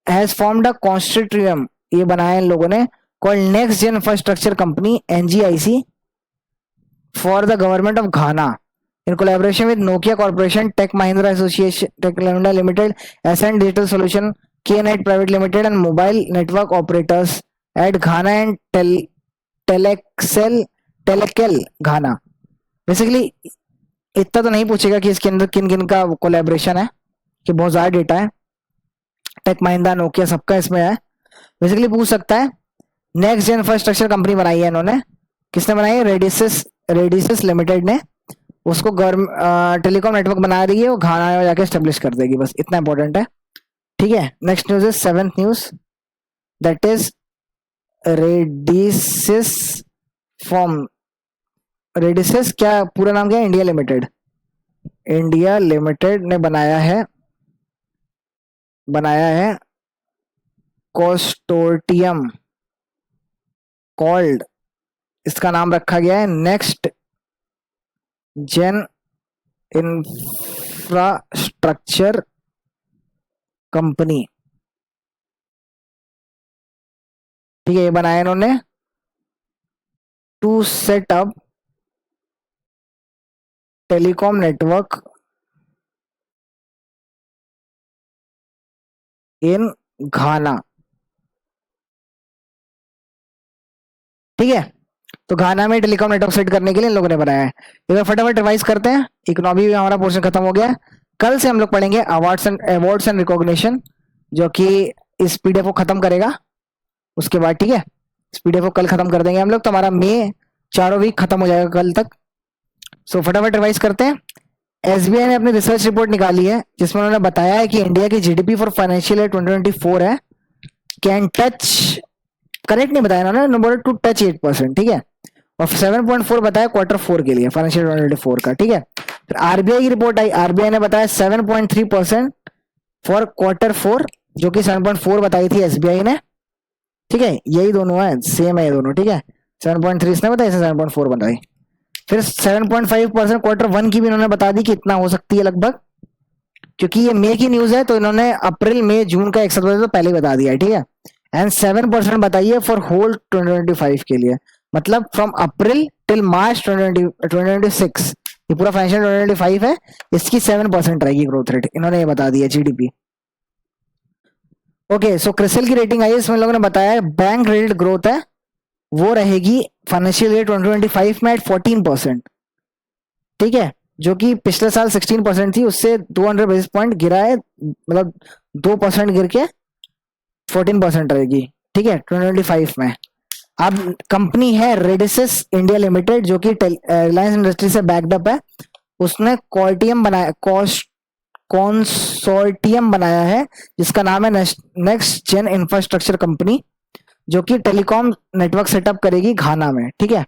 S1: हैज फॉर्म्ड अ कंसोर्टियम, ये बनाया इन लोगों ने, called next gen infrastructure company NGIC for the government of Ghana in collaboration with Nokia Corporation, Tech Mahindra Association, Tech Mahindra Limited, Ascent Digital Solution, KNet Private Limited, and mobile network operators at Ghana and Telekel Ghana। Basically इतना तो नहीं पूछेगा कि इसके अंदर किन किन का कोलैबोरेशन है, कि बहुत ज्यादा डेटा है, टेक महिंद्रा नोकिया सबका इसमें है। बेसिकली पूछ सकता है, नेक्स्ट जेन इंफ्रास्ट्रक्चर कंपनी बनाई है इन्होंने, किसने बनाई है? रेडिसिस लिमिटेड ने, उसको टेलीकॉम नेटवर्क बना रही है, वो घाना में जाके एस्टेब्लिश कर देगी, बस इतना इंपॉर्टेंट है। ठीक है, next news is 7th news, that is Radisys form. Radisys क्या पूरा नाम क्या है? इंडिया लिमिटेड ने बनाया है कंसोर्टियम कॉल्ड, इसका नाम रखा गया है नेक्स्ट जेन इंफ्रास्ट्रक्चर कंपनी। ठीक है, ये बनाया इन्होंने to set up telecom network in Ghana. ठीक है, तो घाना में टेलीकॉम नेटवर्क सेट करने के लिए इन लोगों ने बनाया है। एक बार फटाफट रिवाइज करते हैं, इकोनॉमी भी हमारा पोर्शन खत्म हो गया। कल से हम लोग पढ़ेंगे अवार्ड्स एंड रिकॉग्निशन, जो कि इस पीडीएफ को खत्म करेगा उसके बाद। ठीक है, इस पीडीएफ को कल खत्म कर देंगे हम लोग, तो हमारा मई चारों वीक खत्म हो जाएगा कल तक। सो फटाफट रिवाइज करते हैं। एसबीआई ने अपनी रिसर्च रिपोर्ट निकाली है, जिसमें उन्होंने बताया है कि इंडिया की जीडीपी फॉर फाइनेंशियल ईयर 2024 है, कैन टच, करेक्ट नहीं बताया उन्होंने, टू टच 8%। ठीक है, और 7.4 बताया Q4 के लिए फाइनेंशियल 2024 का। ठीक है, फिर आरबीआई की रिपोर्ट आई, आरबीआई ने बताया 7.3% फॉर Q4, जो कि 7.4 बताई थी एसबीआई ने। ठीक है, यही दोनों है, सेम है ये दोनों। ठीक है, 7.3 इसने बताया, 7.4 बताई। फिर 7.5% Q1 की भी इन्होंने बता दी कि इतना हो सकती है लगभग, क्योंकि ये मई की न्यूज है, तो इन्होंने अप्रैल मई जून का एक साथ तो पहले ही बता दिया है। ठीक है, एंड 7% बताइए फॉर होल 2025 के लिए, मतलब फ्रॉम अप्रैल टिल मार्च 2026, ये पूरा फाइनेंशियल 2025 है, इसकी 7% रहेगी ग्रोथ रेट, इन्होंने ये बता दिया जीडीपी। ओके, सो क्रिसिल की रेटिंग आई है, इसमें लोगों ने बताया बैंक क्रेडिट ग्रोथ है, वो रहेगी फाइनेंशियल ईयर 2025 में एट 14%। ठीक है, जो कि पिछले साल 16% थी, उससे 200 बेसिस पॉइंट गिरा है, मतलब 2% गिर के 14% रहेगी। ठीक है, 2025 में। अब कंपनी है रेडिसिस इंडिया लिमिटेड, जो कि रिलायंस इंडस्ट्री से बैकअप है, उसने कंसोर्टियम बनाया है, जिसका नाम है नेक्स्ट जेन इंफ्रास्ट्रक्चर कंपनी, जो कि टेलीकॉम नेटवर्क सेटअप करेगी घाना में। ठीक है,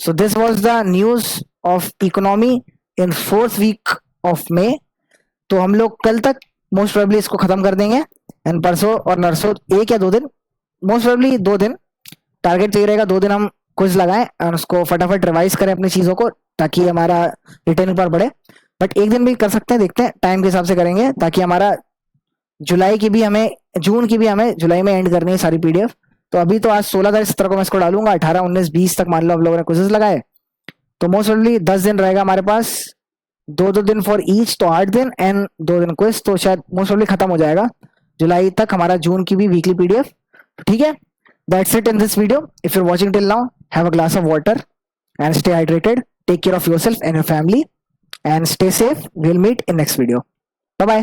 S1: so this was the news of economy in 4th week of May. तो हम लोग कल तक मोस्ट प्रोबेबली इसको खत्म कर देंगे, एंड परसों और नरसों 1 या 2 दिन, मोस्ट प्रोबेबली 2 दिन टारगेट चाहिए रहेगा, 2 दिन हम कुछ लगाएं और उसको फटाफट रिवाइज करें अपनी चीजों को, ताकि हमारा रिटर्न पर बढ़े। बट एक दिन भी कर सकते हैं, देखते हैं टाइम के हिसाब से करेंगे, ताकि हमारा जुलाई की भी हमें, जून की भी हमें जुलाई में एंड करनी है सारी पीडीएफ। तो अभी तो आज 16 तारीख 17 को मैं इसको डालूंगा, 18 19 20 तक मान लो हम लोगों ने क्विजेस लगाए, तो मोस्ट प्रोबेबली 10 दिन रहेगा हमारे पास, 2-2 दिन फॉर ईच, तो 8 दिन एंड 2 दिन क्विज, तो शायद मोस्ट प्रोबेबली खत्म हो जाएगा जुलाई तक हमारा जून की भी वीकली पीडीएफ। ठीक है, that's it in this video. If you are watching till now, have a glass of water and stay hydrated. Take care of yourself and your family and stay safe. We'll meet in next video. Bye bye.